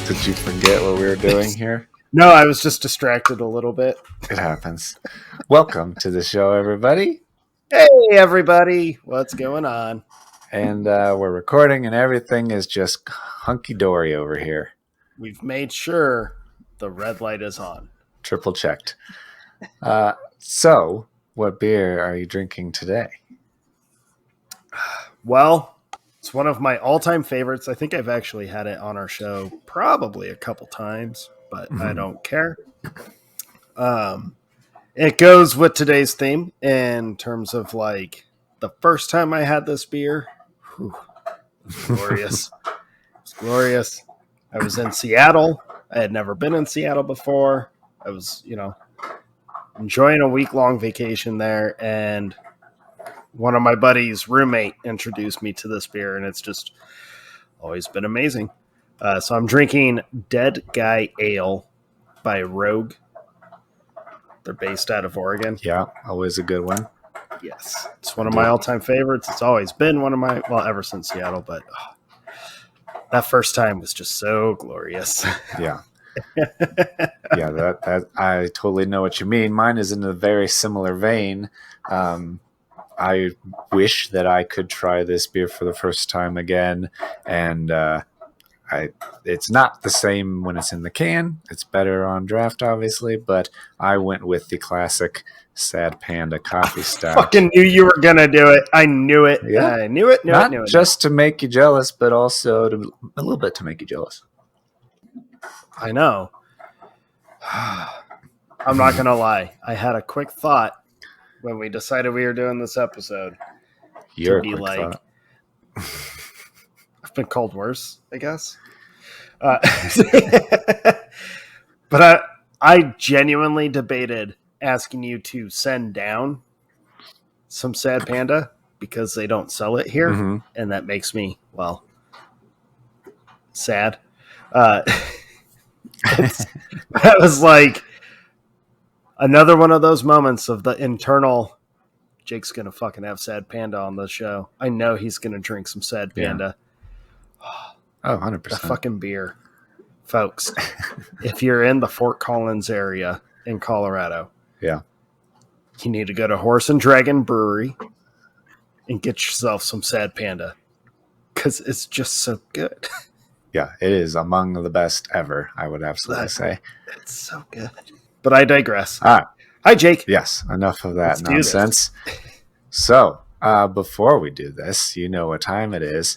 Did you forget what we were doing here? No, I was just distracted a little bit. It happens. Welcome to the show, everybody. Hey, everybody. What's going on? And we're recording, and everything is just hunky-dory over here. We've made sure the red light is on. Triple checked. So, what beer are you drinking today? Well, it's one of my all-time favorites. I think I've actually had it on our show probably a couple times, but I don't care. It goes with today's theme in terms of like the first time I had this beer. Whew, it was glorious. It's glorious. I was in Seattle. I had never been in Seattle before. I was, enjoying a week-long vacation there, and one of my buddies' roommate introduced me to this beer, and it's just always been amazing. So I'm drinking Dead Guy Ale by Rogue. They're based out of Oregon. Yeah, always a good one. Yes. It's one of my all-time favorites. It's always been one of my, ever since Seattle, but that first time was just so glorious. Yeah. Yeah, that I totally know what you mean. Mine is in a very similar vein. I wish that I could try this beer for the first time again, and it's not the same when it's in the can. It's better on draft, obviously, but I went with the classic Sad Panda Coffee Stout. Fucking knew you were gonna do it. I knew it. Yeah. I knew it. Not just to make you jealous, but also a little bit to make you jealous. I know. I'm not gonna lie. I had a quick thought when we decided we were doing this episode. You're to be like, thought. I've been called worse, I guess. But I genuinely debated asking you to send down some Sad Panda because they don't sell it here, and that makes me, sad. That was like another one of those moments of the internal, Jake's going to fucking have Sad Panda on the show. I know he's going to drink some Sad Panda. Oh, 100%. The fucking beer. Folks, if you're in the Fort Collins area in Colorado, yeah, you need to go to Horse and Dragon Brewery and get yourself some Sad Panda because it's just so good. Yeah, it is among the best ever, I would absolutely say. It's so good. But I digress. All right. Hi, Jake. Yes, enough of that Let's nonsense. So, before we do this, you know what time it is.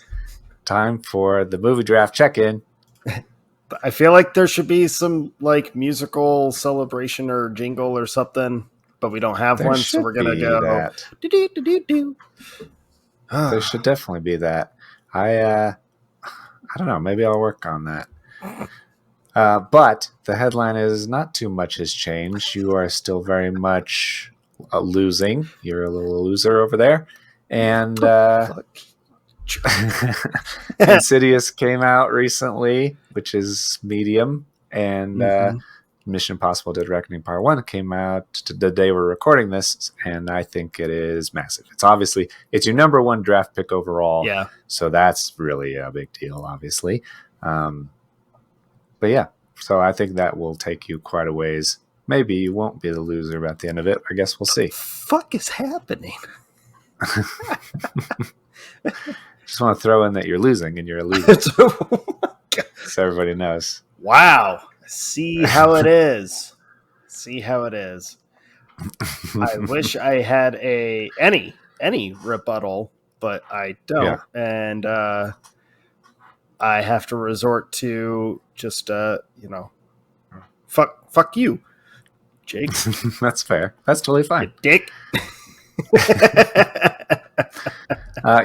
Time for the movie draft check-in. I feel like there should be some like musical celebration or jingle or something, but we don't have one, so we're going to go. There should definitely be that. I don't know. Maybe I'll work on that. But the headline is not too much has changed. You are still very much losing. You're a little loser over there. And Insidious came out recently, which is medium. And Mission Impossible Dead Reckoning Part 1 came out the day we're recording this, and I think it is massive. It's your number one draft pick overall. Yeah. So that's really a big deal, obviously. But yeah, so I think that will take you quite a ways. Maybe you won't be the loser at the end of it. I guess we'll see. Fuck is happening? Just want to throw in that you're losing and you're a loser. So everybody knows. Wow. See how it is. I wish I had any rebuttal, but I don't. Yeah. And I have to resort to just fuck you, Jake. That's fair. That's totally fine. You dick.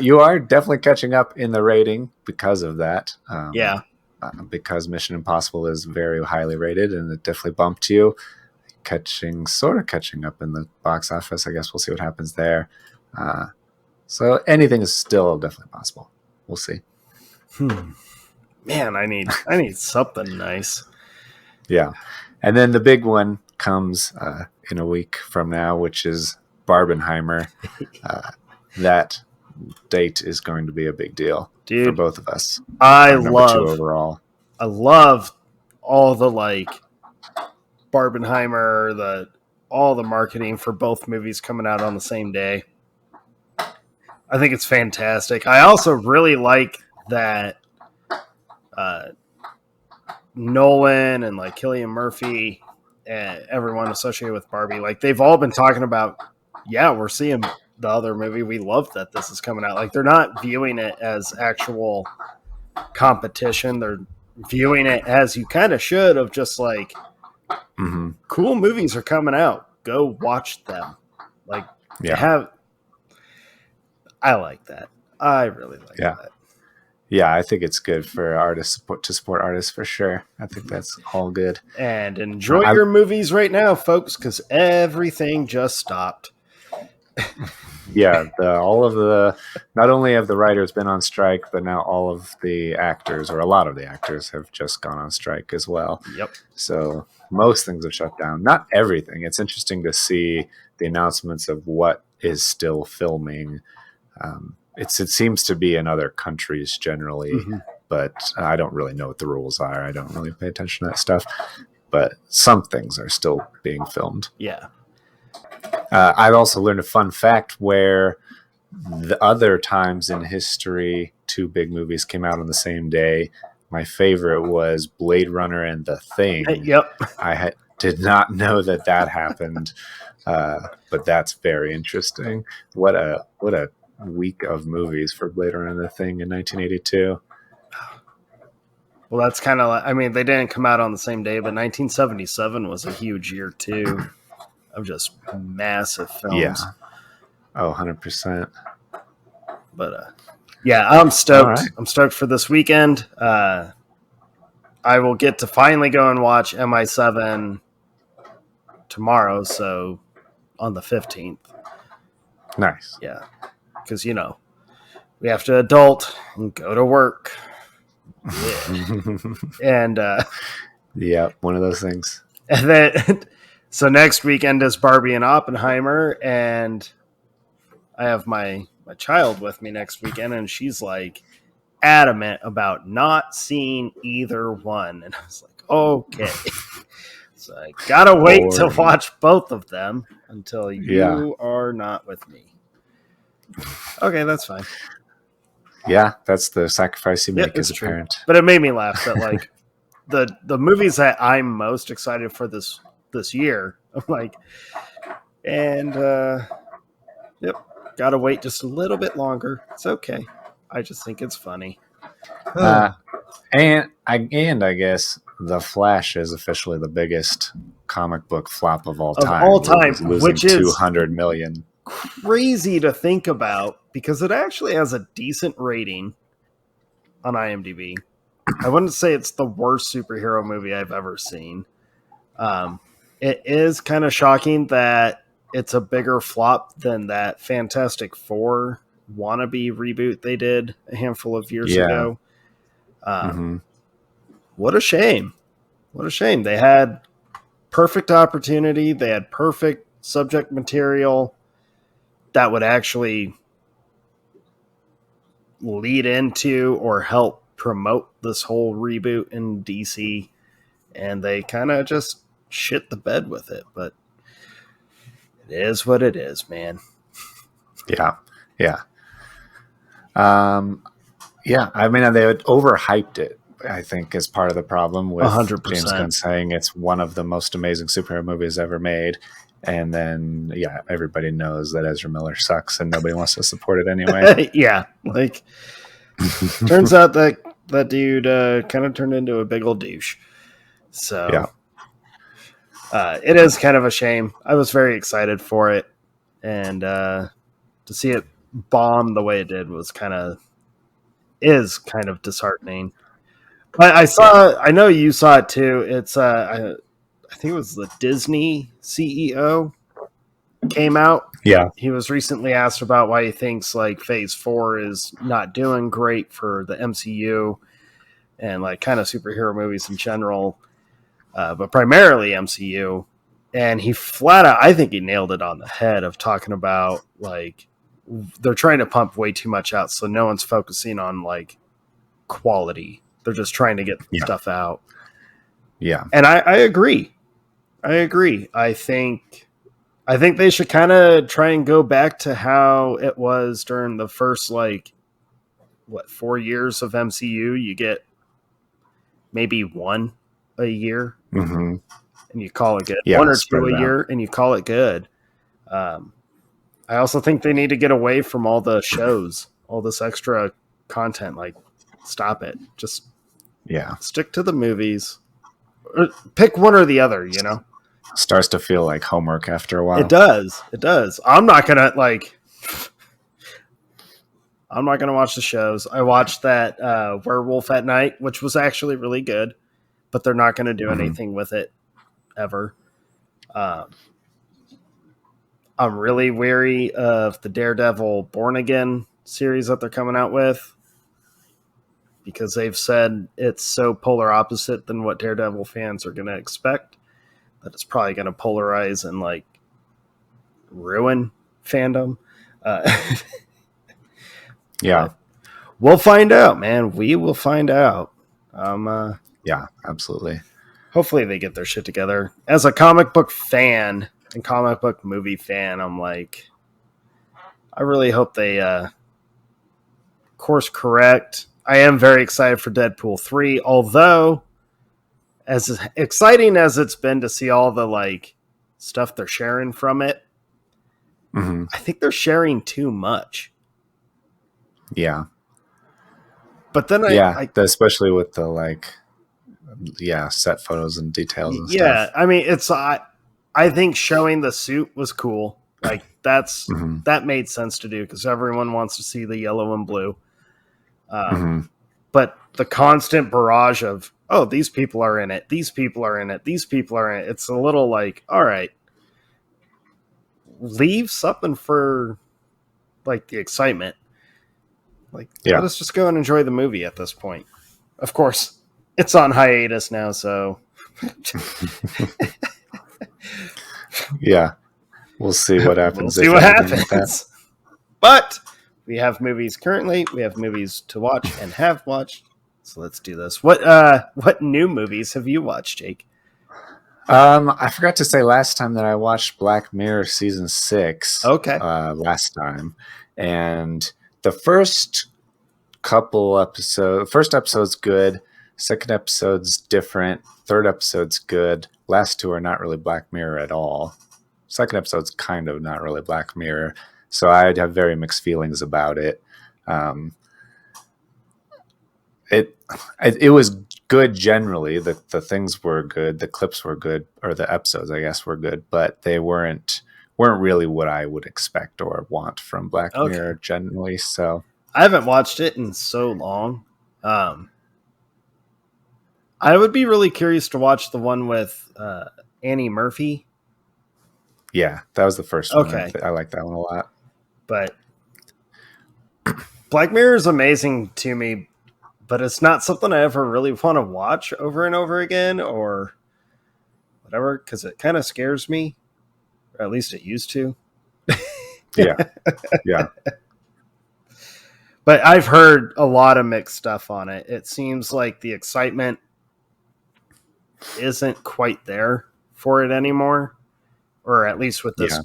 You are definitely catching up in the rating because of that. Yeah. Because Mission Impossible is very highly rated, and it definitely bumped you. Catching up in the box office. I guess we'll see what happens there. So anything is still definitely possible. We'll see. Man, I need something nice. Yeah. And then the big one comes in a week from now, which is Barbenheimer. That date is going to be a big deal for both of us. I number two overall. I love all the like Barbenheimer, all the marketing for both movies coming out on the same day. I think it's fantastic. I also really like that Nolan and like Cillian Murphy and everyone associated with Barbie, like they've all been talking about, yeah, we're seeing the other movie. We love that this is coming out. Like they're not viewing it as actual competition. They're viewing it as you kind of should, of just like cool movies are coming out. Go watch them. Like I like that. I really like that. Yeah, I think it's good for artists to support artists for sure. I think that's all good. And enjoy your movies right now, folks, because everything just stopped. Yeah, all of the, not only have the writers been on strike, but now all of the actors, or a lot of the actors, have just gone on strike as well. Yep. So most things have shut down. Not everything. It's interesting to see the announcements of what is still filming. It seems to be in other countries generally, but I don't really know what the rules are. I don't really pay attention to that stuff. But some things are still being filmed. Yeah. I've also learned a fun fact where the other times in history, two big movies came out on the same day. My favorite was Blade Runner and The Thing. Yep. I did not know that happened, but that's very interesting. What a week of movies for Blade Runner and The Thing in 1982. Well, that's kind of like, I mean, they didn't come out on the same day, but 1977 was a huge year too of just massive films. Yeah. Oh, 100%. But yeah, I'm stoked. Right. I'm stoked for this weekend. I will get to finally go and watch MI7 tomorrow, so on the 15th. Nice. Yeah. Because, we have to adult and go to work. Yeah. And yeah, one of those things. And then, so next weekend is Barbie and Oppenheimer, and I have my child with me next weekend, and she's like adamant about not seeing either one. And I was like, okay. So I gotta wait to watch both of them until you are not with me. Okay, that's fine. Yeah, that's the sacrifice you make as a parent. But it made me laugh that like the movies that I'm most excited for this year, I'm like, and yep, gotta wait just a little bit longer. It's okay. I just think it's funny. And I guess The Flash is officially the biggest comic book flop of all time. Which is 200 million. Crazy to think about because it actually has a decent rating on IMDb. I wouldn't say it's the worst superhero movie I've ever seen. It is kind of shocking that it's a bigger flop than that Fantastic Four wannabe reboot they did a handful of years ago. What a shame. What a shame. They had perfect opportunity. They had perfect subject material that would actually lead into or help promote this whole reboot in DC. And they kind of just shit the bed with it. But it is what it is, man. Yeah. Yeah. Yeah. I mean, they overhyped it, I think, is part of the problem with 100%. James Gunn saying it's one of the most amazing superhero movies ever made. And then, everybody knows that Ezra Miller sucks and nobody wants to support it anyway. Yeah. Like, turns out that dude kind of turned into a big old douche. So, it is kind of a shame. I was very excited for it. And to see it bomb the way it did is kind of disheartening. I know you saw it too. It's, I think it was the Disney CEO came out. Yeah. He was recently asked about why he thinks like Phase 4 is not doing great for the MCU and like kind of superhero movies in general, but primarily MCU. And he flat out, I think he nailed it on the head of talking about like they're trying to pump way too much out, so no one's focusing on like quality They're just trying to get stuff out. Yeah. And I agree. I think they should kind of try and go back to how it was during the first 4 years of MCU. You get maybe one a year, Mm-hmm. and you call it good. Yeah, one or spread two it a out. year, and you call it good. I also think they need to get away from all the shows, all this extra content. Like, stop it. Just stick to the movies. Or pick one or the other, you know? Starts to feel like homework after a while. It does. I'm not going to watch the shows. I watched that Werewolf at Night, which was actually really good, but they're not going to do anything with it ever. I'm really wary of the Daredevil Born Again series that they're coming out with, because they've said it's so polar opposite than what Daredevil fans are going to expect that it's probably going to polarize and ruin fandom. Yeah. We'll find out, man. We will find out. Yeah, absolutely. Hopefully they get their shit together. As a comic book fan and comic book movie fan, I'm like, I really hope they course correct. I am very excited for Deadpool 3, although as exciting as it's been to see all the stuff they're sharing from it, Mm-hmm. I think they're sharing too much. Yeah. But then especially with the set photos and details and stuff. I mean, it's I think showing the suit was cool. That made sense to do because everyone wants to see the yellow and blue. But the constant barrage of, oh, these people are in it, these people are in it, these people are in it. It's a little all right, leave something for the excitement. Let us just go and enjoy the movie at this point. Of course, it's on hiatus now, so yeah, we'll see what happens. We'll see what happens. But we have movies currently. We have movies to watch and have watched. So let's do this. What new movies have you watched, Jake? I forgot to say last time that I watched Black Mirror season 6. Okay. Last time, and the first episode's good. Second episode's different. Third episode's good. Last two are not really Black Mirror at all. Second episode's kind of not really Black Mirror. So I'd have very mixed feelings about it. It was good generally. The things were good. The clips were good, or the episodes, I guess, were good, but they weren't really what I would expect or want from Black Mirror generally. So I haven't watched it in so long. I would be really curious to watch the one with Annie Murphy. Yeah, that was the first one. Okay. I like that one a lot. But Black Mirror is amazing to me, but it's not something I ever really want to watch over and over again or whatever, because it kind of scares me, or at least it used to. Yeah. But I've heard a lot of mixed stuff on it. It seems like the excitement isn't quite there for it anymore, or at least with this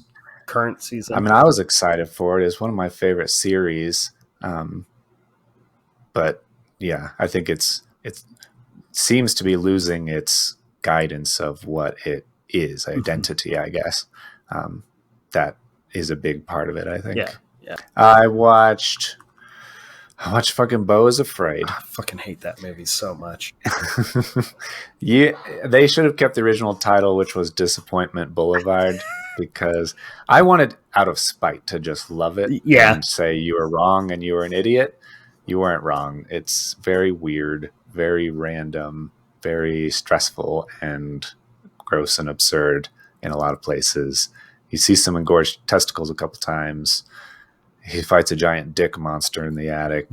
current season. I mean, I was excited for it. It's one of my favorite series. But yeah, I think it seems to be losing its guidance of what it is, identity, I guess. That is a big part of it, I think. Yeah. I watched fucking Beau is Afraid. I fucking hate that movie so much. Yeah, they should have kept the original title, which was Disappointment Boulevard, because I wanted, out of spite, to just love it and say you were wrong and you were an idiot. You weren't wrong. It's very weird, very random, very stressful, and gross and absurd in a lot of places. You see some engorged testicles a couple times. He fights a giant dick monster in the attic.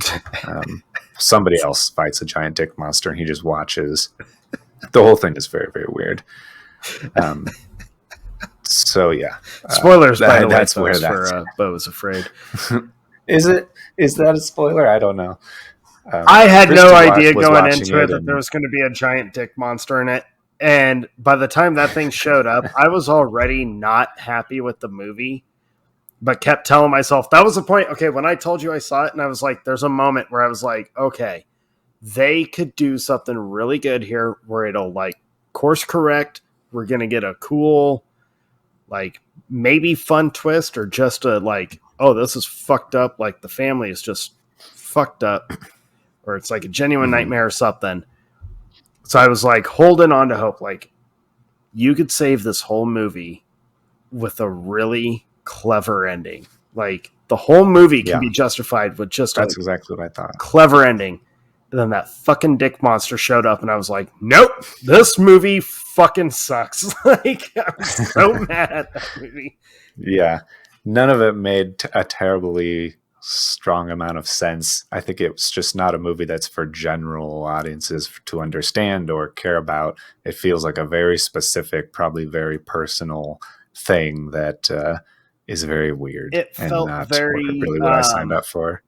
Somebody else fights a giant dick monster, and he just watches. The whole thing is very, very weird. So yeah, spoilers. By the way, that's where that's for Beau is Afraid. Is it? Is that a spoiler? I don't know. I had Christy no idea was going watching into it that and there was going to be a giant dick monster in it. And by the time that thing showed up, I was already not happy with the movie, but kept telling myself that was the point. Okay, when I told you I saw it, and I was like, there's a moment where I was like, okay, they could do something really good here where it'll like course correct. We're going to get a cool, like maybe fun twist, or just a like, oh, this is fucked up. Like the family is just fucked up, or it's like a genuine nightmare or something. So I was like holding on to hope, like you could save this whole movie with a really clever ending. Like the whole movie can be justified with just that's exactly what I thought. Clever ending. And then that fucking dick monster showed up and I was like, nope, this movie fucking sucks. Like I was so mad at that movie. Yeah. None of it made a terribly strong amount of sense. I think it's just not a movie that's for general audiences to understand or care about. It feels like a very specific, probably very personal thing that is very weird. It felt not very really what I signed up for.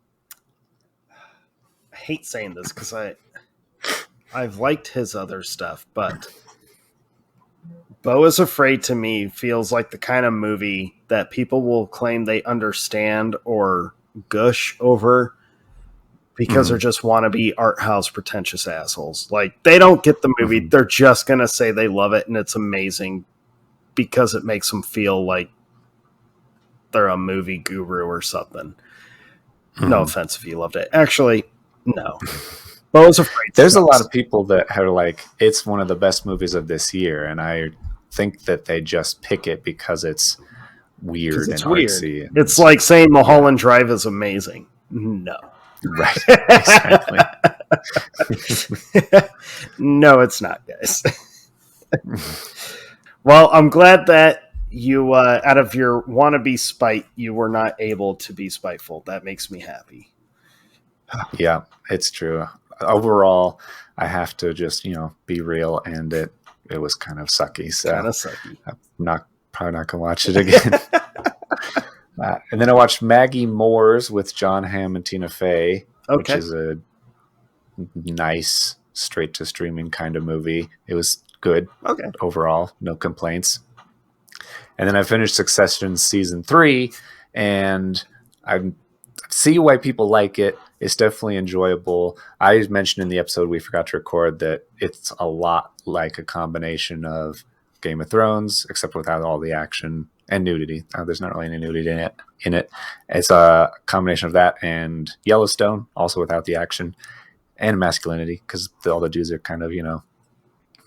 I hate saying this because I've liked his other stuff, but Beau is Afraid to me feels like the kind of movie that people will claim they understand or gush over because they're just wannabe art house pretentious assholes. Like they don't get the movie. They're just going to say they love it and it's amazing because it makes them feel like they're a movie guru or something. No offense if you loved it. Actually, no. Beau's Afraid. There's a lot of people that are like, it's one of the best movies of this year, and I think that they just pick it because it's weird and artsy. And it's like saying Mulholland Drive is amazing. No. Right. Exactly. No, it's not, guys. Well, I'm glad that you, out of your wannabe spite, you were not able to be spiteful. That makes me happy. Yeah, it's true. Overall, I have to just, be real, and it was kind of sucky. So kind of sucky. I'm probably not gonna watch it again. And then I watched Maggie Moore's with John Hamm and Tina Fey, which is a nice straight to streaming kind of movie. It was good. Okay. Overall, no complaints. And then I finished Succession season 3, and I see why people like it. It's definitely enjoyable. I mentioned in the episode we forgot to record that it's a lot like a combination of Game of Thrones, except without all the action and nudity. There's not really any nudity in it. It's a combination of that and Yellowstone, also without the action, and masculinity, because all the dudes are kind of,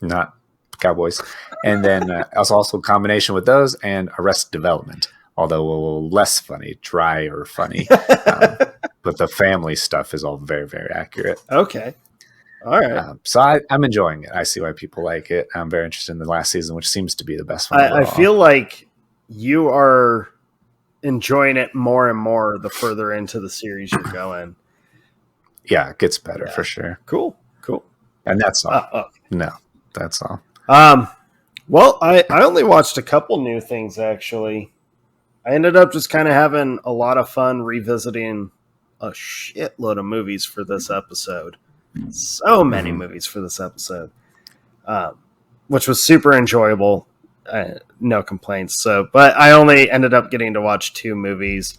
not cowboys. And then it's also a combination with those and Arrested Development, although a little less funny, drier funny. But the family stuff is all very, very accurate. Okay. All right. So I'm enjoying it. I see why people like it. I'm very interested in the last season, which seems to be the best one. I feel like you are enjoying it more and more the further into the series you're going. Yeah, it gets better for sure. Cool. And that's all. No, that's all. Well, I only watched a couple new things, actually. I ended up just kind of having a lot of fun revisiting a shitload of movies for this episode. So many movies for this episode, which was super enjoyable. No complaints. But I only ended up getting to watch 2 movies,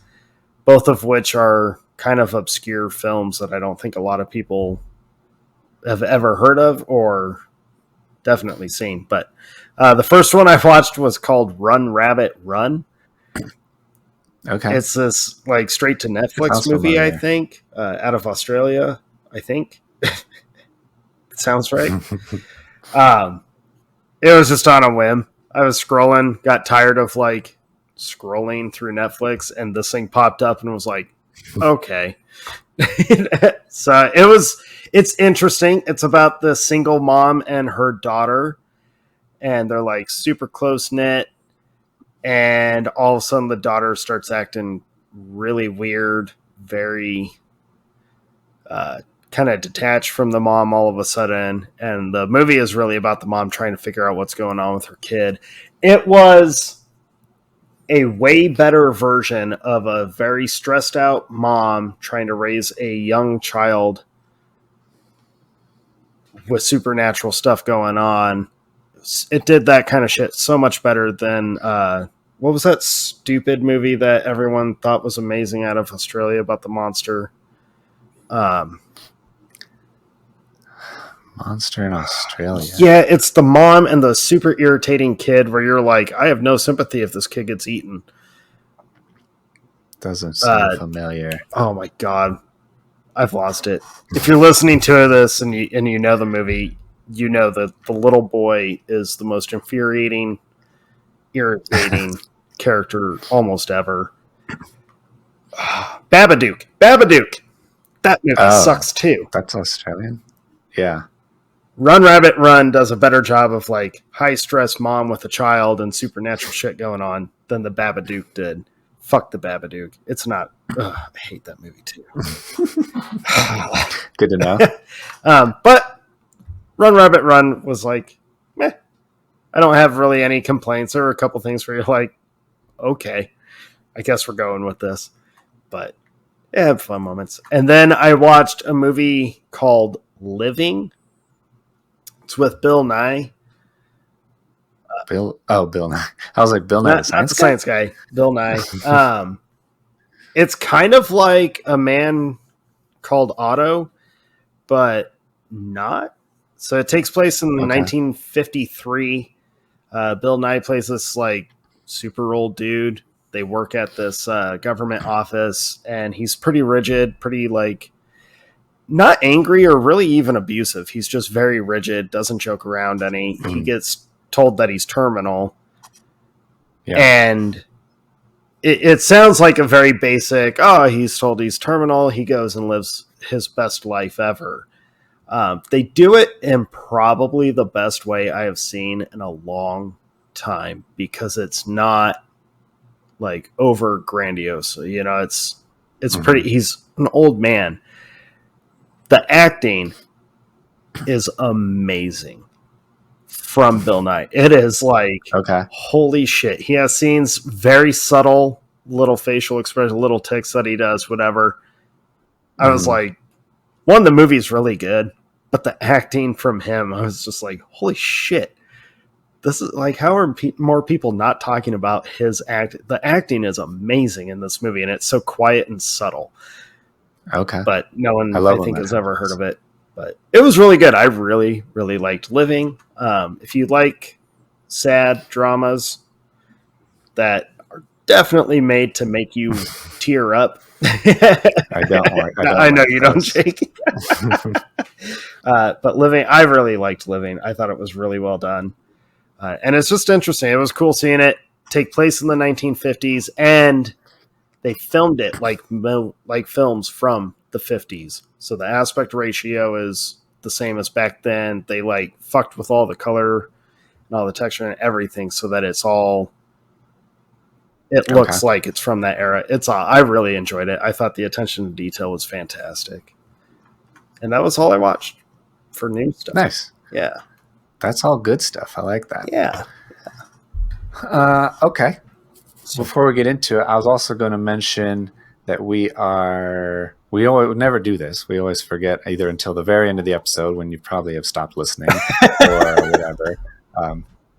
both of which are kind of obscure films that I don't think a lot of people have ever heard of or definitely seen. But the first one I watched was called Run Rabbit Run. Okay. It's this like straight to Netflix movie, I think, out of Australia, I think. It sounds right. It was just on a whim. I was scrolling, got tired of like scrolling through Netflix, and this thing popped up and was like, okay. So it's interesting. It's about the single mom and her daughter, and they're like super close knit. And all of a sudden the daughter starts acting really weird, very kind of detached from the mom all of a sudden. And the movie is really about the mom trying to figure out what's going on with her kid. It was a way better version of a very stressed out mom trying to raise a young child with supernatural stuff going on. It did that kind of shit so much better than what was that stupid movie that everyone thought was amazing out of Australia about the monster? Monster in Australia. Yeah, it's the mom and the super irritating kid where you're like, I have no sympathy if this kid gets eaten. Doesn't sound familiar. Oh my god, I've lost it. If you're listening to this and you know the movie, you know that the little boy is the most infuriating, irritating character almost ever. Babadook. That movie sucks too. That's Australian. Yeah. Run Rabbit Run does a better job of like high stress mom with a child and supernatural shit going on than the Babadook did. Fuck the Babadook. It's not. I hate that movie too. Good to know. But Run Rabbit Run was like, meh. I don't have really any complaints. There were a couple things where you're like, okay, I guess we're going with this. But it had fun moments. And then I watched a movie called Living. It's with Bill Nye. Bill Nye. I was like, Bill Nye, not the science guy. Bill Nye. It's kind of like A Man Called Otto, but not. So it takes place in 1953. Bill Nye plays this like super old dude. They work at this government office, and he's pretty rigid, pretty like not angry or really even abusive. He's just very rigid, doesn't joke around any. He gets told that he's terminal. Yeah. And it sounds like a very basic, he's told he's terminal. He goes and lives his best life ever. They do it in probably the best way I have seen in a long time because it's not like over grandiose. You know, it's pretty, he's an old man. The acting is amazing from Bill Nye. It is like, holy shit. He has scenes, very subtle, little facial expression, little ticks that he does, whatever. I was like, one, the movie's really good, but the acting from him, I was just like, holy shit. This is like, how are more people not talking about his act? The acting is amazing in this movie, and it's so quiet and subtle. Okay. But no one, I think, has ever heard of it. But it was really good. I really, really liked Living. If you like sad dramas that are definitely made to make you tear up. I know you don't, Jake. But Living, I really liked Living. I thought it was really well done. And it's just interesting. It was cool seeing it take place in the 1950s, and they filmed it like films from the 50s. So the aspect ratio is the same as back then. They like fucked with all the color and all the texture and everything so that it looks like it's from that era. I really enjoyed it. I thought the attention to detail was fantastic. And that was all I watched for new stuff. Nice. Yeah. That's all good stuff. I like that. Yeah. Okay. So before we get into it, I was also going to mention that we never do this. We always forget either until the very end of the episode when you probably have stopped listening or whatever.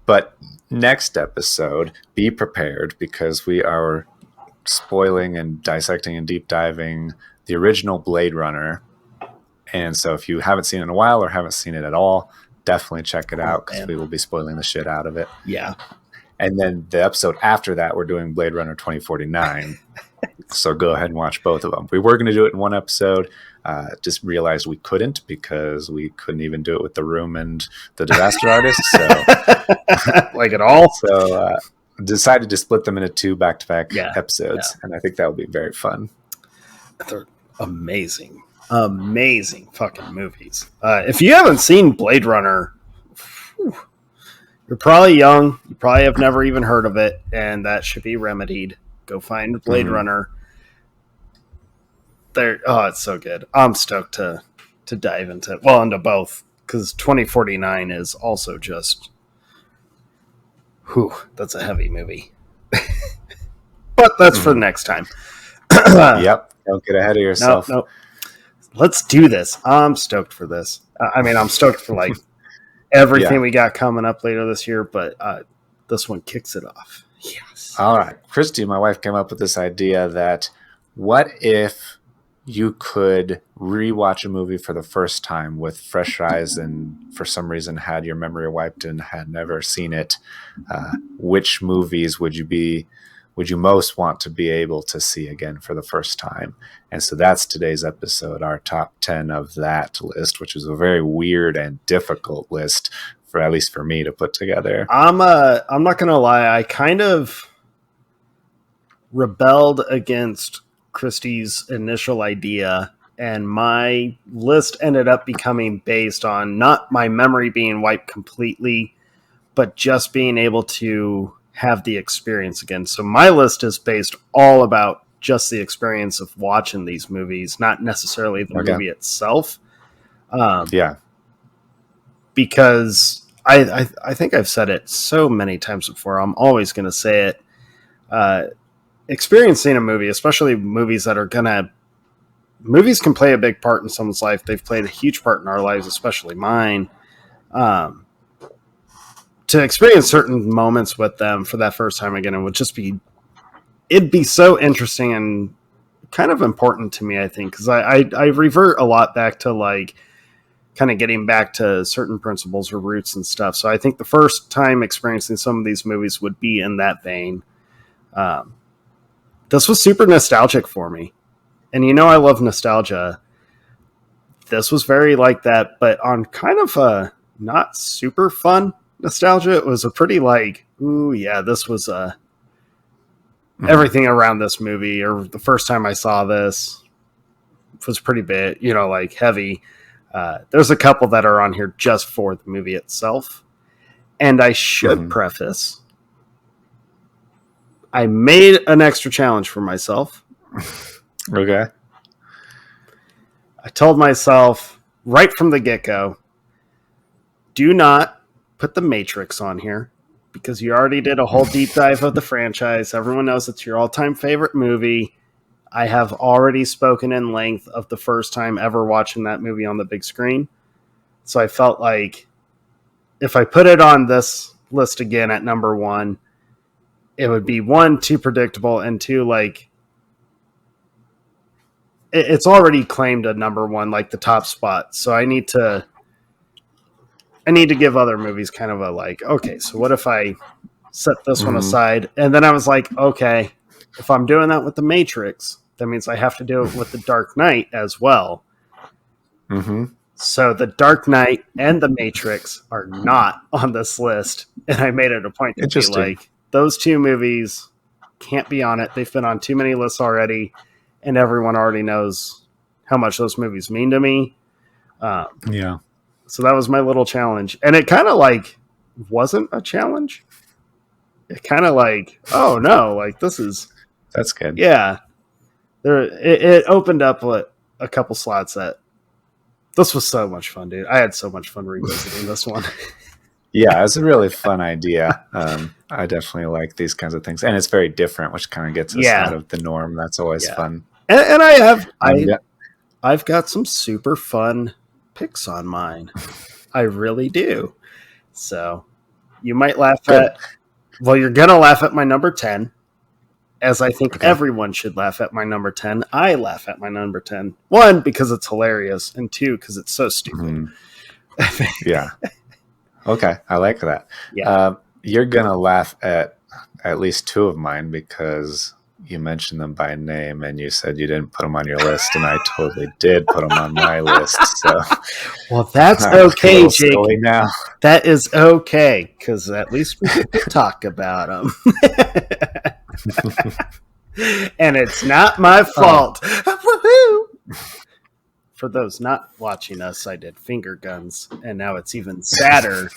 But next episode, be prepared because we are spoiling and dissecting and deep diving the original Blade Runner. And so if you haven't seen it in a while or haven't seen it at all, definitely check it out because we will be spoiling the shit out of it. Yeah. And then the episode after that, we're doing Blade Runner 2049. So go ahead and watch both of them. We were going to do it in one episode. Just realized we couldn't because we couldn't even do it with The Room and The Disaster Artist. So, like at all. So decided to split them into two back-to-back episodes. Yeah. And I think that would be very fun. They're amazing. Amazing fucking movies. If you haven't seen Blade Runner, you're probably young. You probably have never even heard of it, and that should be remedied. Go find Blade Runner. It's so good. I'm stoked to dive into both because 2049 is also just, that's a heavy movie. But that's for the next time. Yep. Don't get ahead of yourself. Nope. Let's do this. I'm stoked for this. I mean, I'm stoked for like everything Yeah. we got coming up later this year, but this one kicks it off. Yes. All right. Christy, my wife, came up with this idea that what if you could rewatch a movie for the first time with fresh eyes and for some reason had your memory wiped and had never seen it? Which movies would you most want to be able to see again for the first time? And so that's today's episode, our top 10 of that list, which is a very weird and difficult list for at least for me to put together. I'm not gonna lie, I kind of rebelled against Christie's initial idea, and my list ended up becoming based on not my memory being wiped completely, but just being able to have the experience again. So my list is based all about just the experience of watching these movies, not necessarily the movie itself. Yeah. Because I think I've said it so many times before, I'm always going to say it. Experiencing a movie, especially movies that are movies can play a big part in someone's life. They've played a huge part in our lives, especially mine. To experience certain moments with them for that first time again, it'd be so interesting and kind of important to me, I think, because I revert a lot back to like kind of getting back to certain principles or roots and stuff. So I think the first time experiencing some of these movies would be in that vein. This was super nostalgic for me. And I love nostalgia. This was very like that, but on kind of a not super fun nostalgia. It was a pretty like, ooh, yeah, this was everything around this movie, or the first time I saw this was pretty big, like heavy. There's a couple that are on here just for the movie itself. And I should preface, I made an extra challenge for myself. Okay. I told myself right from the get-go, do not put The Matrix on here because you already did a whole deep dive of the franchise. Everyone knows it's your all-time favorite movie. I have already spoken in length of the first time ever watching that movie on the big screen. So I felt like if I put it on this list again at number 1, it would be 1, too predictable, and 2, like it's already claimed a number 1, like the top spot. So I need to give other movies kind of a like, okay, so what if I set this one aside? And then I was like, okay, if I'm doing that with The Matrix, that means I have to do it with The Dark Knight as well. So The Dark Knight and The Matrix are not on this list. And I made it a point to be like, those two movies can't be on it. They've been on too many lists already, and everyone already knows how much those movies mean to me. Yeah. So that was my little challenge. And it kind of like wasn't a challenge. It kind of like, oh no, like that's good. Yeah. It opened up a couple slots that this was so much fun, dude. I had so much fun revisiting this one. Yeah, it's a really fun idea. I definitely like these kinds of things. And it's very different, which kind of gets us out of the norm. That's always fun. And I've got some super fun picks on mine. I really do. So you might laugh you're going to laugh at my number 10, as I think everyone should laugh at my number 10. I laugh at my number 10. 1, because it's hilarious, and 2, because it's so stupid. Yeah. Okay, I like that. Yeah. You're going to laugh at least 2 of mine because you mentioned them by name and you said you didn't put them on your list, and I totally did put them on my list. So, well, that's okay, Jake. Now. That is okay, because at least we get to talk about them. And it's not my fault. Woohoo! For those not watching us, I did finger guns, and now it's even sadder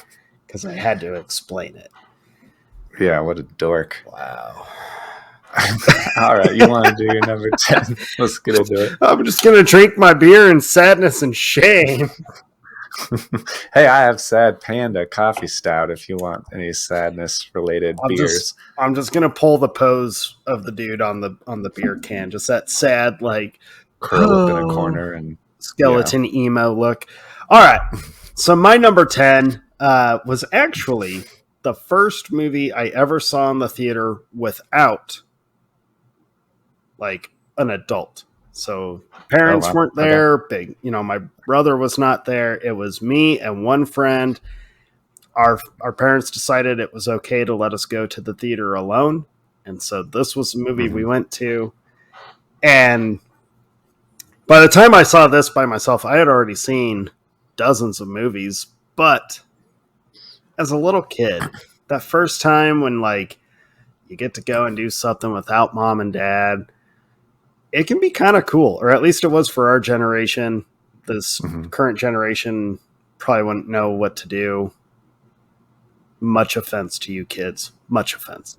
because I had to explain it. Yeah, what a dork. Wow. All right, you want to do your number 10? Let's get into it. I'm just going to drink my beer in sadness and shame. Hey, I have Sad Panda Coffee Stout if you want any sadness-related beers. I'm just going to pull the pose of the dude on the beer can. Just that sad, like, curl up in a corner and skeleton emo look. All right. So my number 10 was actually the first movie I ever saw in the theater without like an adult. So Oh parents wow. weren't Okay. there. My brother was not there. It was me and one friend. Our parents decided it was okay to let us go to the theater alone. And so this was the movie we went to. And by the time I saw this by myself, I had already seen dozens of movies. But as a little kid, that first time when like you get to go and do something without mom and dad, it can be kind of cool, or at least it was for our generation. This current generation probably wouldn't know what to do. Much offense to you kids. Much offense.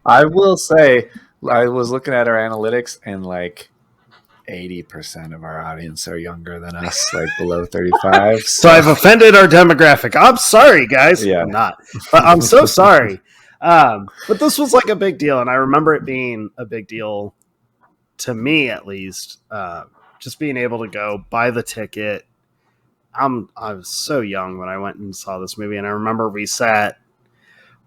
I will say, I was looking at our analytics, and like 80% of our audience are younger than us, like below 35. So I've offended our demographic. I'm sorry, guys. Yeah. I'm not, but I'm so sorry. But this was like a big deal, and I remember it being a big deal to me, at least. Just being able to go buy the ticket. I was so young when I went and saw this movie, and I remember we sat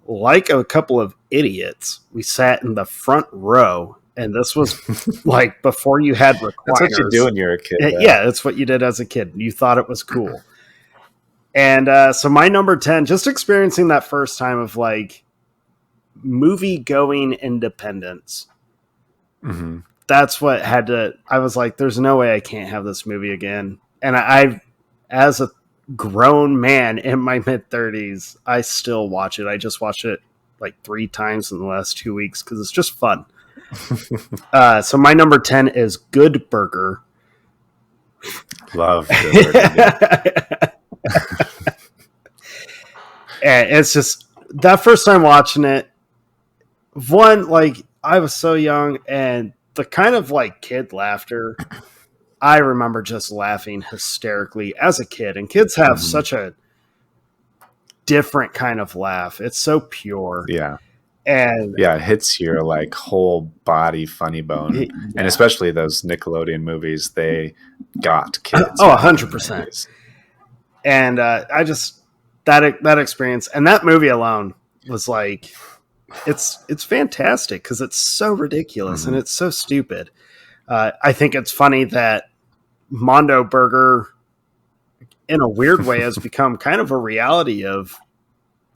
like a couple of idiots. We sat in the front row, and this was like before you had recliners. That's what you do when you're a kid. Yeah, that's what you did as a kid. You thought it was cool. And so my number 10, just experiencing that first time of like movie going independence. Mm-hmm. That's what had to, I was like, there's no way I can't have this movie again. And I as a grown man in my mid 30s, I still watch it. I just watched it like 3 times in the last 2 weeks because it's just fun. So my number 10 is Good Burger. Love Good Burger. And it's just that first time watching it, one, like I was so young, and the kind of like kid laughter, I remember just laughing hysterically as a kid. And kids have such a different kind of laugh. It's so pure. Yeah. And yeah, it hits your like whole body funny bone. And especially those Nickelodeon movies, they got kids. 100%. And I just that experience and that movie alone was like, it's fantastic because it's so ridiculous and it's so stupid. I think it's funny that Mondo Burger, in a weird way, has become kind of a reality of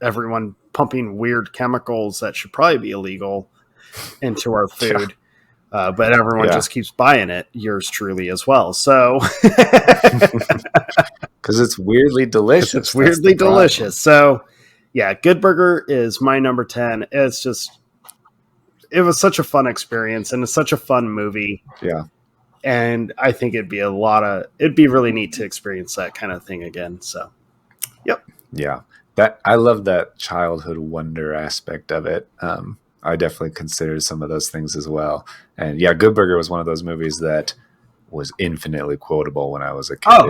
everyone pumping weird chemicals that should probably be illegal into our food. But everyone just keeps buying it, yours truly as well. So, because it's weirdly delicious. It's weirdly delicious. So, yeah, Good Burger is my number 10. It's just, it was such a fun experience and it's such a fun movie. Yeah. And I think it'd be really neat to experience that kind of thing again. So, yep. Yeah. I love that childhood wonder aspect of it. I definitely considered some of those things as well. And yeah, Good Burger was one of those movies that was infinitely quotable when I was a kid. Oh.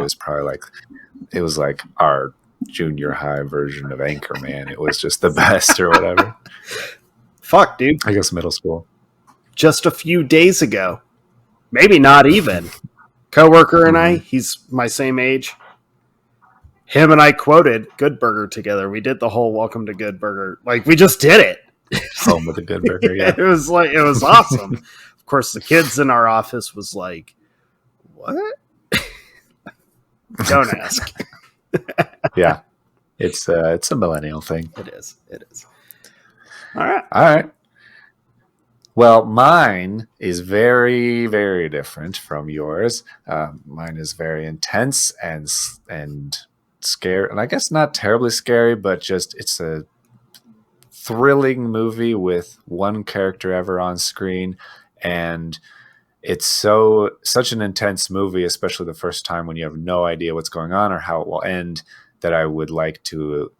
It was like our junior high version of Anchorman. It was just the best or whatever. Fuck, dude. I guess middle school. Just a few days ago, maybe not even, coworker and I, he's my same age. Him and I quoted Good Burger together. We did the whole Welcome to Good Burger. Like, we just did it. Home with a Good Burger, yeah. It was awesome. Of course, the kids in our office was like, what? Don't ask. Yeah. It's a millennial thing. It is. All right. Well, mine is very, very different from yours. Mine is very intense and scary, and I guess not terribly scary, but just it's a thrilling movie with one character ever on screen, and it's such an intense movie, especially the first time when you have no idea what's going on or how it will end, that I would like to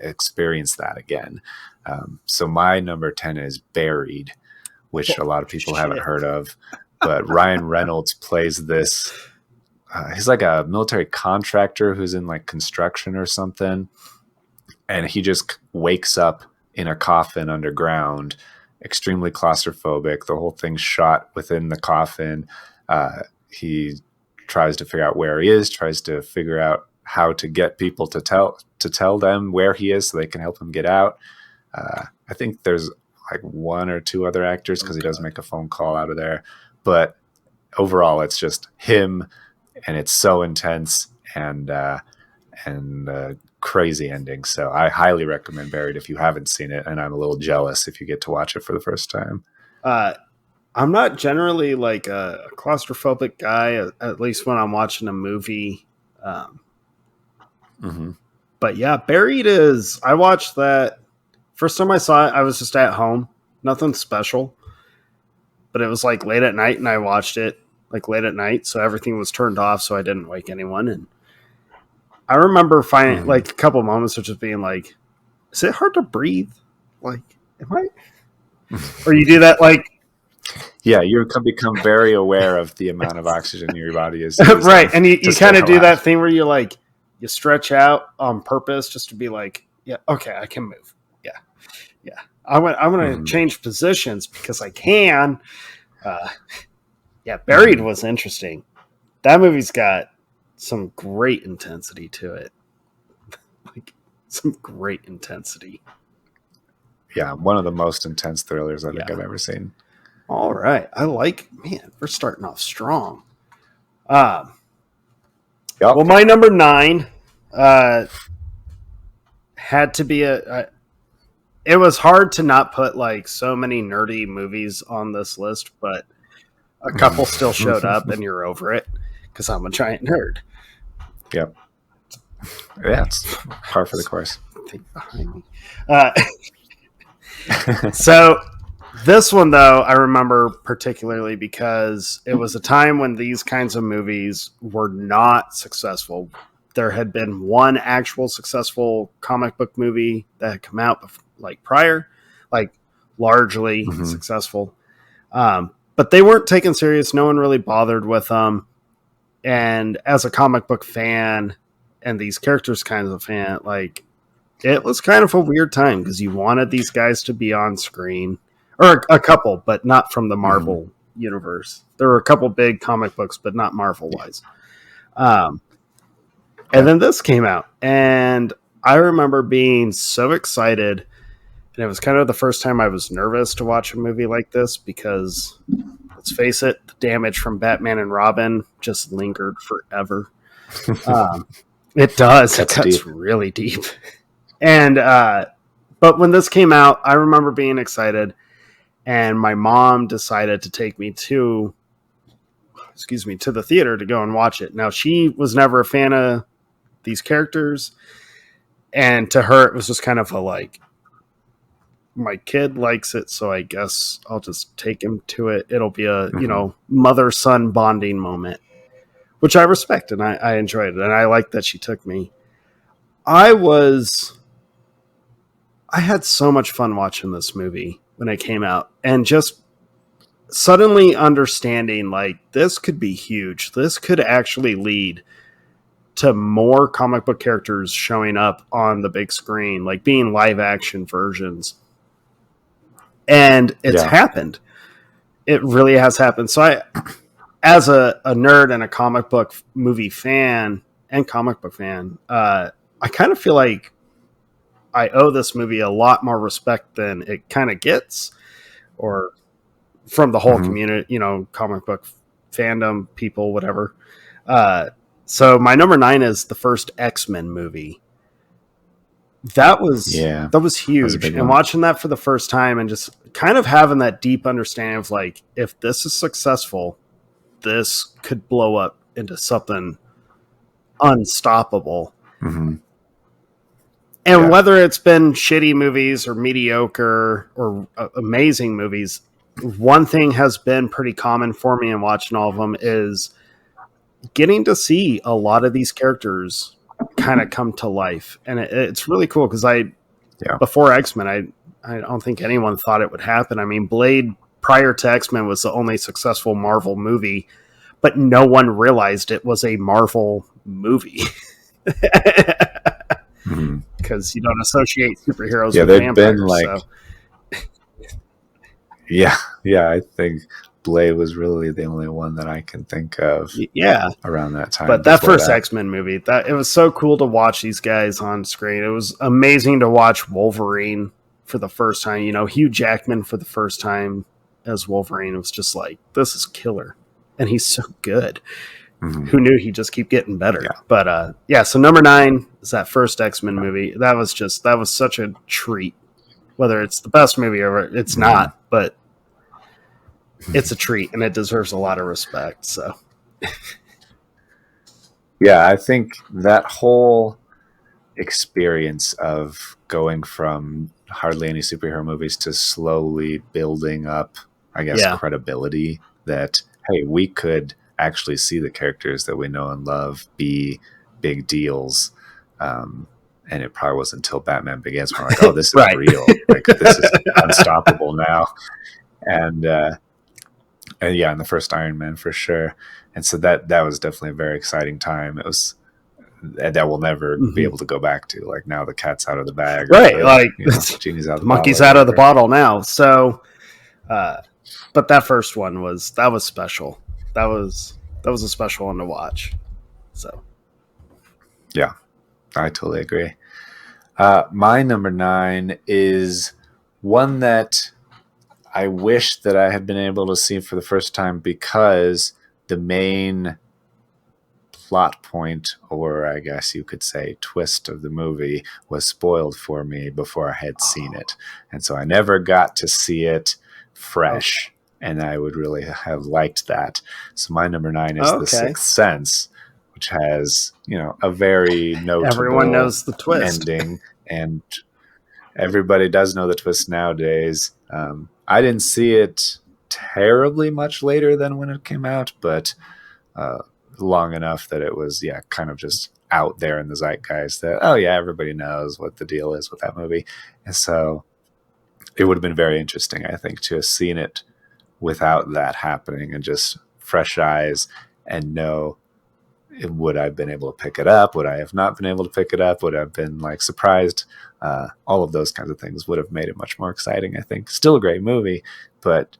experience that again. So my number 10 is Buried, which a lot of people haven't heard of, but Ryan Reynolds plays this. He's like a military contractor who's in like construction or something. And he just wakes up in a coffin underground, extremely claustrophobic. The whole thing's shot within the coffin. He tries to figure out where he is, tries to figure out how to get people to tell them where he is so they can help him get out. I think there's like one or two other actors because he does make a phone call out of there. But overall, it's just him, and it's so intense and crazy ending. So I highly recommend Buried if you haven't seen it, and I'm a little jealous if you get to watch it for the first time. I'm not generally like a claustrophobic guy, at least when I'm watching a movie. But yeah, Buried is. I watched that first time I saw it. I was just at home, nothing special, but it was like late at night, and I watched it like late at night, so everything was turned off, so I didn't wake anyone. And I remember finding like a couple moments of just being like, "Is it hard to breathe? Like, am I?" Or you do that like. Yeah, you can become very aware of the amount of oxygen your body is right, and you kind of do that thing where you like you stretch out on purpose just to be like, yeah, okay, I can move. Yeah. I'm gonna change positions because I can. Buried was interesting. That movie's got some great intensity to it. Like some great intensity. Yeah, one of the most intense thrillers I think I've ever seen. All right. We're starting off strong. Yep. Well, my number 9 had to be it was hard to not put like so many nerdy movies on this list, but a couple still showed up and you're over it because I'm a giant nerd. Yep. Yeah, it's par for the course. Think behind me. So this one, though, I remember particularly because it was a time when these kinds of movies were not successful. There had been one actual successful comic book movie that had come out like prior, like largely successful. But they weren't taken serious. No one really bothered with them. And as a comic book fan and these characters kinds of fan, like it was kind of a weird time because you wanted these guys to be on screen. Or a couple, but not from the Marvel universe. There were a couple big comic books, but not Marvel-wise. And then this came out, and I remember being so excited, and it was kind of the first time I was nervous to watch a movie like this because, let's face it, the damage from Batman and Robin just lingered forever. It does. It cuts really deep. And but when this came out, I remember being excited. And my mom decided to take me to the theater to go and watch it. Now, she was never a fan of these characters. And to her, it was just kind of a like, my kid likes it, so I guess I'll just take him to it. It'll be a, mother-son bonding moment, which I respect and I enjoyed it. And I like that she took me. I had so much fun watching this movie when it came out, and just suddenly understanding like this could be huge. This could actually lead to more comic book characters showing up on the big screen, like being live action versions. And it's happened. It really has happened. So I, as a nerd and a comic book movie fan and comic book fan, I kind of feel like I owe this movie a lot more respect than it kind of gets, or from the whole community, comic book fandom, people, whatever. So my number 9 is the first X-Men movie. That was huge. And watching that for the first time and just kind of having that deep understanding of like, if this is successful, this could blow up into something unstoppable. And whether it's been shitty movies or mediocre or amazing movies, one thing has been pretty common for me in watching all of them is getting to see a lot of these characters kind of come to life. And it's really cool because before X-Men, I don't think anyone thought it would happen. I mean, Blade prior to X-Men was the only successful Marvel movie, but no one realized it was a Marvel movie. Because you don't associate superheroes with vampires. Been like, I think Blade was really the only one that I can think of Yeah. around that time. But that first X-Men movie, that it was so cool to watch these guys on screen. It was amazing to watch Wolverine for the first time. Hugh Jackman for the first time as Wolverine. It was just like, this is killer. And he's so good. Mm-hmm. Who knew he'd just keep getting better? Yeah. But so number 9 is that first X-Men movie. That was such a treat. Whether it's the best movie or it's not, but it's a treat and it deserves a lot of respect. So yeah, I think that whole experience of going from hardly any superhero movies to slowly building up, I guess, credibility that, hey, we could actually see the characters that we know and love be big deals. And it probably wasn't until Batman Begins when we're like, oh, this is real. Like, this is unstoppable now. And yeah, and the first Iron Man for sure. And so that was definitely a very exciting time. It was that we'll never be able to go back to. Like, now the cat's out of the bag, right? Like, genie's out of the monkey's bottle, out of the bottle now. So, but that first one was special. That was a special one to watch. So, yeah, I totally agree. My number 9 is one that I wish that I had been able to see for the first time, because the main plot point, or I guess you could say twist of the movie, was spoiled for me before I had seen it. And so I never got to see it fresh. Okay. And I would really have liked that. So my number 9 is The Sixth Sense, which has, a very notable everyone knows the twist ending, and everybody does know the twist nowadays. I didn't see it terribly much later than when it came out, but long enough that it was, kind of just out there in the zeitgeist that, oh yeah, everybody knows what the deal is with that movie. And so it would have been very interesting, I think, to have seen it without that happening and just fresh eyes and know, would I have been able to pick it up? Would I have not been able to pick it up? Would I have been surprised? All of those kinds of things would have made it much more exciting, I think. Still a great movie, but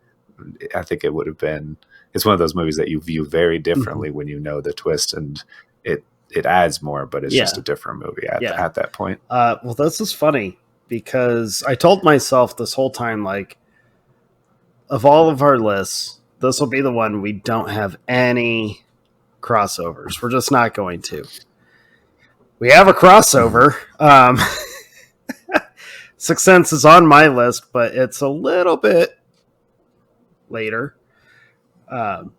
I think it would have been, it's one of those movies that you view very differently when you know the twist, and it adds more, but it's just a different movie at that point. Well, this is funny because I told myself this whole time, of all of our lists, this will be the one we don't have any crossovers. We're just not going to. We have a crossover. Sixth Sense is on my list, but it's a little bit later. Okay.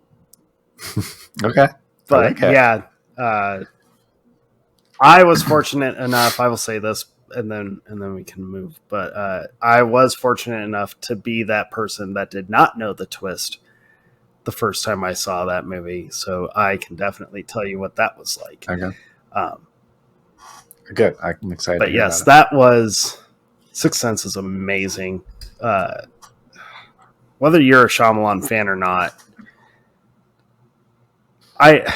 But I was fortunate enough, I will say this, and then we can move. But I was fortunate enough to be that person that did not know the twist the first time I saw that movie, so I can definitely tell you what that was like. Okay. Good. I'm excited. But yes, that was Sixth Sense is amazing. Whether you're a Shyamalan fan or not, I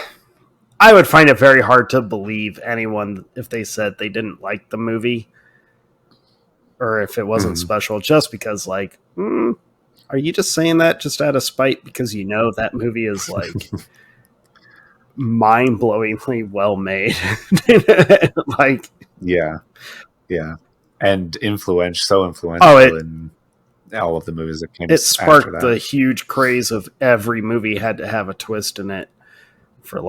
would find it very hard to believe anyone if they said they didn't like the movie or if it wasn't special, just because are you just saying that just out of spite because that movie is mind-blowingly well made? Yeah. And so influential in all of the movies that came. It sparked the huge craze of every movie had to have a twist in it for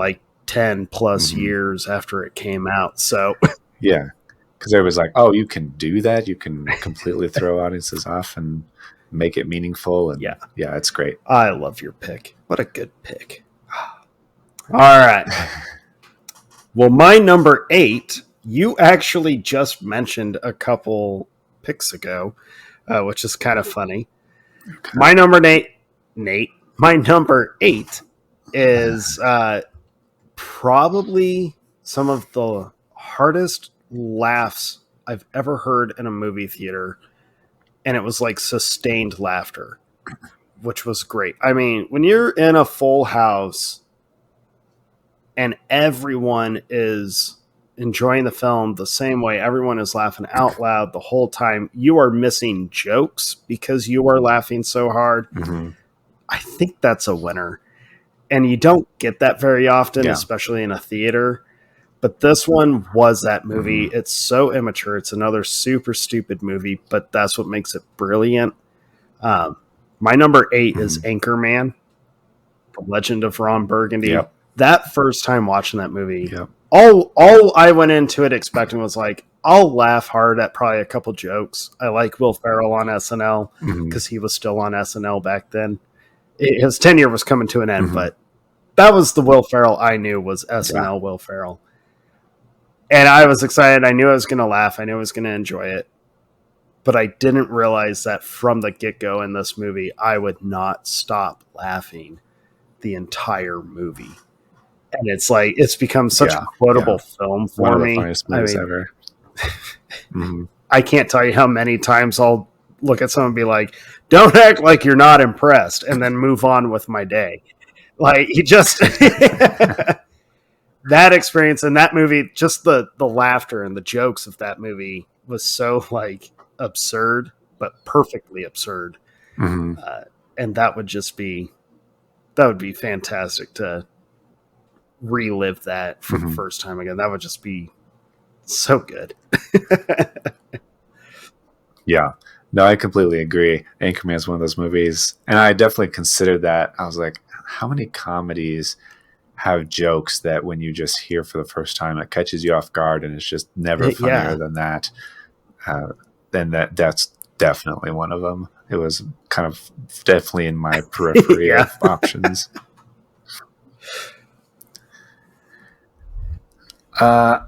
10 plus years after it came out. So yeah, because everybody's like, oh, you can do that? You can completely throw audiences off and make it meaningful. And yeah, it's great. I love your pick. What a good pick. All right. Well, my number 8, you actually just mentioned a couple picks ago, which is kind of funny. Okay. My number 8 is probably some of the hardest laughs I've ever heard in a movie theater. And it was sustained laughter, which was great. I mean, when you're in a full house and everyone is enjoying the film the same way, everyone is laughing out loud the whole time, you are missing jokes because you are laughing so hard. I think that's a winner. And you don't get that very often, Yeah. especially in a theater. But this one was that movie. Mm-hmm. It's so immature. It's another super stupid movie, but that's what makes it brilliant. My number 8 is Anchorman, The Legend of Ron Burgundy. Yep. That first time watching that movie, Yep. all I went into it expecting was like, I'll laugh hard at probably a couple jokes. I like Will Ferrell on SNL because he was still on SNL back then. His tenure was coming to an end, but that was the Will Ferrell I knew was SNL Will Ferrell. And I was excited. I knew I was going to laugh. I knew I was going to enjoy it. But I didn't realize that from the get-go in this movie, I would not stop laughing the entire movie. And it's like, it's become such a quotable film for One of me. the funniest movies ever. I can't tell you how many times I'll look at someone and be like, don't act like you're not impressed, and then move on with my day. Like, he just... that experience in that movie, just the laughter and the jokes of that movie was so like absurd, but perfectly absurd. And that would be fantastic to relive that for the first time again. That would just be so good. Yeah. No, I completely agree. Anchorman is one of those movies. And I definitely considered that. I was like, how many comedies have jokes that when you just hear for the first time, it catches you off guard and it's just never funnier than that. Then that's definitely one of them. It was kind of definitely in my periphery of options. So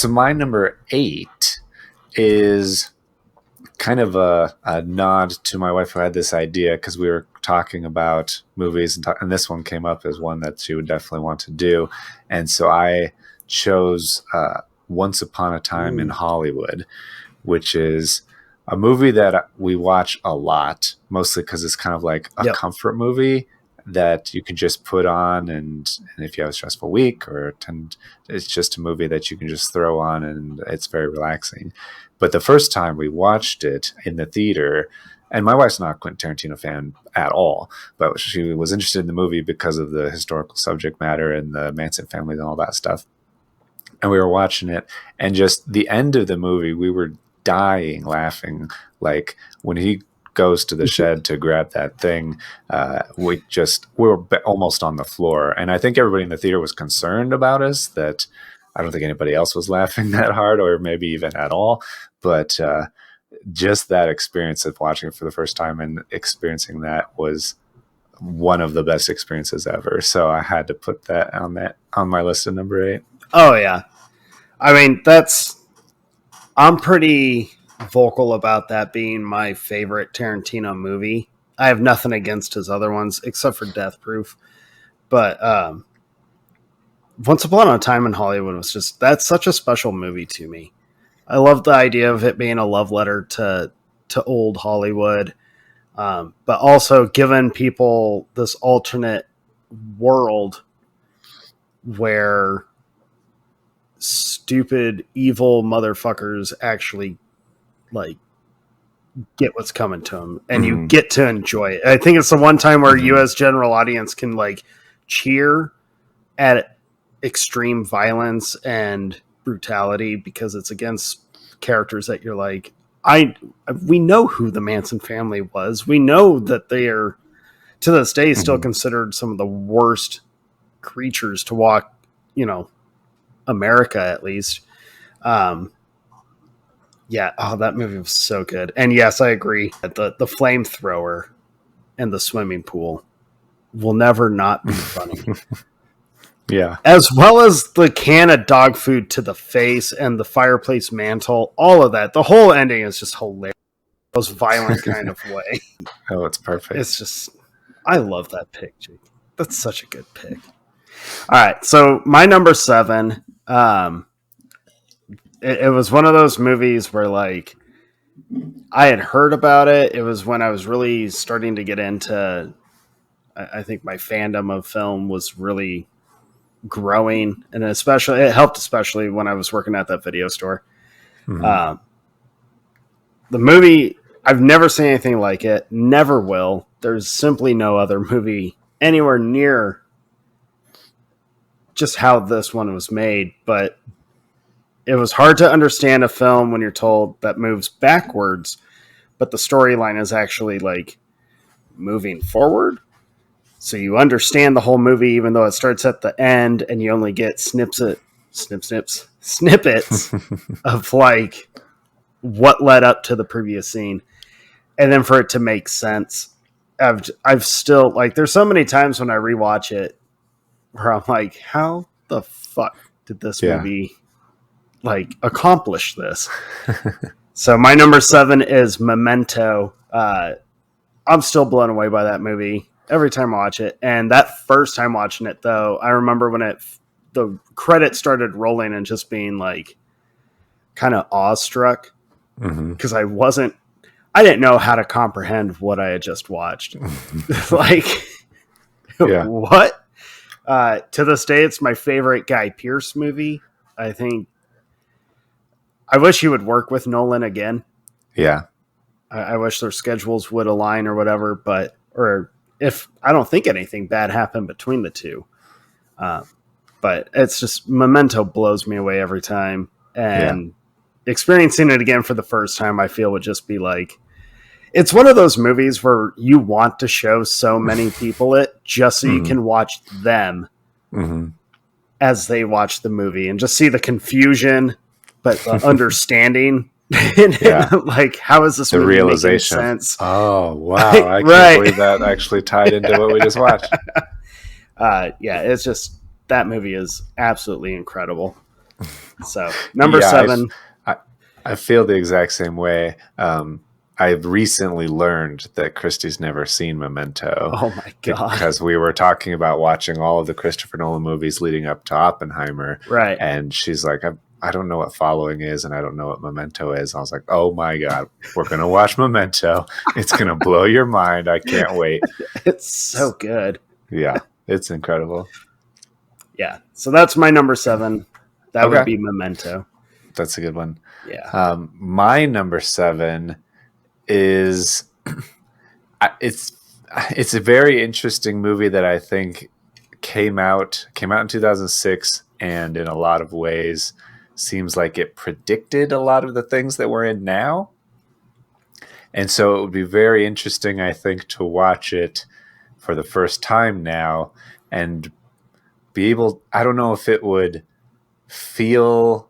my number 8 is kind of a nod to my wife who had this idea because we were talking about movies and this one came up as one that she would definitely want to do. And so I chose Once Upon a Time in Hollywood, which is a movie that we watch a lot, mostly because it's kind of like a comfort movie that you can just put on and if you have a stressful week it's just a movie that you can just throw on and it's very relaxing. But the first time we watched it in the theater, and my wife's not a Quentin Tarantino fan at all, but she was interested in the movie because of the historical subject matter and the Manson families and all that stuff. And we were watching it, and just the end of the movie, we were dying laughing. Like when he goes to the shed to grab that thing, we were almost on the floor. And I think everybody in the theater was concerned about us that I don't think anybody else was laughing that hard or maybe even at all. But just that experience of watching it for the first time and experiencing that was one of the best experiences ever. So I had to put that on my list of number 8. Oh, yeah. I mean, I'm pretty vocal about that being my favorite Tarantino movie. I have nothing against his other ones except for Death Proof. But Once Upon a Time in Hollywood that's such a special movie to me. I love the idea of it being a love letter to old Hollywood, but also giving people this alternate world where stupid, evil motherfuckers actually like get what's coming to them, and you get to enjoy it. I think it's the one time where you as general audience can like cheer at extreme violence and brutality because it's against characters that you're like, we know who the Manson family was. We know that they are to this day still considered some of the worst creatures to walk, America at least. That movie was so good. And yes, I agree that the flamethrower and the swimming pool will never not be funny. Yeah. As well as the can of dog food to the face and the fireplace mantle, all of that. The whole ending is just hilarious. Most violent kind of way. Oh, it's perfect. It's just, I love that pick, Jake. That's such a good pick. All right, so my number 7, it was one of those movies where like I had heard about it. It was when I was really starting to get into, I think my fandom of film was really growing, and it helped especially when I was working at that video store. The movie, I've never seen anything like it, never will. there's simply no other movie anywhere near just how this one was made. But it was hard to understand a film when you're told that moves backwards, but the storyline is actually like moving forward. So you understand the whole movie, even though it starts at the end and you only get snippets of like what led up to the previous scene. And then for it to make sense, I've still like, there's so many times when I rewatch it where I'm like, how the fuck did this movie like accomplish this? So my number 7 is Memento. I'm still blown away by that movie every time I watch it. And that first time watching it, though, I remember when the credits started rolling and just being like kind of awestruck because I didn't know how to comprehend what I had just watched. Like, what? To this day, it's my favorite Guy Pearce movie. I wish he would work with Nolan again. Yeah. I wish their schedules would align or whatever, or if I don't think anything bad happened between the two. But it's just, Memento blows me away every time. And experiencing it again for the first time, I feel would just be like, it's one of those movies where you want to show so many people it just so you can watch them as they watch the movie and just see the confusion, but the understanding. And like, how is this movie realization making sense? Oh wow, I can't believe that actually tied into what we just watched. It's just, that movie is absolutely incredible. So number 7, I feel the exact same way. I've recently learned that Christy's never seen Memento. Oh my god! Because we were talking about watching all of the Christopher Nolan movies leading up to Oppenheimer, right? And she's like, I don't know what Following is, and I don't know what Memento is. I was like, oh my god, we're gonna watch Memento. It's gonna blow your mind. I can't wait. It's so good. Yeah, it's incredible. Yeah, so that's my number 7. That would be Memento. That's a good one. Yeah. My number 7 is it's a very interesting movie that I think came out in 2006, and in a lot of ways seems like it predicted a lot of the things that we're in now. And so it would be very interesting, I think, to watch it for the first time now and be able, I don't know if it would feel,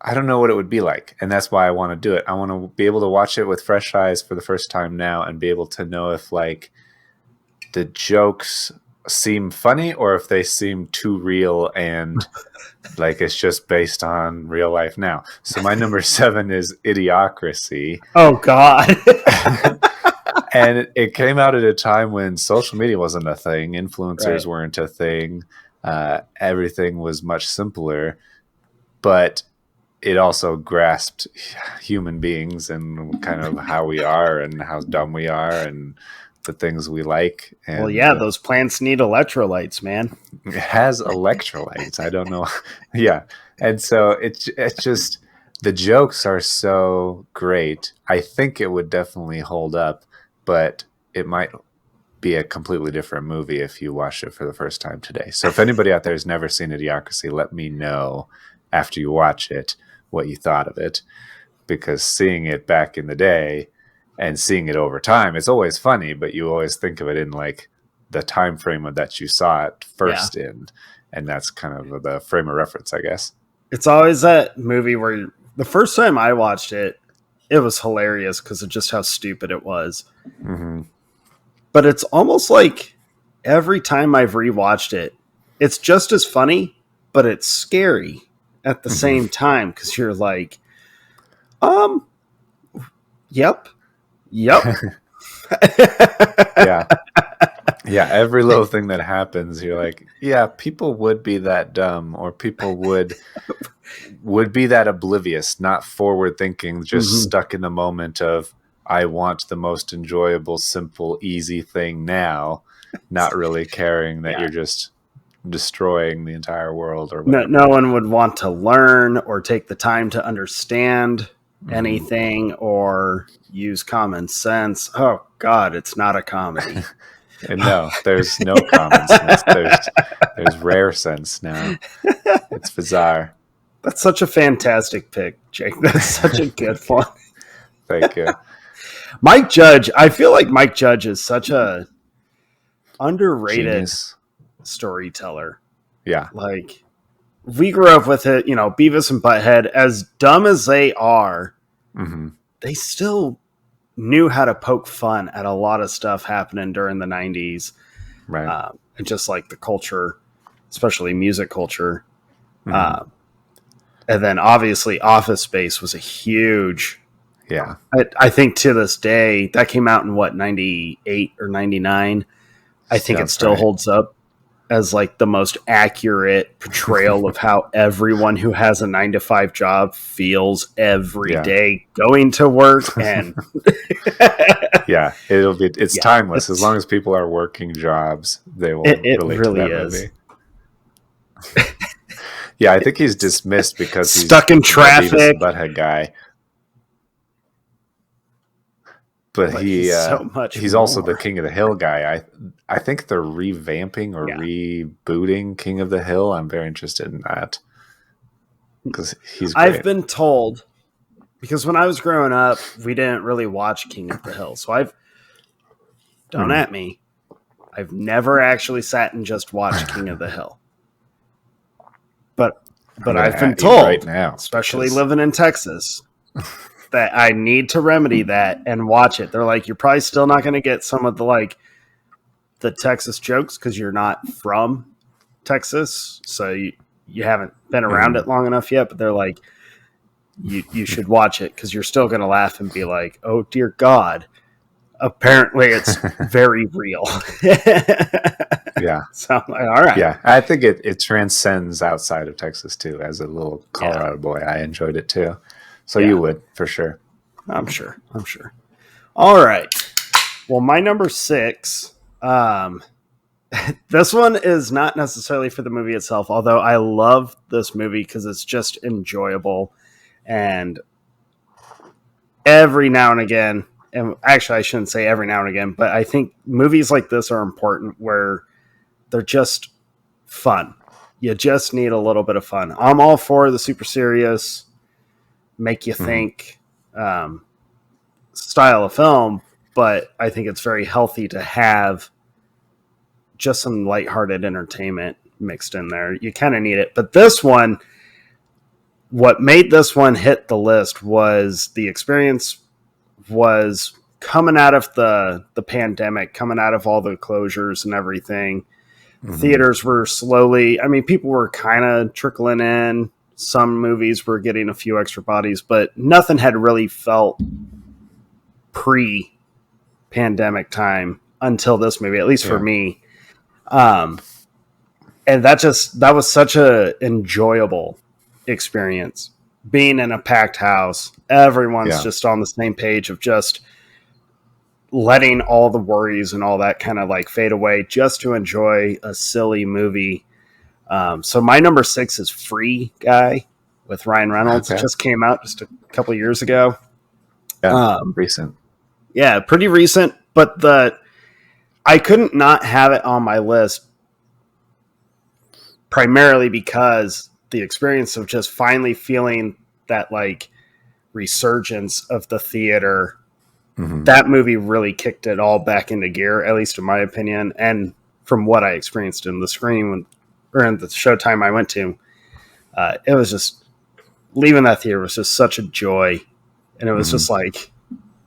I don't know what it would be like. And that's why I want to do it. I want to be able to watch it with fresh eyes for the first time now and be able to know if like the jokes seem funny or if they seem too real and like it's just based on real life now. So my number 7 is Idiocracy. Oh God. And it came out at a time when social media wasn't a thing. Influencers weren't a thing. Everything was much simpler, but it also grasped human beings and kind of how we are and how dumb we are and the things we like. And, well, yeah, those plants need electrolytes, man. It has electrolytes. I don't know. Yeah. And so it's just, the jokes are so great. I think it would definitely hold up, but it might be a completely different movie if you watch it for the first time today. So if anybody out there has never seen Idiocracy, let me know after you watch it what you thought of it, because seeing it back in the day and seeing it over time, it's always funny, but you always think of it in like the time frame of that you saw it first in, and that's kind of the frame of reference, I guess. It's always that movie where the first time I watched it, it was hilarious because of just how stupid it was. Mm-hmm. But it's almost like every time I've rewatched it, it's just as funny, but it's scary at the same time because you're like, yep. Yeah. Every little thing that happens, you're like, yeah, people would be that dumb, or people would be that oblivious, not forward thinking, just stuck in the moment of, I want the most enjoyable, simple, easy thing now, not really caring that you're just destroying the entire world or whatever. No one would want to learn or take the time to understand anything or use common sense, oh God, it's not a comedy. And no, there's no common sense. There's rare sense now. It's bizarre. That's such a fantastic pick, Jake. That's such a good one. Thank you. Mike Judge, I feel like Mike Judge is such a underrated Genius. storyteller. Yeah. Like, we grew up with it, you know, Beavis and Butthead, as dumb as they are, they still knew how to poke fun at a lot of stuff happening during the 90s. Right. And just like the culture, especially music culture. And then obviously Office Space was a huge... Yeah. I think to this day, that came out in what, 98 or 99? I think it still holds up as like the most accurate portrayal of how everyone who has a 9-to-5 job feels every day going to work. And yeah, it's timeless. As long as people are working jobs, they will relate really to that movie. Yeah, I think he's dismissed because he's stuck in traffic. Butthead guy. But he's also the King of the Hill guy. I think they're revamping or rebooting King of the Hill. I'm very interested in that because he's great. I've been told, because when I was growing up, we didn't really watch King of the Hill. So don't at me, I've never actually sat and just watched King of the Hill. But I've been told, right now, especially living in Texas, that I need to remedy that and watch it. They're like, you're probably still not going to get some of the Texas jokes because you're not from Texas, so you haven't been around it long enough yet. But they're like, you should watch it because you're still going to laugh and be like, oh dear God, apparently it's very real. Yeah. So I'm like, all right. Yeah, I think it transcends outside of Texas too. As a little Colorado boy, I enjoyed it too. So you would, for sure. I'm sure. All right. Well, my number 6, this one is not necessarily for the movie itself, although I love this movie because it's just enjoyable. And every now and again, and actually I shouldn't say every now and again, but I think movies like this are important where they're just fun. You just need a little bit of fun. I'm all for the super serious, make you think style of film, but I think it's very healthy to have just some lighthearted entertainment mixed in there. You kind of need it. But this one, what made this one hit the list was the experience was coming out of the pandemic, coming out of all the closures and everything. Theaters were slowly, people were kind of trickling in. Some movies were getting a few extra bodies, but nothing had really felt pre-pandemic time until this movie, at least for me. And that was such a enjoyable experience. Being in a packed house, everyone's just on the same page of just letting all the worries and all that kind of like fade away just to enjoy a silly movie. So my number 6 is Free Guy with Ryan Reynolds. It just came out just a couple of years ago. Yeah, recent. Yeah, pretty recent, but I couldn't not have it on my list primarily because the experience of just finally feeling that like resurgence of the theater, that movie really kicked it all back into gear, at least in my opinion. And from what I experienced in the screen or in the showtime I went to, it was just leaving that theater was just such a joy. And it was just like,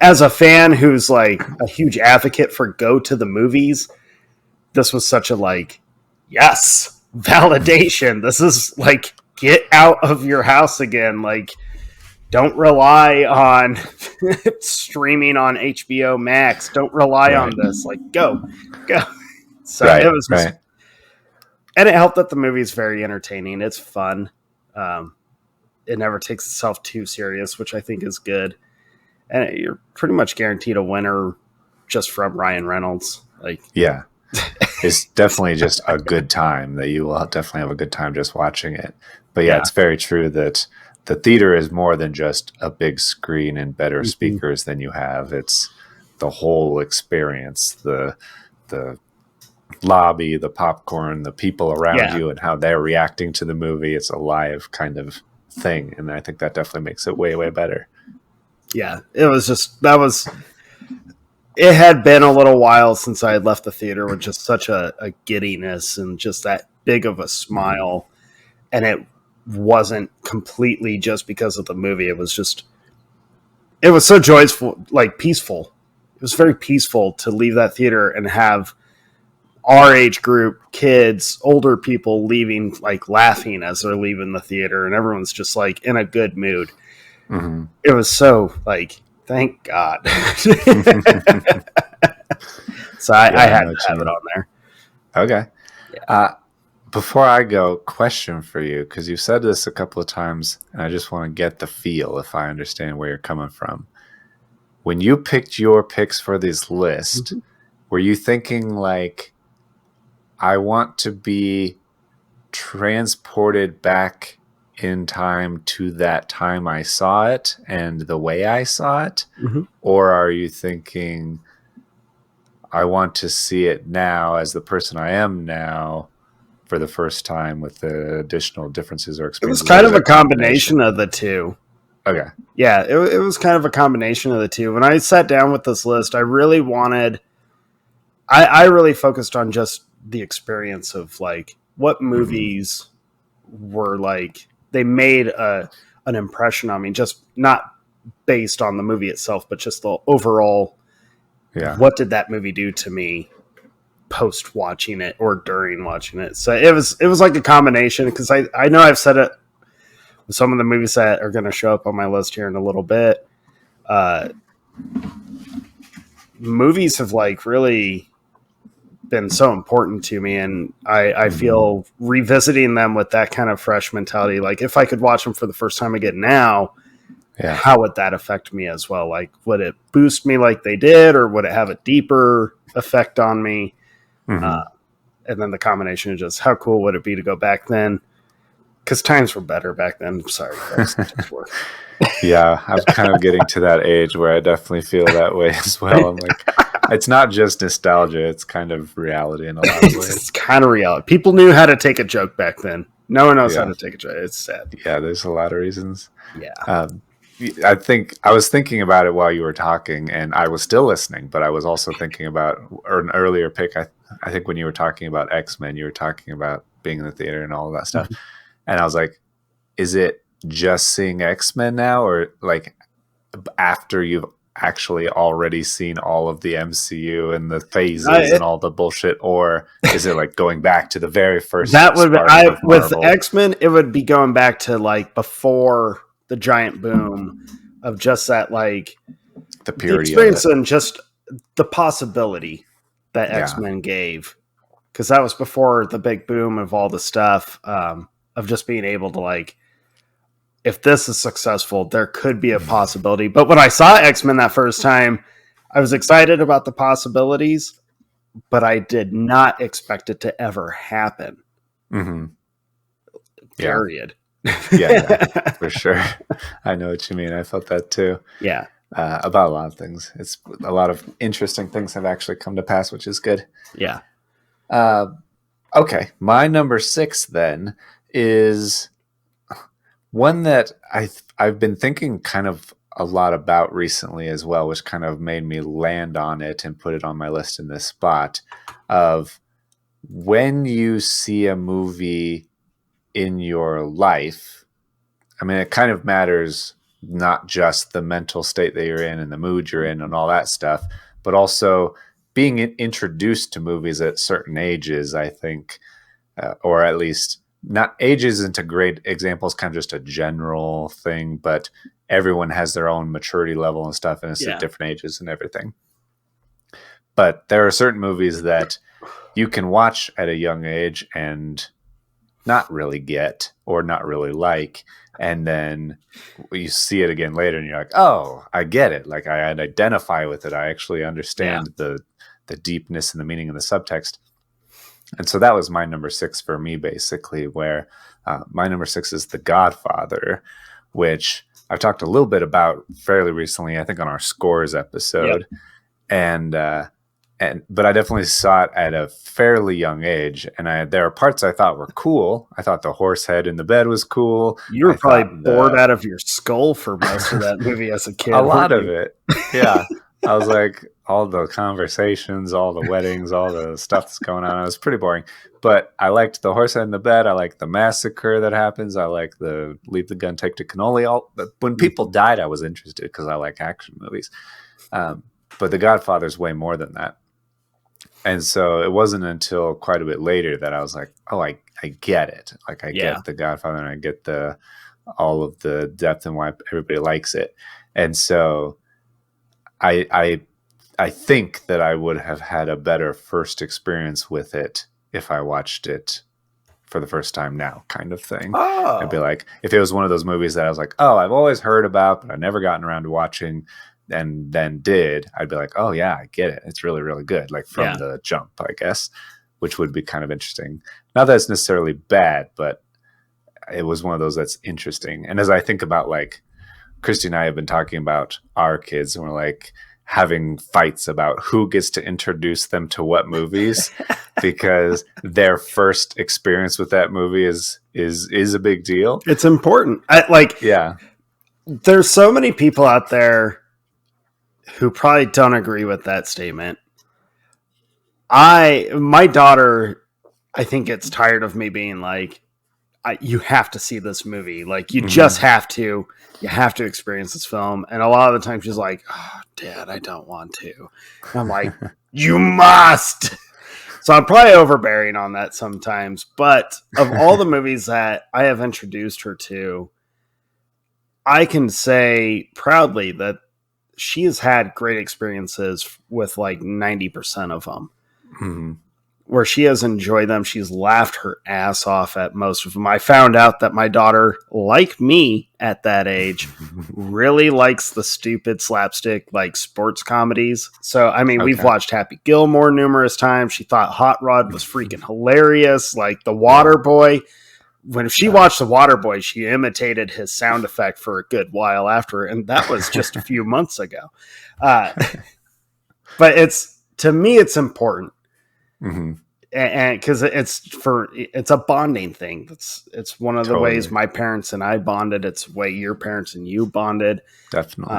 as a fan who's like a huge advocate for go to the movies, this was such a like, yes, validation. This is like, get out of your house again. Like, don't rely on streaming on HBO Max. Don't rely on this. Like, go. So it was just, and it helped that the movie is very entertaining. It's fun. It never takes itself too serious, which I think is good. And you're pretty much guaranteed a winner just from Ryan Reynolds. Like, yeah, it's definitely just a good time that you will definitely have a good time just watching it. But yeah, it's very true that the theater is more than just a big screen and better Mhm. speakers than you have. It's the whole experience, the lobby, the popcorn, the people around you, and how they're reacting to the movie. It's a live kind of thing, and I think that definitely makes it way, way better. Yeah, it was just it had been a little while since I had left the theater with just such a giddiness and just that big of a smile. And it wasn't completely just because of the movie. It was so joyful, like peaceful. It was very peaceful to leave that theater and have our age group, kids, older people leaving, like laughing as they're leaving the theater, and everyone's just like in a good mood. Mm-hmm. It was so like, thank God. So I had to have it on there. Okay. Yeah. Before I go, question for you, because you've said this a couple of times, and I just want to get the feel if I understand where you're coming from. When you picked your picks for this list, were you thinking like, I want to be transported back in time to that time I saw it and the way I saw it? Mm-hmm. Or are you thinking, I want to see it now as the person I am now for the first time with the additional differences or experiences? It was kind of a combination of the two. Okay. Yeah, it was kind of a combination of the two. When I sat down with this list, I really wanted, I really focused on just the experience of like what movies were like, they made an impression on me, just not based on the movie itself, but just the overall, what did that movie do to me post watching it or during watching it? So it was like a combination, because I know I've said it with some of the movies that are going to show up on my list here in a little bit. Movies have like really been so important to me, and I feel revisiting them with that kind of fresh mentality, like if I could watch them for the first time again now, how would that affect me as well? Like, would it boost me like they did, or would it have a deeper effect on me? And then the combination of just how cool would it be to go back then, because times were better back then. Sorry, yeah, I'm kind of getting to that age where I definitely feel that way as well. I'm like, it's not just nostalgia, it's kind of reality in a lot of ways. It's kind of reality. People knew how to take a joke back then. No one knows how to take a joke. It's sad. Yeah, there's a lot of reasons. Yeah. I think I was thinking about it while you were talking, and I was still listening, but I was also thinking about an earlier pick. I think when you were talking about X-Men, you were talking about being in the theater and all of that stuff. And I was like, is it just seeing X-Men now, or like after you've actually already seen all of the MCU and the phases and all the bullshit, or is it like going back to the very first? That would be, with X-Men, it would be going back to like before the giant boom of just that, like the purity the experience and just the possibility that X-Men gave, because that was before the big boom of all the stuff, of just being able to like, if this is successful, there could be a possibility. But when I saw X-Men that first time, I was excited about the possibilities, but I did not expect it to ever happen. Period. Yeah, for sure. I know what you mean. I felt that too. Yeah. About a lot of things. It's a lot of interesting things have actually come to pass, which is good. Yeah. Okay. My number 6 then is one that I've been thinking kind of a lot about recently as well, which kind of made me land on it and put it on my list in this spot of when you see a movie in your life. I mean, it kind of matters not just the mental state that you're in and the mood you're in and all that stuff, but also being introduced to movies at certain ages, I think, or at least not ages into great examples, kind of just a general thing, but everyone has their own maturity level and stuff, and it's at different ages and everything. But there are certain movies that you can watch at a young age and not really get or not really like, and then you see it again later and you're like, oh, I get it. Like I identify with it. I actually understand the deepness and the meaning of the subtext. And so that was my number 6 for me, basically, where my number 6 is The Godfather, which I've talked a little bit about fairly recently, I think on our scores episode. Yep. But I definitely saw it at a fairly young age, and there are parts I thought were cool. I thought the horse head in the bed was cool. You were probably bored out of your skull for most of that movie as a kid. A lot of it, yeah. I was like, all the conversations, all the weddings, all the stuff that's going on. It was pretty boring. But I liked the horse head in the bed. I liked the massacre that happens. I like the leave the gun, take to cannoli. When people died, I was interested because I like action movies. But The Godfather's way more than that. And so it wasn't until quite a bit later that I was like, oh, I get it. Like I get The Godfather, and I get all of the depth and why everybody likes it. And so I think that I would have had a better first experience with it if I watched it for the first time now, kind of thing. Oh. I'd be like, if it was one of those movies that I was like, oh, I've always heard about, but I've never gotten around to watching, and then did, I'd be like, oh yeah, I get it. It's really, really good. Like from the jump, I guess, which would be kind of interesting. Not that it's necessarily bad, but it was one of those that's interesting. And as I think about, like, Christy and I have been talking about our kids, and we're like having fights about who gets to introduce them to what movies because their first experience with that movie is a big deal. It's important. There's so many people out there who probably don't agree with that statement. My daughter, I think, gets tired of me being like, you have to see this movie. Like, you just have to. You have to experience this film. And a lot of the time she's like, oh, Dad, I don't want to. And I'm like, you must. So I'm probably overbearing on that sometimes. But of all the movies that I have introduced her to, I can say proudly that she has had great experiences with like 90% of them. Mm-hmm. Where she has enjoyed them. She's laughed her ass off at most of them. I found out that my daughter, like me at that age, really likes the stupid slapstick, like, sports comedies. So, I mean, we've watched Happy Gilmore numerous times. She thought Hot Rod was freaking hilarious. Like The Waterboy. When she watched The Waterboy, she imitated his sound effect for a good while after. And that was just a few months ago. But to me, it's important. Mm-hmm. And because it's a bonding thing. It's one of the ways my parents and I bonded. It's the way your parents and you bonded. Definitely.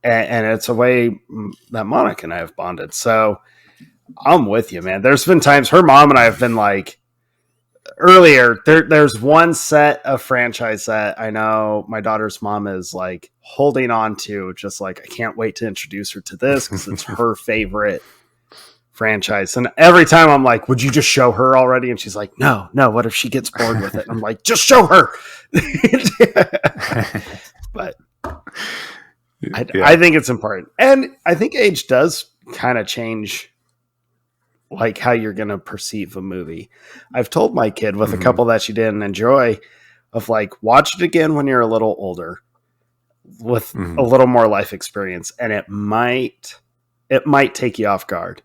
And it's a way that Monica and I have bonded. So I'm with you, man. There's been times her mom and I have been like, earlier, there's one set of franchise that I know my daughter's mom is like holding on to, just like, I can't wait to introduce her to this because it's her favorite franchise. And every time I'm like, would you just show her already? And she's like, no, what if she gets bored with it? And I'm like, just show her. But I think it's important. And I think age does kind of change like how you're going to perceive a movie. I've told my kid with a couple that she didn't enjoy of like, watch it again when you're a little older with a little more life experience. And it might take you off guard.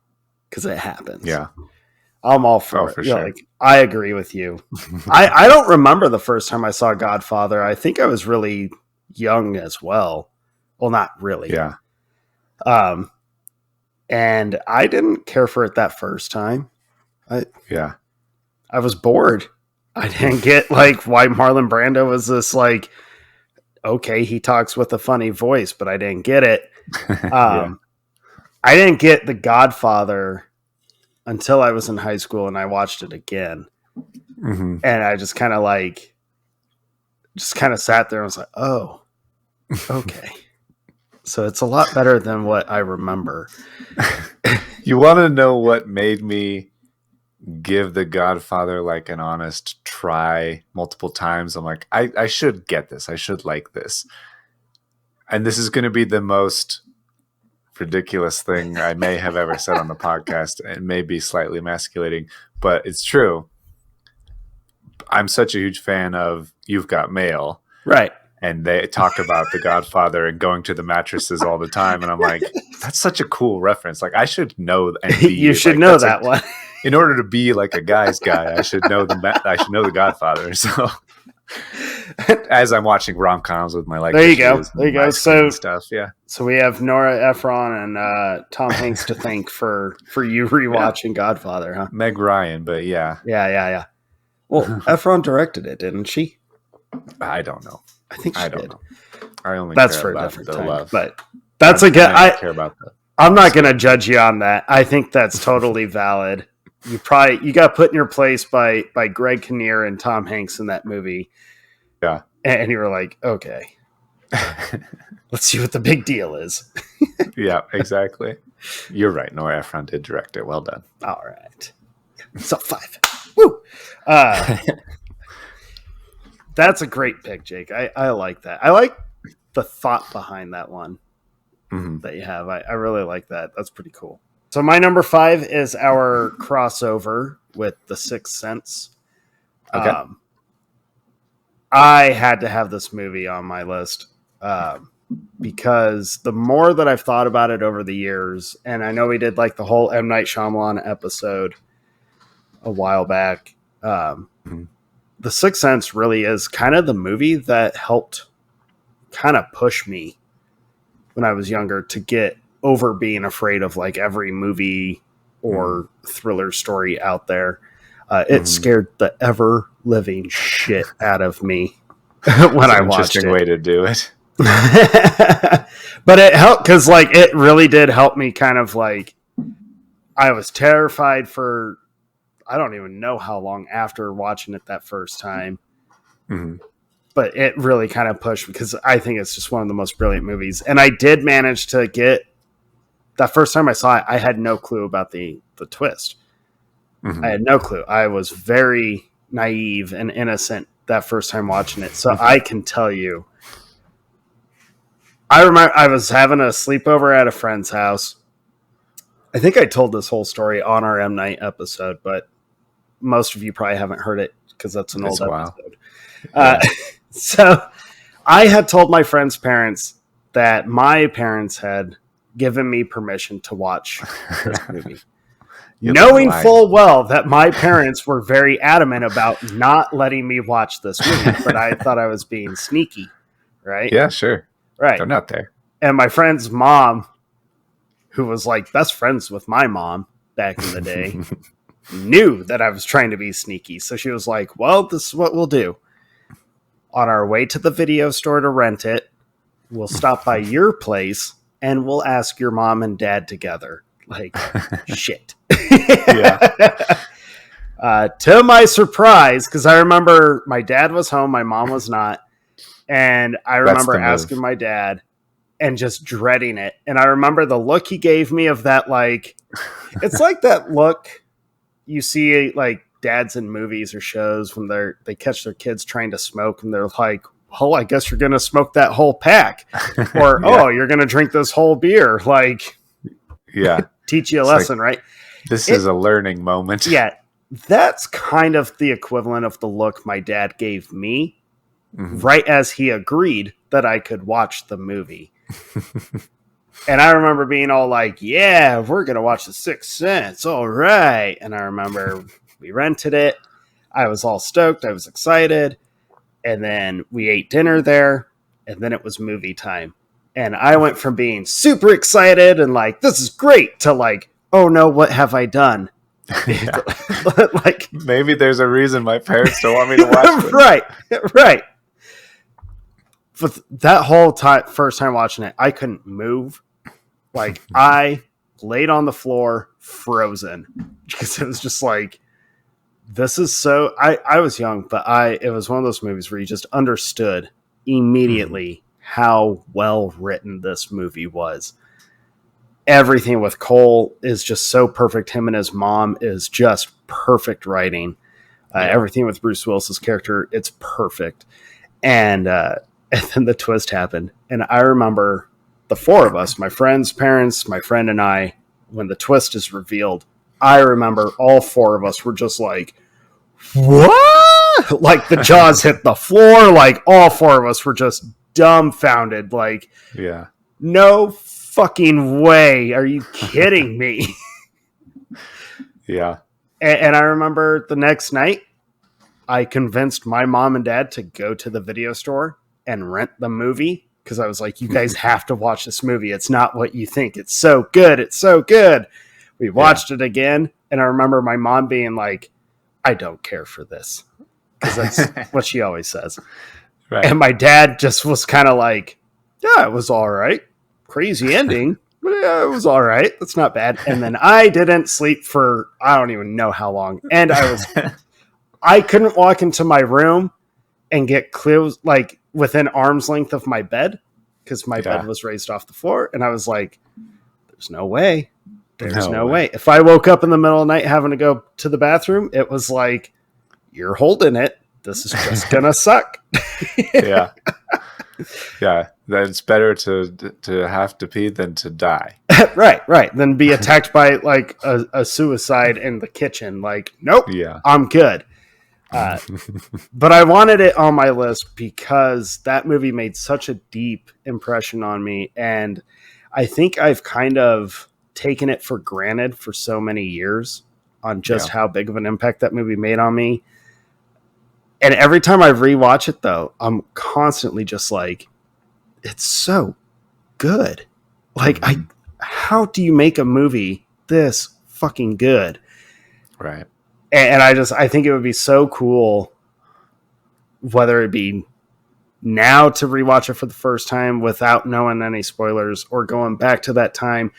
Because it happens. Yeah. I'm all for it. For sure. Like, I agree with you. I don't remember the first time I saw Godfather. I think I was really young as well. Well, not really. Yeah. And I didn't care for it that first time. I was bored. I didn't get like why Marlon Brando was this like, okay, he talks with a funny voice, but I didn't get it. I didn't get The Godfather until I was in high school and I watched it again. Mm-hmm. And I just kind of sat there and was like, oh, okay. So it's a lot better than what I remember. You want to know what made me give The Godfather like an honest try multiple times? I'm like, I should get this. I should like this. And this is going to be the most ridiculous thing I may have ever said on the podcast. It may be slightly emasculating, but it's true. I'm such a huge fan of You've Got Mail. Right. And they talk about The Godfather and going to the mattresses all the time. And I'm like, that's such a cool reference. Like, I should know. You should know that one. In order to be like a guy's guy, I should know I should know The Godfather. So As I'm watching rom-coms with my like. There you go. There you go. So stuff. Yeah. So we have Nora Ephron and Tom Hanks to thank for you rewatching Godfather, huh? Meg Ryan, but yeah. Yeah. Well, Ephron directed it, didn't she? I don't know. I think she did. Know. I only that's care for about a different the time. love. But that's a good. I care about that. I'm not going to judge you on that. I think that's totally valid. You got put in your place by Greg Kinnear and Tom Hanks in that movie. Yeah, and you were like, okay, let's see what the big deal is. Yeah, exactly. You're right. Nora Ephron did direct it. Well done. All right. So 5. Woo. That's a great pick, Jake. I like that. I like the thought behind that one that you have. I really like that. That's pretty cool. So my number 5 is our crossover with The Sixth Sense. Okay. I had to have this movie on my list because the more that I've thought about it over the years, and I know we did like the whole M. Night Shyamalan episode a while back, The Sixth Sense really is kind of the movie that helped kind of push me when I was younger to get over being afraid of like every movie or thriller story out there. It scared the ever living shit out of me when I watched it. Interesting way to do it. But it helped because like it really did help me kind of like I was terrified for I don't even know how long after watching it that first time. But it really kind of pushed because I think it's just one of the most brilliant movies. And I did manage to get that first time I saw it, I had no clue about the twist. I had no clue. I was very naive and innocent that first time watching it. So I can tell you, I remember I was having a sleepover at a friend's house. I think I told this whole story on our M. Night episode, but most of you probably haven't heard it because that's an old episode. So I had told my friend's parents that my parents had given me permission to watch this movie. Knowing full well that my parents were very adamant about not letting me watch this movie, but I thought I was being sneaky, right? Yeah, sure. Right. They're not there. And my friend's mom, who was like best friends with my mom back in the day, knew that I was trying to be sneaky. So she was like, well, this is what we'll do. On our way to the video store to rent it, we'll stop by your place and we'll ask your mom and dad together. Like, shit. To my surprise, because I remember my dad was home, my mom was not. And I remember asking my dad and just dreading it. And I remember the look he gave me of that, like, it's like that look you see like dads in movies or shows when they catch their kids trying to smoke and they're like, oh, I guess you're going to smoke that whole pack. Or, oh, you're going to drink this whole beer. Like, teach you a lesson, like, right? This is a learning moment. Yeah. That's kind of the equivalent of the look my dad gave me right as he agreed that I could watch the movie. And I remember being all like, yeah, we're going to watch The Sixth Sense. All right. And I remember we rented it. I was all stoked. I was excited. And then we ate dinner there. And then it was movie time. And I went from being super excited and like, this is great to like, oh no, what have I done? Like, maybe there's a reason my parents don't want me to watch it. Right. But that whole time, first time watching it, I couldn't move. Like, I laid on the floor frozen because it was just like, this is so, I was young, but it was one of those movies where you just understood immediately how well written this movie was. Everything with Cole is just so perfect. Him and his mom is just perfect writing. Everything with Bruce Willis's character, it's perfect. And then the twist happened. And I remember the four of us, my friend's parents, my friend and I, when the twist is revealed, I remember all four of us were just like, what? Like the jaws hit the floor. Like all four of us were just dumbfounded. Like, no fucking way. Are you kidding me? Yeah. And I remember the next night, I convinced my mom and dad to go to the video store and rent the movie because I was like, you guys have to watch this movie. It's not what you think. It's so good. It's so good. We watched it again, and I remember my mom being like, I don't care for this, because that's what she always says. Right. And my dad just was kind of like, yeah, it was all right. Crazy ending, but yeah, it was all right. That's not bad. And then I didn't sleep for I don't even know how long. And I couldn't walk into my room and get close, like within arm's length of my bed, because my bed was raised off the floor. And I was like, there's no way. There's no way. If I woke up in the middle of the night having to go to the bathroom, it was like, you're holding it. This is just going to suck. Yeah. Yeah. It's better to have to pee than to die. Right. Then be attacked by like a suicide in the kitchen. Like, nope, I'm good. But I wanted it on my list because that movie made such a deep impression on me. And I think I've kind of taken it for granted for so many years on just how big of an impact that movie made on me. And every time I rewatch it, though, I'm constantly just like, it's so good. Like, how do you make a movie this fucking good? Right. And I think it would be so cool, whether it be now to rewatch it for the first time without knowing any spoilers, or going back to that time,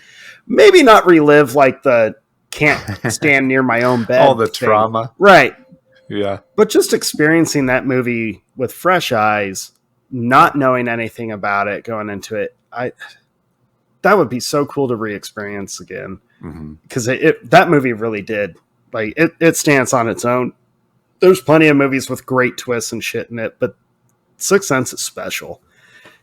maybe not relive like the can't stand near my own bed. All the trauma. Right. Yeah. But just experiencing that movie with fresh eyes, not knowing anything about it going into it, that would be so cool to re-experience again. Because that movie really did. Like, it stands on its own. There's plenty of movies with great twists and shit in it, but Sixth Sense is special.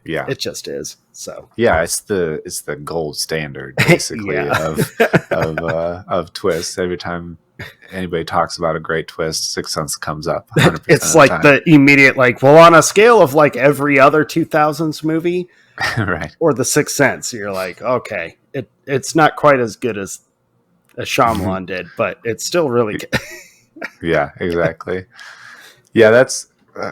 Yeah. It just is. So yeah, it's the gold standard basically of twists. Every time anybody talks about a great twist, Sixth Sense comes up 100% it's like the immediate, like, well, on a scale of like every other 2000s movie, right, or the Sixth Sense, you're like, okay, it's not quite as good as Shyamalan did, but it's still really good. Yeah, exactly. Yeah, that's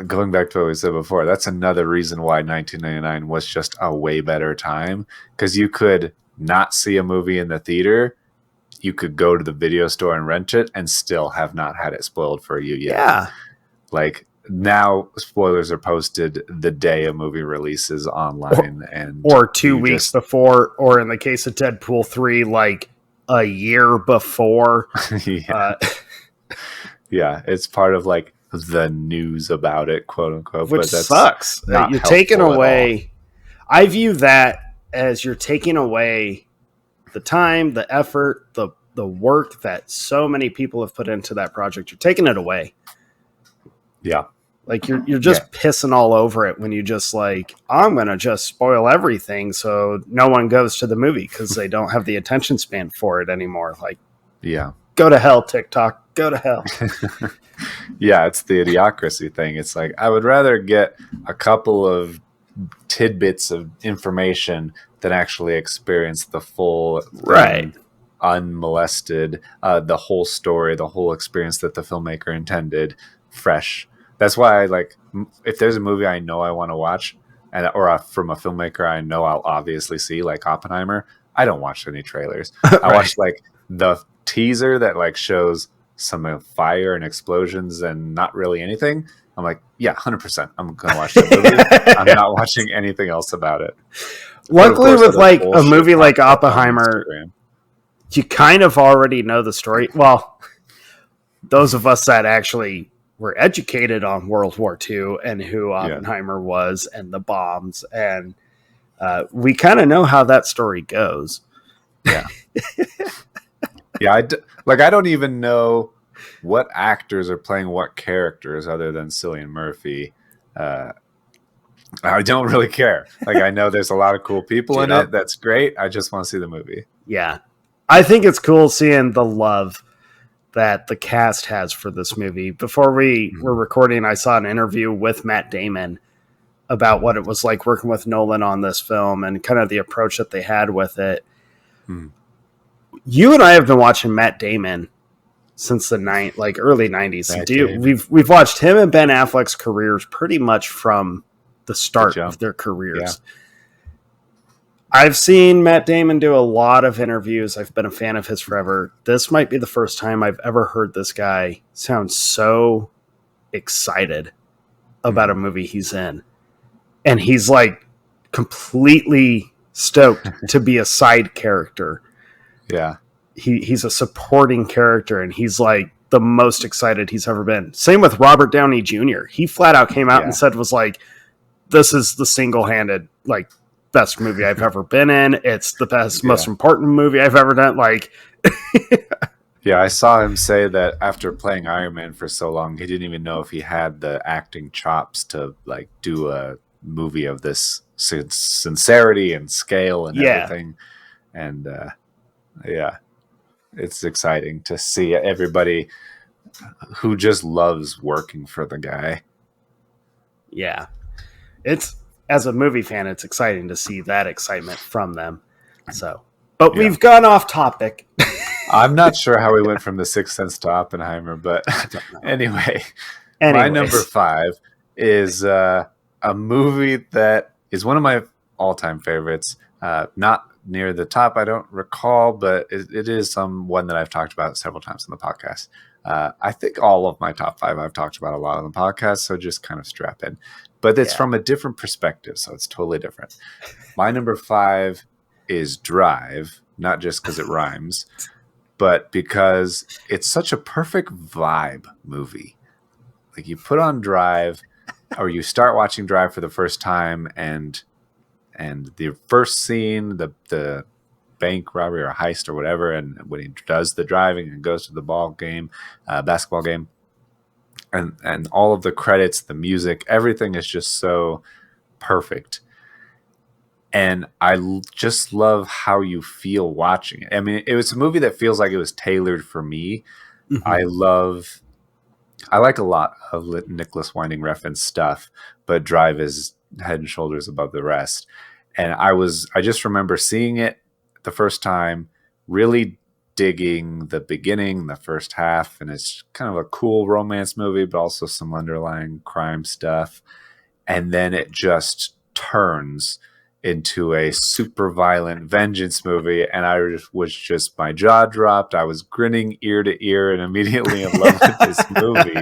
going back to what we said before. That's another reason why 1999 was just a way better time, because you could not see a movie in the theater. You could go to the video store and rent it and still have not had it spoiled for you yet. Yeah. Like, now spoilers are posted the day a movie releases online, or 2 weeks before, or in the case of Deadpool 3, like a year before. Yeah, it's part of like the news about it, quote unquote. Which sucks. You're taking away. I view that as you're taking away the time, the effort, the work that so many people have put into that project. You're taking it away. Yeah. Like, you're just pissing all over it when you just like, I'm going to just spoil everything so no one goes to the movie because they don't have the attention span for it anymore. Like, go to hell, TikTok. Go to hell. Yeah, it's the idiocracy thing. It's like, I would rather get a couple of tidbits of information than actually experience the full unmolested, the whole story, the whole experience that the filmmaker intended, fresh. That's why I like, if there's a movie I know I want to watch, or from a filmmaker I know I'll obviously see, like Oppenheimer, I don't watch any trailers. I watch like the teaser that like shows some fire and explosions and not really anything. I'm like, yeah, 100%. I'm going to watch the movie. I'm not watching anything else about it. Luckily, with like a movie like Oppenheimer, you kind of already know the story. Well, those of us that actually were educated on World War II and who Oppenheimer was and the bombs, and we kind of know how that story goes. Yeah. Yeah, I don't even know what actors are playing what characters other than Cillian Murphy. I don't really care. Like, I know there's a lot of cool people in it. That's great. I just want to see the movie. Yeah. I think it's cool seeing the love that the cast has for this movie. Before we were recording, I saw an interview with Matt Damon about what it was like working with Nolan on this film and kind of the approach that they had with it. You and I have been watching Matt Damon since the early 90s. Matt Dude, Damon. we've watched him and Ben Affleck's careers pretty much from the start of their careers. Yeah. I've seen Matt Damon do a lot of interviews. I've been a fan of his forever. This might be the first time I've ever heard this guy sound so excited about a movie he's in. And he's like completely stoked to be a side character. Yeah. He's a supporting character, and he's like the most excited he's ever been. Same with Robert Downey Jr. He flat out came out and said, was like, this is the single-handed, like, best movie I've ever been in. It's the best, most important movie I've ever done. Like, yeah, I saw him say that after playing Iron Man for so long, he didn't even know if he had the acting chops to like do a movie of this sincerity and scale and everything. And it's exciting to see everybody who just loves working for the guy. Yeah, it's, as a movie fan, it's exciting to see that excitement from them. So, but we've gone off topic. I'm not sure how we went from The Sixth Sense to Oppenheimer, but anyway, my number 5 is a movie that is one of my all-time favorites. Not near the top, I don't recall, but it is one that I've talked about several times on the podcast. I think all of my top 5 I've talked about a lot on the podcast, so just kind of strap in. But it's from a different perspective, so it's totally different. My number 5 is Drive, not just because it rhymes, but because it's such a perfect vibe movie. Like, you put on Drive, or you start watching Drive for the first time, and the first scene, the bank robbery or heist or whatever, and when he does the driving and goes to the basketball game, and all of the credits, the music, everything is just so perfect. And I just love how you feel watching it. I mean, it was a movie that feels like it was tailored for me. Mm-hmm. I like a lot of Nicholas Winding Refn's stuff, but Drive is head and shoulders above the rest. And I just remember seeing it the first time, really digging the beginning, the first half, and it's kind of a cool romance movie, but also some underlying crime stuff. And then it just turns into a super violent vengeance movie, and my jaw dropped. I was grinning ear to ear and immediately in love with this movie.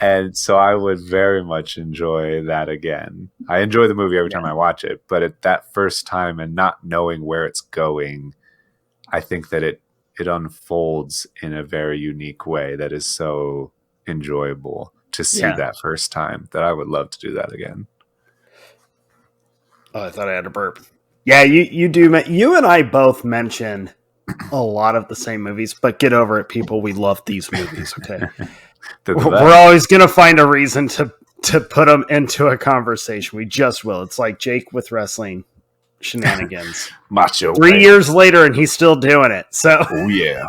And so I would very much enjoy that again. I enjoy the movie every time I watch it, but at that first time and not knowing where it's going, I think that it unfolds in a very unique way that is so enjoyable to see that first time, that I would love to do that again. Oh, I thought I had a burp. Yeah, you do. You and I both mention a lot of the same movies, but get over it, people. We love these movies, okay? We're always going to find a reason to put them into a conversation. We just will. It's like Jake with wrestling shenanigans. Macho 3 years later, and he's still doing it. So, oh yeah.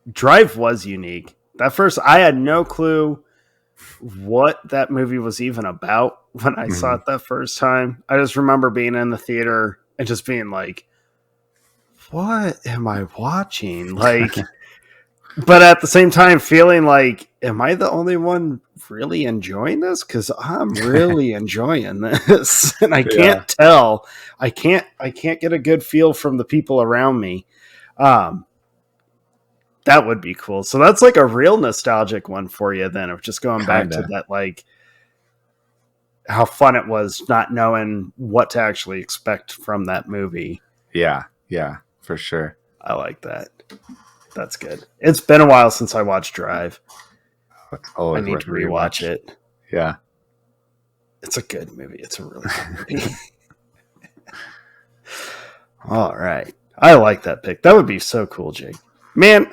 Drive was unique. That first, I had no clue what that movie was even about when I saw it that first time. I just remember being in the theater and just being like, what am I watching? Like, but at the same time feeling like, am I the only one really enjoying this? Because I'm really enjoying this. And I can't tell. I can't get a good feel from the people around me. That would be cool. So that's like a real nostalgic one for you then, of just going back to that, like how fun it was not knowing what to actually expect from that movie. Yeah, for sure. I like that. That's good. It's been a while since I watched Drive. I need to rewatch it. Yeah. It's a good movie. It's a really good movie. All right. I like that pick. That would be so cool, Jake. Man,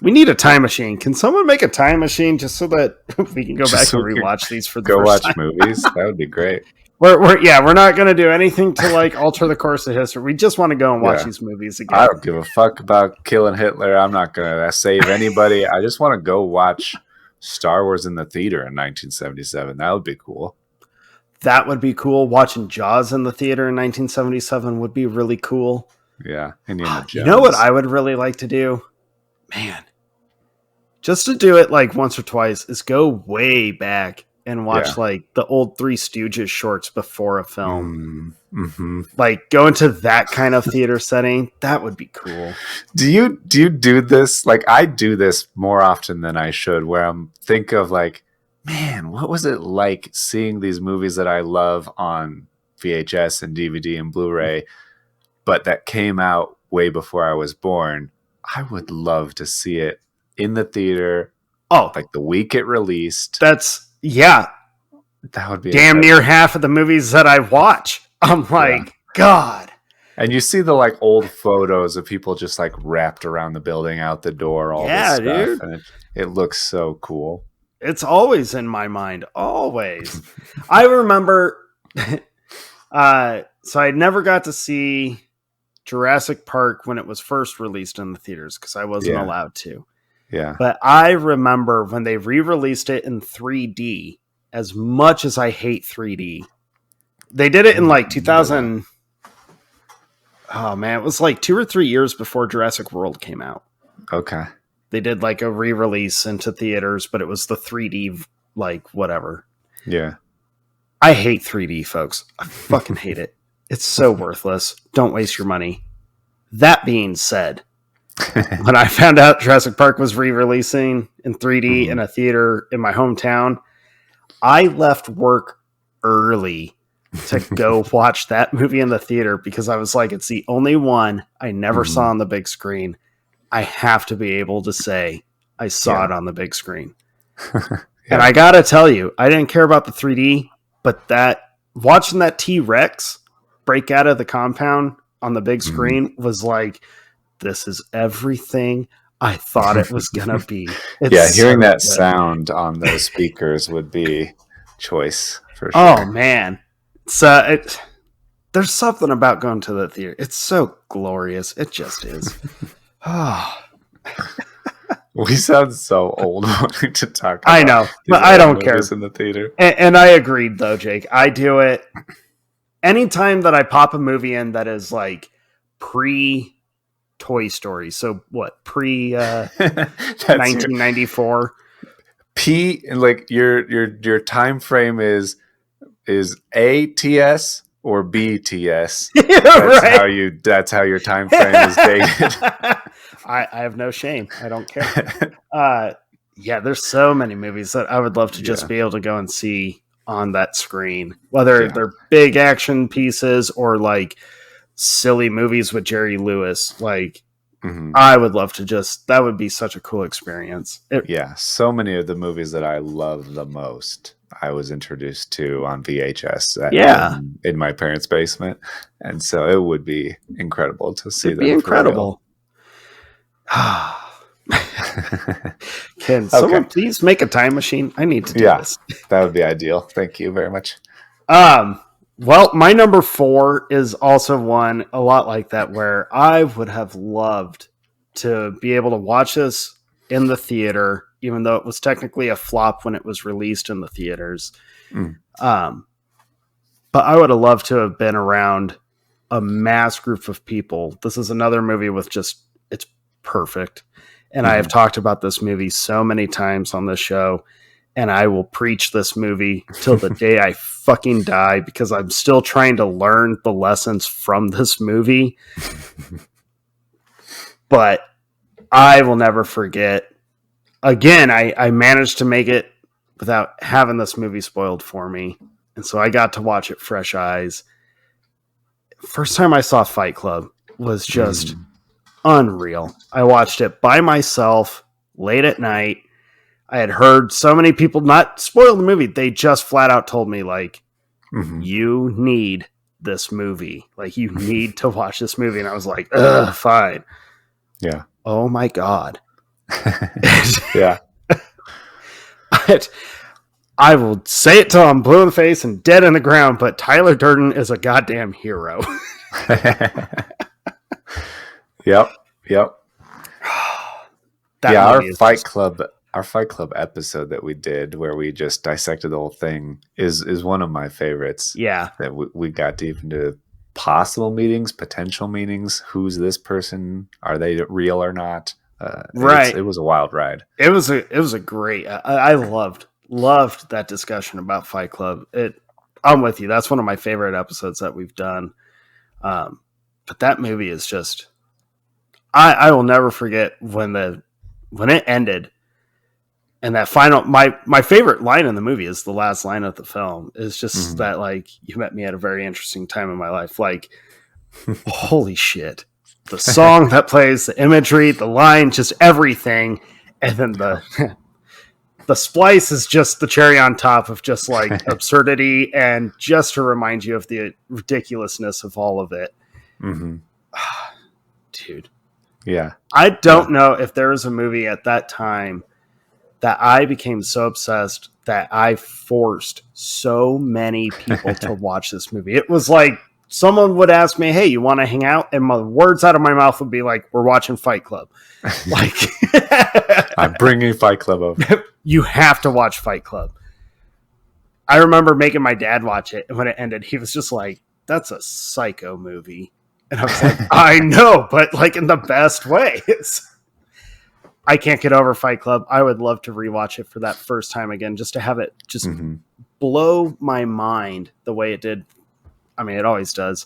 we need a time machine. Can someone make a time machine just so that we can go back and rewatch these for the first time? Go watch movies. That would be great. We're not going to do anything to like alter the course of history. We just want to go and watch these movies again. I don't give a fuck about killing Hitler. I'm not going to save anybody. I just want to go watch Star Wars in the theater in 1977. That would be cool. That would be cool. Watching Jaws in the theater in 1977 would be really cool. Yeah, Indiana Jones. You know what I would really like to do? Man, just to do it like once or twice is go way back and watch like the old Three Stooges shorts before a film. Like go into that kind of theater setting. That would be cool. Do you do this? Like I do this more often than I should, where I'm think of like, man, what was it like seeing these movies that I love on VHS and DVD and Blu-ray, but that came out way before I was born? I would love to see it in the theater. Oh, like the week it released. That would be damn near half of the movies that I watch. I'm like, God. And you see the like old photos of people just like wrapped around the building, out the door, all this stuff, dude. And it looks so cool. It's always in my mind, always. I remember, so I never got to see Jurassic Park when it was first released in the theaters because I wasn't allowed to. Yeah. But I remember when they re-released it in 3D, as much as I hate 3D, they did it in like 2000. Oh man, it was like 2 or 3 years before Jurassic World came out. Okay. They did like a re-release into theaters, but it was the 3D, like whatever. Yeah. I hate 3D, folks. I fucking hate it. It's so worthless. Don't waste your money. That being said, when I found out Jurassic Park was re-releasing in 3D in a theater in my hometown, I left work early to go watch that movie in the theater because I was like, it's the only one I never saw on the big screen. I have to be able to say I saw it on the big screen. And I gotta tell you, I didn't care about the 3D, but watching that T-Rex break out of the compound on the big screen was like, this is everything I thought it was gonna be. Hearing that sound on those speakers would be choice for sure. Oh man. So there's something about going to the theater. It's so glorious. It just is. We sound so old wanting to talk about I know, but I don't care. In the theater. And I agreed though, Jake. I do it anytime that I pop a movie in that is like pre Toy Story. So what? Pre 1994. Like your time frame is ATS or BTS. That's how your time frame is dated. I have no shame. I don't care. There's so many movies that I would love to just be able to go and see on that screen, whether they're big action pieces or like silly movies with Jerry Lewis. Like I would love to that would be such a cool experience. So many of the movies that I love the most I was introduced to on VHS in my parents' basement. And so it would be incredible to see them. It'd be incredible. Can someone please make a time machine? I need to do this. That would be ideal. Thank you very much. Well, my number 4 is also one a lot like that, where I would have loved to be able to watch this in the theater, even though it was technically a flop when it was released in the theaters. But I would have loved to have been around a mass group of people. This is another movie with it's perfect. And I have talked about this movie so many times on this show, and I will preach this movie till the day I fucking die because I'm still trying to learn the lessons from this movie. But I will never forget. Again, I managed to make it without having this movie spoiled for me. And so I got to watch it fresh eyes. First time I saw Fight Club was just unreal. I watched it by myself late at night. I had heard so many people not spoil the movie. They just flat out told me, like, you need this movie. Like, you need to watch this movie. And I was like, ugh, fine. Yeah. Oh my God. Yeah. I will say it till I'm blue in the face and dead in the ground, but Tyler Durden is a goddamn hero. Yep. Our Fight Club episode that we did where we just dissected the whole thing is one of my favorites. Yeah. That we got deep into possible meanings, potential meanings. Who's this person? Are they real or not? Right. It was a wild ride. It was a great. I loved that discussion about Fight Club. I'm with you. That's one of my favorite episodes that we've done. But that movie is just. I will never forget when it ended. And that final, my favorite line in the movie is the last line of the film. Is just that, like, you met me at a very interesting time in my life. Like, holy shit. The song that plays, the imagery, the line, just everything. And then the splice is just the cherry on top of just like absurdity and just to remind you of the ridiculousness of all of it. Mm-hmm. Dude. Yeah. I don't know if there was a movie at that time that I became so obsessed that I forced so many people to watch this movie. It was like someone would ask me, hey, you want to hang out? And my words out of my mouth would be like, we're watching Fight Club. Like, I'm bringing Fight Club over. You have to watch Fight Club. I remember making my dad watch it. And when it ended, he was just like, that's a psycho movie. And I was like, I know, but like in the best way. I can't get over Fight Club. I would love to rewatch it for that first time again, just to have it just blow my mind the way it did. I mean, it always does,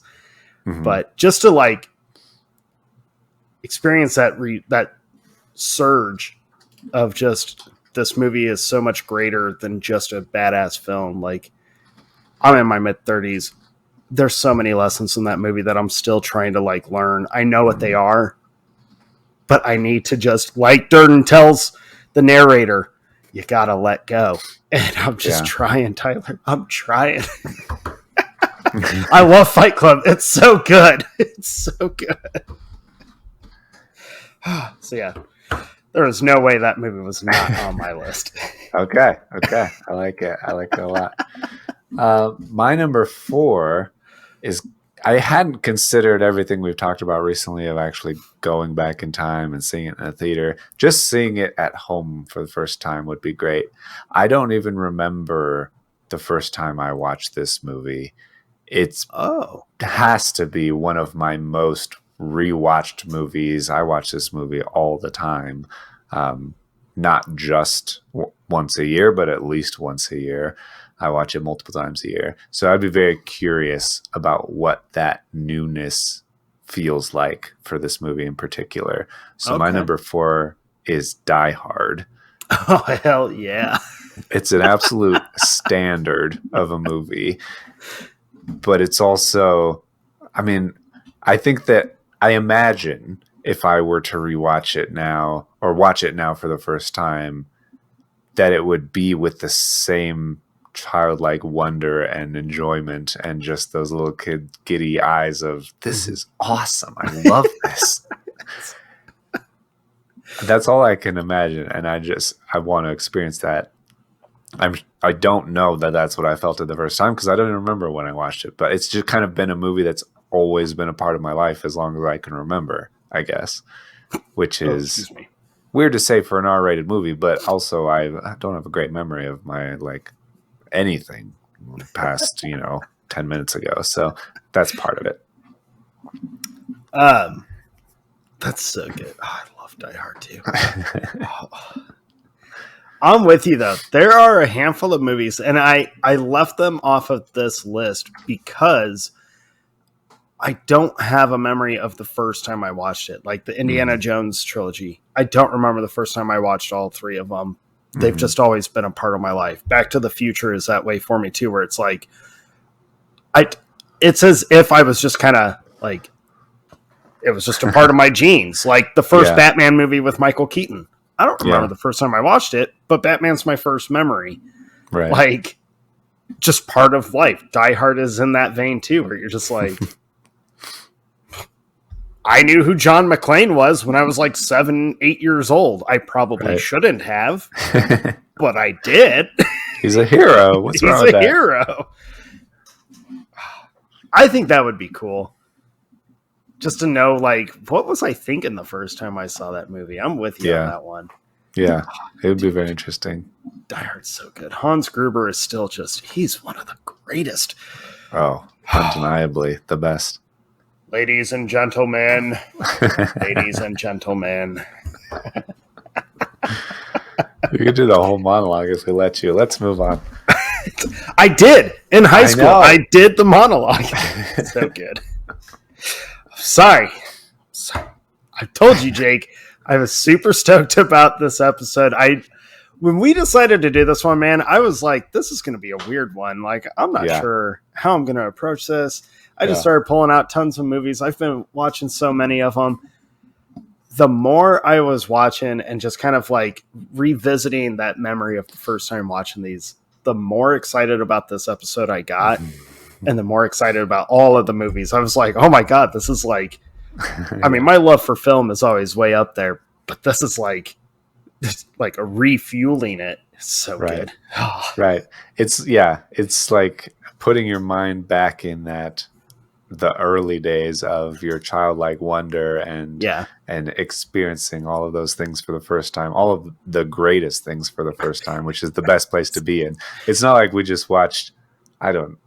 but just to like experience that surge of just this movie is so much greater than just a badass film. Like, I'm in my mid-30s. There's so many lessons in that movie that I'm still trying to like learn. I know what they are, but I need to just, like Durden tells the narrator, you gotta let go. And I'm just trying, Tyler. I'm trying. I love Fight Club. It's so good. It's so good. So yeah, there is no way that movie was not on my list. Okay. I like it. I like it a lot. My number 4 is, I hadn't considered everything we've talked about recently of actually going back in time and seeing it in a theater. Just seeing it at home for the first time would be great. I don't even remember the first time I watched this movie. Has to be one of my most rewatched movies. I watch this movie all the time. Not just once a year, but at least once a year. I watch it multiple times a year. So I'd be very curious about what that newness feels like for this movie in particular. So my number 4 is Die Hard. Oh, hell yeah. It's an absolute standard of a movie. But it's also, I mean, I think that I imagine if I were to rewatch it now or watch it now for the first time, that it would be with the same childlike wonder and enjoyment and just those little kid giddy eyes of, this is awesome. I love this. That's all I can imagine. And I want to experience that. I don't know that that's what I felt at the first time because I don't even remember when I watched it, but it's just kind of been a movie that's always been a part of my life as long as I can remember, I guess, which is weird to say for an R-rated movie, but also I don't have a great memory of my, like, anything past, 10 minutes ago. So that's part of it. That's so good. Oh, I love Die Hard too. I'm with you though. There are a handful of movies, and I left them off of this list because I don't have a memory of the first time I watched it. Like the Indiana Jones trilogy. I don't remember the first time I watched all 3 of them. They've just always been a part of my life. Back to the Future is that way for me too, where it's like, it's as if I was just kind of like, it was just a part of my genes. Like the first Batman movie with Michael Keaton. I don't remember the first time I watched it, but Batman's my first memory. Right. Like, just part of life. Die Hard is in that vein too, where you're just like, I knew who John McClane was when I was like 7, 8 years old. I probably shouldn't have, but I did. He's a hero. What's wrong with that? He's a hero. I think that would be cool. Just to know, like, what was I thinking the first time I saw that movie? I'm with you on that one. Yeah, it would be very interesting. Die Hard's so good. Hans Gruber is still he's one of the greatest Oh, undeniably the best. Ladies and gentlemen, ladies and gentlemen. You could do the whole monologue if we let you. Let's move on. I did in high school. know. I did the monologue. So good. Sorry. I told you, Jake. I was super stoked about this episode. When we decided to do this one, man, I was like, this is going to be a weird one. Like, I'm not sure how I'm going to approach this. I just started pulling out tons of movies. I've been watching so many of them. The more I was watching and just kind of like revisiting that memory of the first time watching these, the more excited about this episode I got, and the more excited about all of the movies. I was like, oh my God, this is like, I mean, my love for film is always way up there, but this is like a refueling it. It's so good. Right. It's like putting your mind back in the early days of your childlike wonder and experiencing all of those things for the first time, all of the greatest things for the first time, which is the best place to be in. It's not like we just watched, an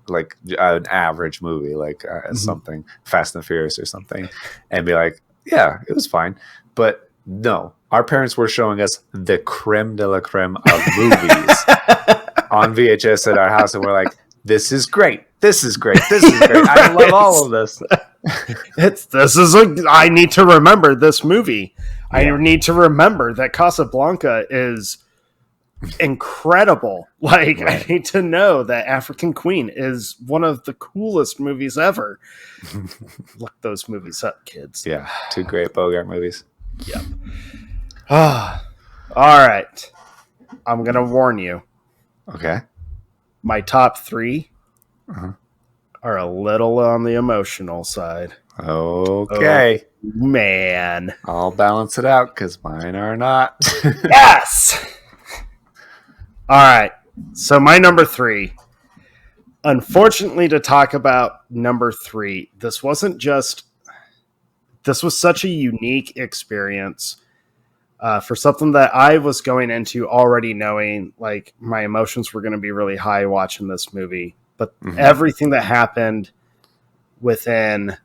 average movie, like something Fast and Furious or something, and be like, yeah, it was fine. But no, our parents were showing us the creme de la creme of movies on VHS at our house, and we're like, this is great. This is great. This is great. I love all of this. I need to remember this movie. I need to remember that Casablanca is incredible. Like, I need to know that African Queen is one of the coolest movies ever. Look those movies up, kids. Yeah, two great Bogart movies. Yep. All right. I'm going to warn you. Okay. My top three are a little on the emotional side. Okay. Oh, man. I'll balance it out because mine are not. Yes! All right. So my number three. Unfortunately, to talk about number three, this was such a unique experience for something that I was going into already knowing like my emotions were going to be really high watching this movie. But everything that happened within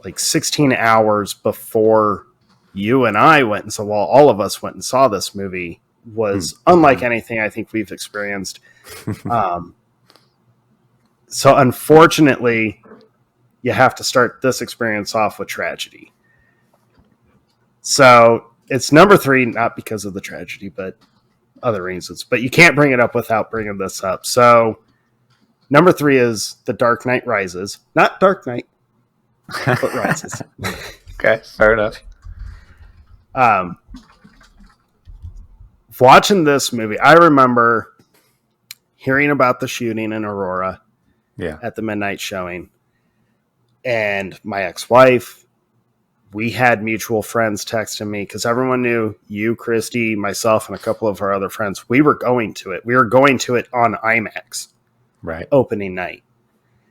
like 16 hours before you and I went and saw, all of us went and saw this movie was unlike anything I think we've experienced. So unfortunately, you have to start this experience off with tragedy. So it's number three, not because of the tragedy, but other reasons. But you can't bring it up without bringing this up. So number three is The Dark Knight Rises. Not Dark Knight, but Rises. Okay, fair enough. Watching this movie, I remember hearing about the shooting in Aurora at the midnight showing. And my ex-wife, we had mutual friends texting me because everyone knew you, Christy, myself, and a couple of our other friends. We were going to it. We were going to it on IMAX. Right. Opening night.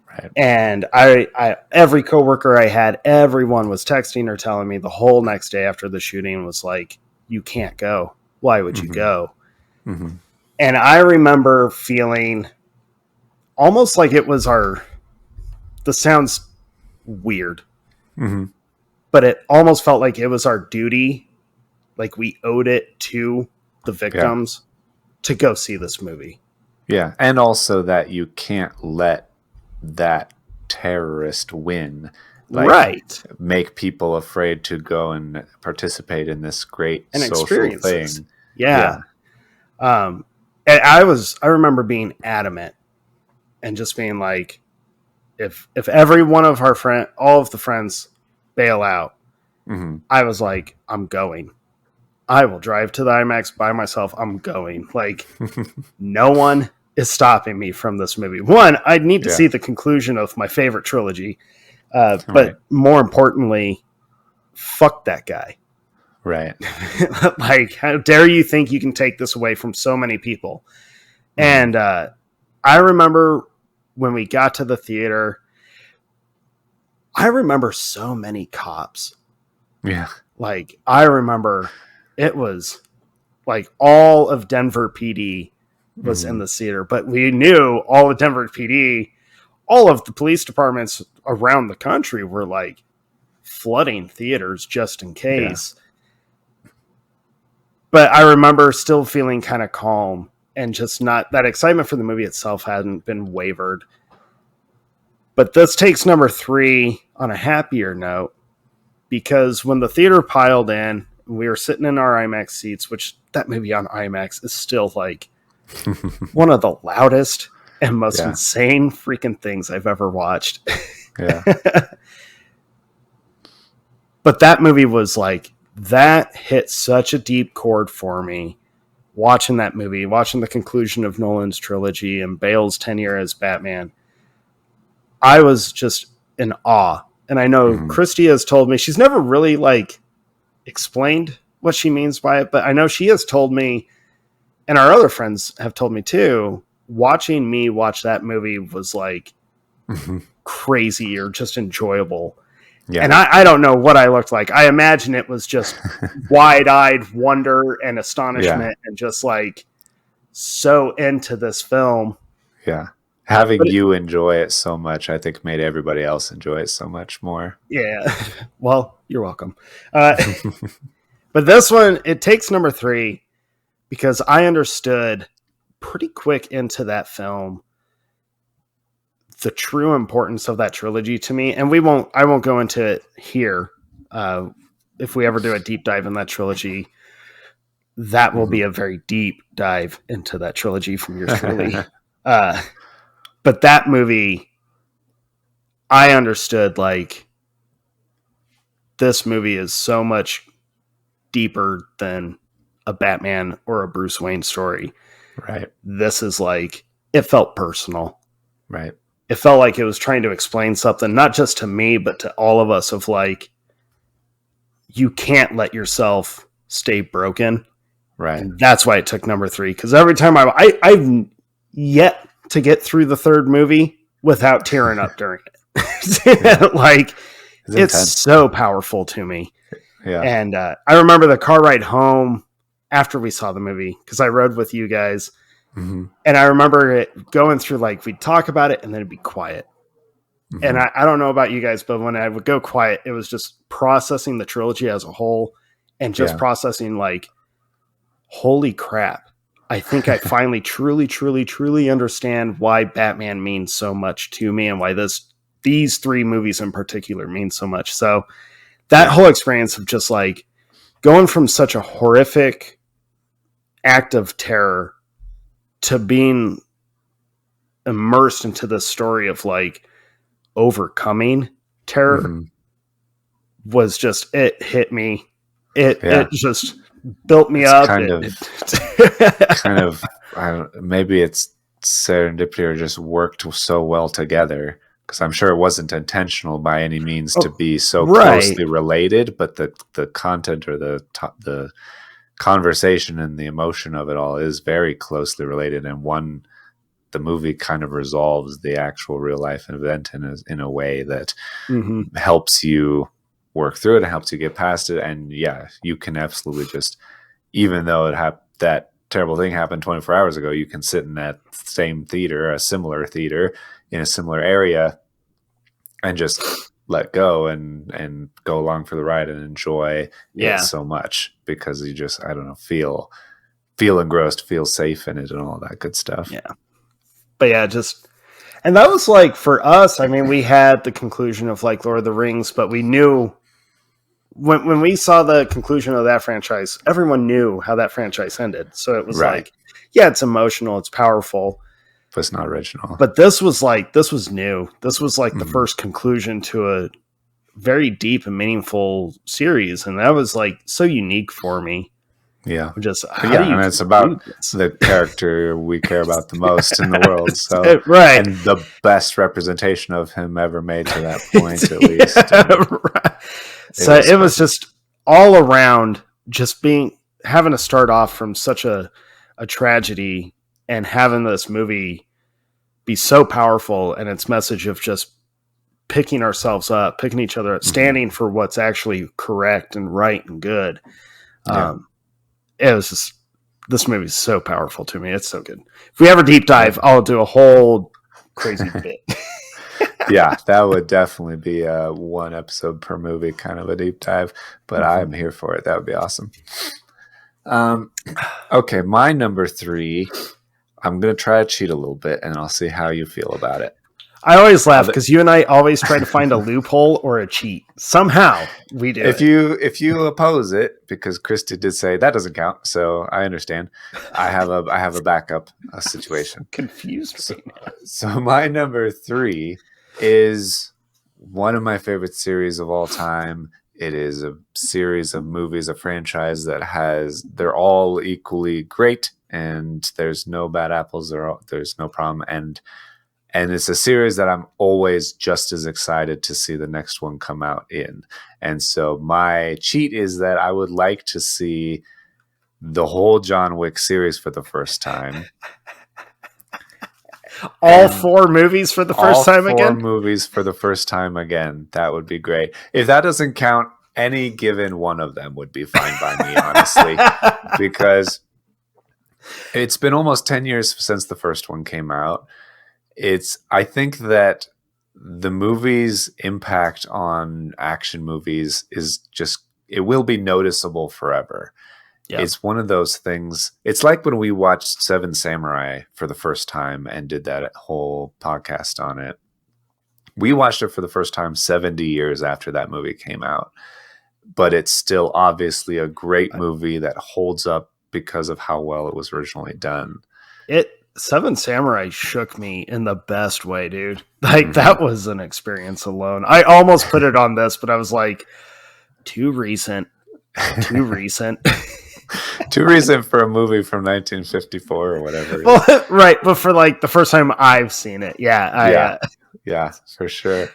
Right. And I every coworker I had, everyone was texting or telling me the whole next day after the shooting was like, you can't go. Why would you go? And I remember feeling almost like it was this sounds weird, but it almost felt like it was our duty. Like we owed it to the victims to go see this movie. Yeah. And also that you can't let that terrorist win. Like, make people afraid to go and participate in this great and social thing. Yeah. And I remember being adamant and just being like, if every one of our all of the friends bail out, I was like, I'm going. I will drive to the IMAX by myself. I'm going. Like, no one is stopping me from this movie. One, I need to see the conclusion of my favorite trilogy. But more importantly, fuck that guy. Right. Like, how dare you think you can take this away from so many people? And I remember when we got to the theater, I remember so many cops. Yeah. Like, I remember it was like all of Denver PD was in the theater, but we knew all of Denver PD all of the police departments around the country were like flooding theaters just in case. Yeah. But I remember still feeling kind of calm and just not that excitement for the movie itself hadn't been wavered. But this takes number 3 on a happier note, because when the theater piled in, we were sitting in our IMAX seats, which that movie on IMAX is still like one of the loudest and most insane freaking things I've ever watched. Yeah. But that movie was like, that hit such a deep chord for me. Watching that movie, watching the conclusion of Nolan's trilogy and Bale's tenure as Batman, I was just in awe. And I know Christy has told me, she's never really like explained what she means by it, but I know she has told me, and our other friends have told me too, watching me watch that movie was like crazy or just enjoyable. Yeah. And I don't know what I looked like. I imagine it was just wide-eyed wonder and astonishment and just like so into this film. Yeah. Having you enjoy it so much, I think made everybody else enjoy it so much more. Yeah. Well, you're welcome. But this one, it takes number 3 because I understood pretty quick into that film the true importance of that trilogy to me. And I won't go into it here. If we ever do a deep dive in that trilogy, that will be a very deep dive into that trilogy from yours truly. But that movie, I understood like this movie is so much deeper than a Batman or a Bruce Wayne story. Right. This is like, it felt personal. Right. It felt like it was trying to explain something, not just to me, but to all of us of like, you can't let yourself stay broken. Right. And that's why it took number 3. Because every time I've yet to get through the third movie without tearing up during it. Like, it's so powerful to me. Yeah. And I remember the car ride home after we saw the movie, because I rode with you guys. And I remember it going through, like, we'd talk about it and then it'd be quiet. And I don't know about you guys, but when I would go quiet, it was just processing the trilogy as a whole and just processing like, holy crap. I think I finally truly understand why Batman means so much to me and why these 3 movies in particular mean so much. So that whole experience of just like going from such a horrific act of terror to being immersed into the story of like overcoming terror was just, it hit me. It just built me up. Kind of, maybe it's serendipity or just worked so well together, because I'm sure it wasn't intentional by any means to be so closely related, but the content or the conversation and the emotion of it all is very closely related, and the movie kind of resolves the actual real life event in a way that helps you work through it and helps you get past it. And you can absolutely just, even though that terrible thing happened 24 hours ago, you can sit in that same theater, a similar theater in a similar area, and just let go and go along for the ride and enjoy it so much, because you just, I don't know, feel engrossed, feel safe in it and all that good stuff. Yeah. But and that was like, for us, I mean, we had the conclusion of like Lord of the Rings, but we knew when we saw the conclusion of that franchise, everyone knew how that franchise ended. So it was like, it's emotional, it's powerful, but it's not original. But this was new. This was like the first conclusion to a very deep and meaningful series. And that was like so unique for me. Yeah. And it's about the character we care about the most in the world. So right. And the best representation of him ever made to that point, at least. Right. So it was just all around, just having to start off from such a tragedy and having this movie be so powerful, and its message of just picking ourselves up, picking each other up, standing for what's actually correct and right and good. It was just, this movie is so powerful to me. It's so good. If we ever deep dive, I'll do a whole crazy bit. Yeah, that would definitely be a 1 episode per movie kind of a deep dive, but I'm here for it. That would be awesome. Okay, my number 3, I'm going to try to cheat a little bit and I'll see how you feel about it. I always laugh because you and I always try to find a loophole or a cheat. Somehow we do. If you oppose it, because Christy did say that doesn't count, so I understand. I have a backup situation. Confused me. So my number 3 is one of my favorite series of all time. It is a series of movies, a franchise they're all equally great, and there's no bad apples. There's no problem, and it's a series that I'm always just as excited to see the next one come out in. And so my cheat is that I would like to see the whole John Wick series for the first time. All 4 movies for the first time again? All 4 movies for the first time again. That would be great. If that doesn't count, any given one of them would be fine by me, honestly. Because it's been almost 10 years since the first one came out. I think that the movie's impact on action movies it will be noticeable forever. Yeah. It's one of those things. It's like when we watched Seven Samurai for the first time and did that whole podcast on it. We watched it for the first time 70 years after that movie came out, but it's still obviously a great movie that holds up because of how well it was originally done. Seven Samurai shook me in the best way, dude. Like, that was an experience alone. I almost put it on this, but I was like, too recent. Too recent for a movie from 1954 or whatever. Well, right, but for like the first time I've seen it. Yeah, yeah, for sure.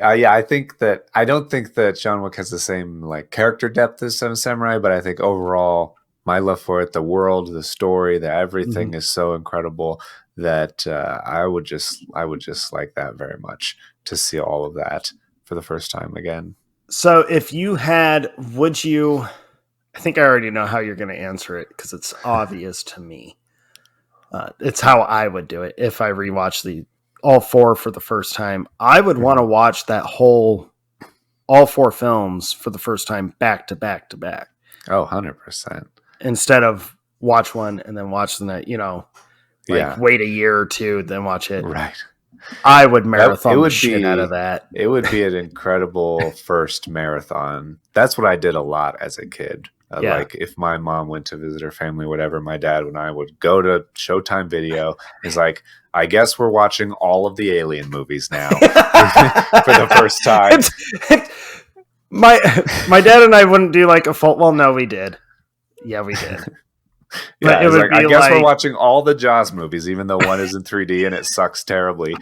I don't think that John Wick has the same like character depth as Seven Samurai, but I think overall my love for it, the world, the story, the everything is so incredible that I would just like that very much to see all of that for the first time again. So if you had, I think I already know how you're going to answer it because it's obvious to me. It's how I would do it if I rewatch all 4 for the first time. I would want to watch all 4 films for the first time back to back to back. Oh, 100%. Instead of watch one and then watch the next, wait a year or 2, then watch it. Right. I would marathon the shit out of that. It would be an incredible first marathon. That's what I did a lot as a kid. Like if my mom went to visit her family, whatever, my dad and I would go to Showtime Video. He's like, I guess we're watching all of the Alien movies now for the first time. My dad and I wouldn't do like a full. Well, no, we did. Yeah, we did. Yeah, it would I guess we're watching all the Jaws movies, even though one is in 3D and it sucks terribly.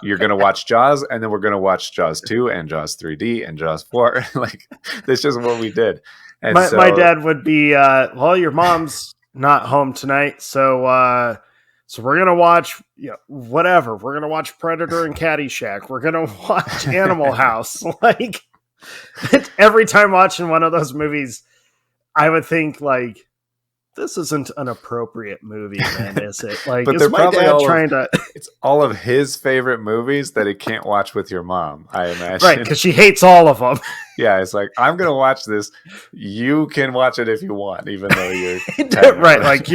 You're going to watch Jaws, and then we're going to watch Jaws 2 and Jaws 3D and Jaws 4. Like, that's just what we did. And my dad would be, well, your mom's not home tonight, so we're going to watch whatever. We're going to watch Predator and Caddyshack. We're going to watch Animal House. Like, every time watching one of those movies, I would think, like, this isn't an appropriate movie, man, is it? Like, but is my dad trying to... It's all of his favorite movies that he can't watch with your mom, I imagine. Right, because she hates all of them. Yeah, it's like, I'm going to watch this. You can watch it if you want, even though you're... Right, like,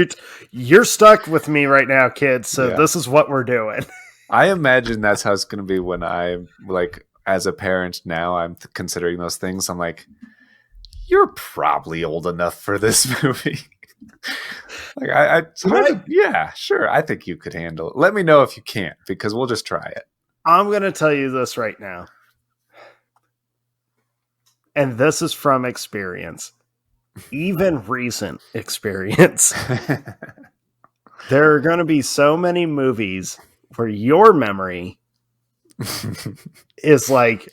you're stuck with me right now, kids, so this is what we're doing. I imagine that's how it's going to be when I'm, like, as a parent now, I'm considering those things. I'm like... You're probably old enough for this movie. Like yeah, sure. I think you could handle it. Let me know if you can't, because we'll just try it. I'm going to tell you this right now. And this is from experience. Even recent experience. There are going to be so many movies where your memory is like,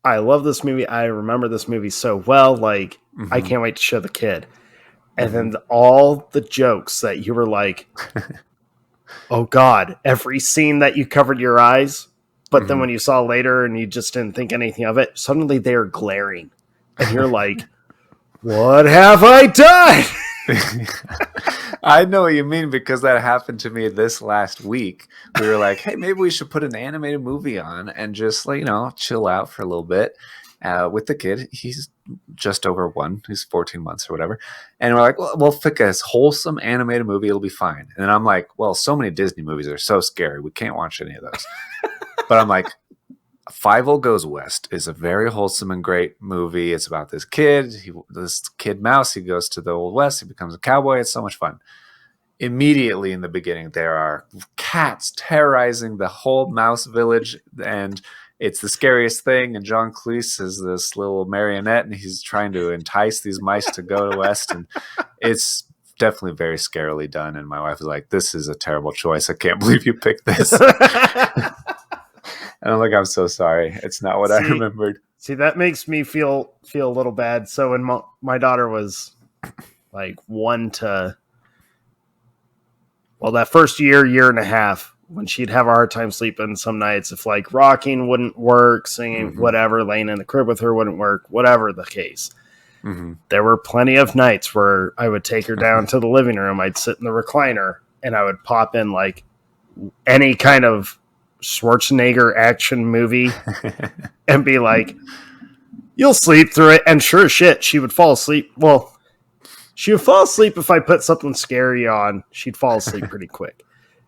I love this movie. I remember this movie so well. Like, I can't wait to show the kid. And then all the jokes that you were like, oh God, every scene that you covered your eyes. But then when you saw later and you just didn't think anything of it, suddenly they are glaring. And you're like, what have I done? I know what you mean because that happened to me this last week. We were like, hey, maybe we should put an animated movie on and just, like, chill out for a little bit with the kid. He's just over 1. He's 14 months or whatever. And we're like, well, we'll pick a wholesome animated movie. It'll be fine. And I'm like, well, so many Disney movies are so scary. We can't watch any of those. But I'm like, Five Goes West is a very wholesome and great movie. It's about this kid mouse. He goes to the Old West. He becomes a cowboy. It's so much fun. Immediately in the beginning, there are cats terrorizing the whole mouse village, and it's the scariest thing. And John Cleese is this little marionette, and he's trying to entice these mice to go to West, and it's definitely very scarily done. And my wife is like, "This is a terrible choice. I can't believe you picked this." And I'm like, I'm so sorry. It's not what I remembered. See, that makes me feel a little bad. So when my daughter was like 1 to, well, that first year and a half, when she'd have a hard time sleeping some nights, if like rocking wouldn't work, singing, whatever, laying in the crib with her wouldn't work, whatever the case. There were plenty of nights where I would take her down to the living room. I'd sit in the recliner and I would pop in like any kind of Schwarzenegger action movie and be like, you'll sleep through it. And sure as shit, she would fall asleep. Well, she would fall asleep if I put something scary on. She'd fall asleep pretty quick.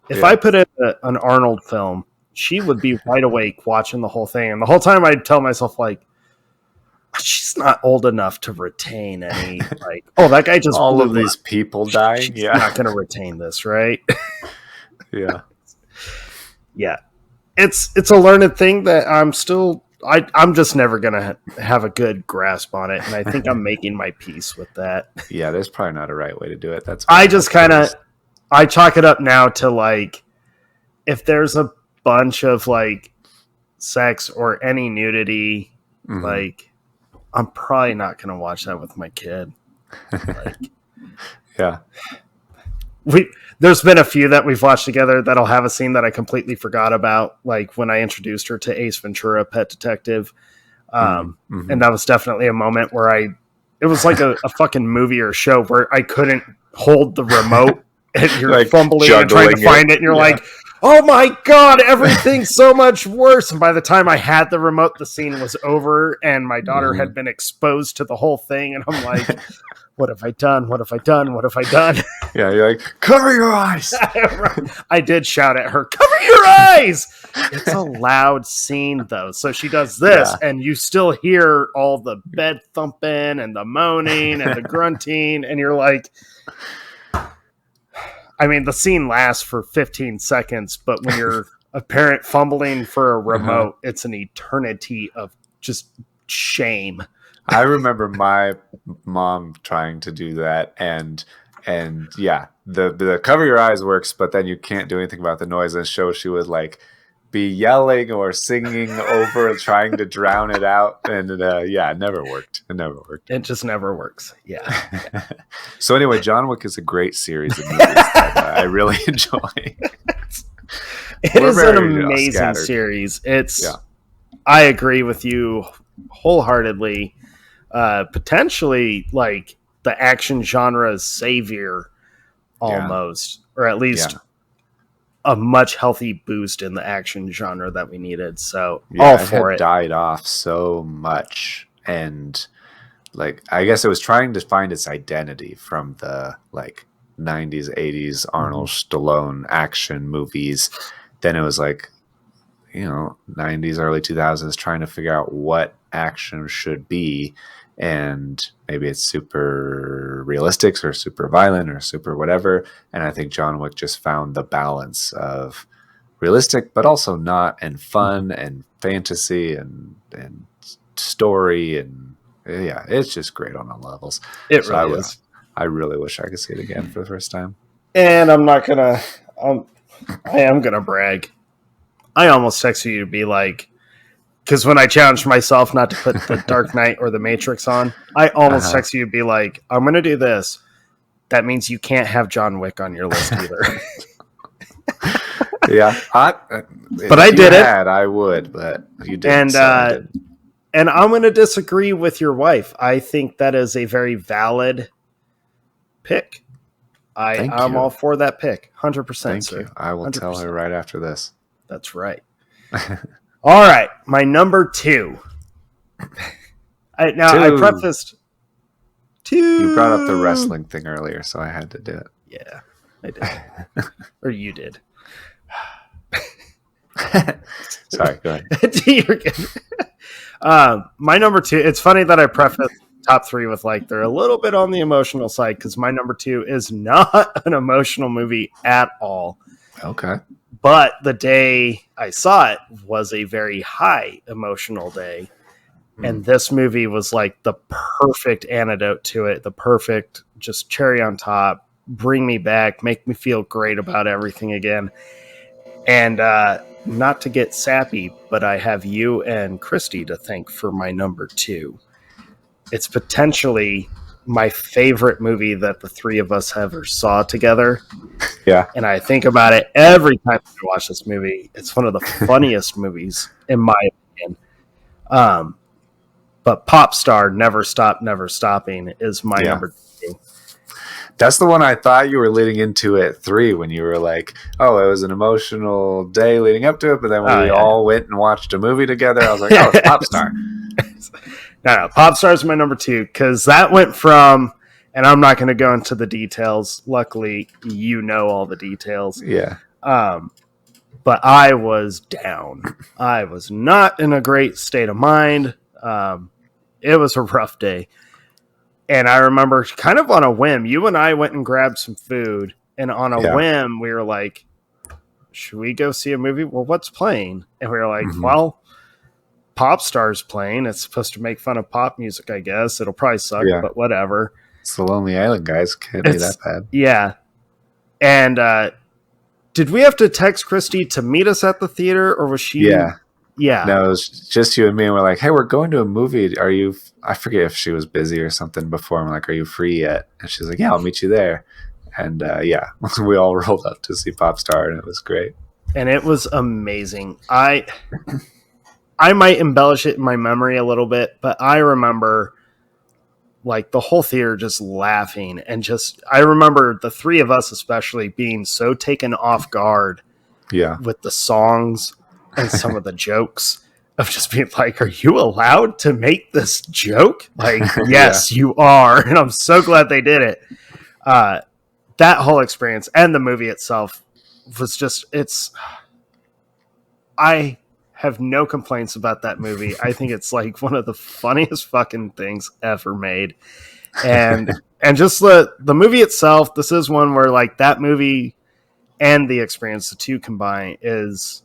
If I put in an Arnold film, she would be wide awake watching the whole thing. And the whole time I'd tell myself, like, she's not old enough to retain any, like, oh, that guy just all of these people dying. She's not going to retain this, right? Yeah. Yeah. It's a learned thing that I'm just never going to have a good grasp on it. And I think I'm making my peace with that. Yeah, there's probably not a right way to do it. I just I chalk it up now to like, if there's a bunch of like sex or any nudity, like I'm probably not going to watch that with my kid. Like, yeah. There's been a few that we've watched together that'll have a scene that I completely forgot about, like when I introduced her to Ace Ventura, Pet Detective. And that was definitely a moment where it was like a fucking movie or show where I couldn't hold the remote and you're like fumbling and trying to find it. And you're like, oh my God, everything's so much worse. And by the time I had the remote, the scene was over and my daughter had been exposed to the whole thing. And I'm like, what have I done? What have I done? What have I done? Yeah, you're like, cover your eyes. I did shout at her, cover your eyes. It's a loud scene, though. So she does this, and you still hear all the bed thumping and the moaning and the grunting. And you're like, I mean, the scene lasts for 15 seconds, but when you're a parent fumbling for a remote, it's an eternity of just shame. I remember my mom trying to do that, and yeah, the cover your eyes works, but then you can't do anything about the noise. And show she would like be yelling or singing over trying to drown it out, and it never worked. It never worked. It just never works. Yeah. So anyway, John Wick is a great series of movies that I really enjoy. It is an amazing series. I agree with you wholeheartedly. Potentially like the action genre's savior almost, or at least a much healthy boost in the action genre that we needed. So all for it. Died off so much, and like I guess it was trying to find its identity from the like 90s 80s Arnold Stallone action movies. Then it was like 90s early 2000s trying to figure out what action should be, and maybe it's super realistic or super violent or super whatever. And I think John Wick just found the balance of realistic but also not, and fun and fantasy and story, and it's just great on all levels. It really is. I really wish I could see it again for the first time. And I am gonna brag. I almost texted you to be like, because when I challenged myself not to put the Dark Knight or the Matrix on, I almost texted you to be like, I'm going to do this. That means you can't have John Wick on your list either. But I did it. I would, but you didn't. And I'm going to disagree with your wife. I think that is a very valid pick. Thank I'm you. all for that pick. 100%, Thank sir. you. I will 100%. tell her right after this. That's right. All right, my number 2. I prefaced 2. You brought up the wrestling thing earlier, so I had to do it. Yeah, I did. Or you did. Sorry, go ahead. You're good. My number 2, it's funny that I preface top 3 with like they're a little bit on the emotional side because my number 2 is not an emotional movie at all. Okay. But the day I saw it was a very high emotional day. And this movie was like the perfect antidote to it, the perfect just cherry on top, bring me back, make me feel great about everything again. And not to get sappy, but I have you and Christy to thank for my number 2. It's potentially my favorite movie that the three of us ever saw together. Yeah. And I think about it every time I watch this movie. It's one of the funniest movies, in my opinion. But Pop Star, Never Stop, Never Stopping is my number 2. That's the one I thought you were leading into at 3 when you were like, oh, it was an emotional day leading up to it, but then we all went and watched a movie together. I was like, oh, it's Pop Star. No, Pop Star is my number 2 because that went from, and I'm not going to go into the details. Luckily, you know all the details. Yeah. But I was down. I was not in a great state of mind. It was a rough day. And I remember kind of on a whim, you and I went and grabbed some food. And on a whim, we were like, should we go see a movie? Well, what's playing? And we were like, well, Pop Star's playing. It's supposed to make fun of pop music, I guess. It'll probably suck, but whatever. It's the Lonely Island, guys. Can't be that bad. Yeah. And did we have to text Christy to meet us at the theater, or was she? Yeah. No, it was just you and me, and we're like, hey, we're going to a movie. Are you, I forget if she was busy or something before. I'm like, are you free yet? And she's like, yeah, I'll meet you there. And we all rolled up to see Pop Star, and it was great. And it was amazing. I might embellish it in my memory a little bit, but I remember like the whole theater just laughing, and just, I remember the three of us especially being so taken off guard with the songs and some of the jokes of just being like, are you allowed to make this joke? Like, yes, you are. And I'm so glad they did it. That whole experience and the movie itself was just, I have no complaints about that movie. I think it's like one of the funniest fucking things ever made. And just the movie itself, this is one where like that movie and the experience, the two combined, is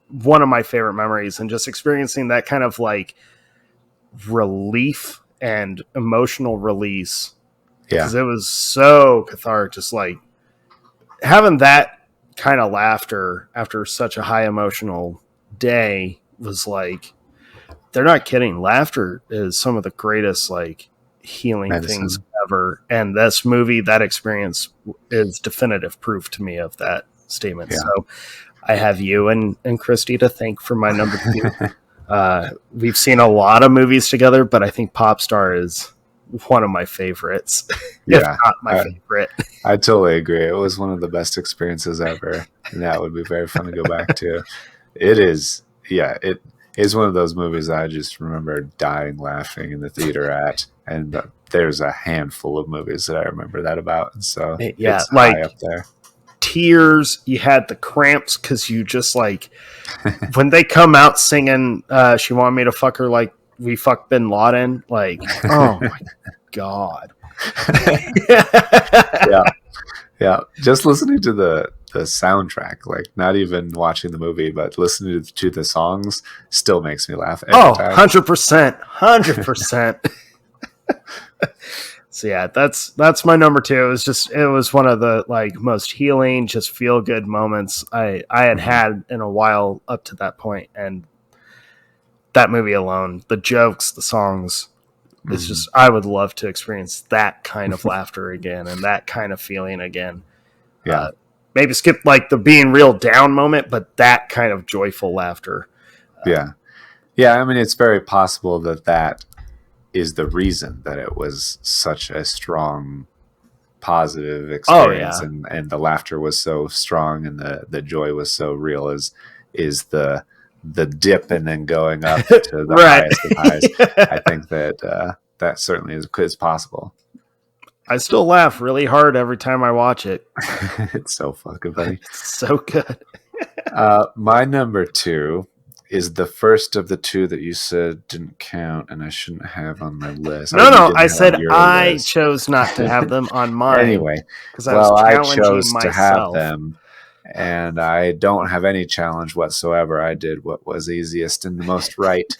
one of my favorite memories. And just experiencing that kind of like relief and emotional release. Because it was so cathartic, just like having that kind of laughter after such a high emotional day was like, they're not kidding. Laughter is some of the greatest like healing things ever. And this movie, that experience is definitive proof to me of that statement. So I have you and Christy to thank for my number 2. We've seen a lot of movies together, but I think Pop Star is one of my favorites, if not my favorite. I totally agree. It was one of the best experiences ever, and that would be very fun to go back to. It is, it is one of those movies that I just remember dying laughing in the theater at, and there's a handful of movies that I remember that about, and so it's like high up there. Tears, you had the cramps because you just like when they come out singing she wanted me to fuck her like we fucked Bin Laden, like, oh my god. Just listening to the soundtrack, like not even watching the movie, but listening to the songs still makes me laugh every time. 100%. So yeah, that's my number 2. It was one of the like most healing, just feel good moments I had in a while up to that point. And that movie alone, the jokes, the songs, it's just, I would love to experience that kind of laughter again and that kind of feeling again. Maybe skip like the being real down moment, but that kind of joyful laughter. I mean, it's very possible that is the reason that it was such a strong positive Oh experience, yeah. and the laughter was so strong, and the joy was so real, is the dip and then going up to the Right. highest of highs. I think that that certainly is possible. I still laugh really hard every time I watch it. It's so fucking funny. It's so good. My number 2 is the first of the 2 that you said didn't count, and I shouldn't have on my list. No, You no, didn't I have on said your I list. chose not to have them on mine Anyway, because I was well, I challenging chose to have myself. them, and I don't have any challenge whatsoever. I did what was easiest and the most right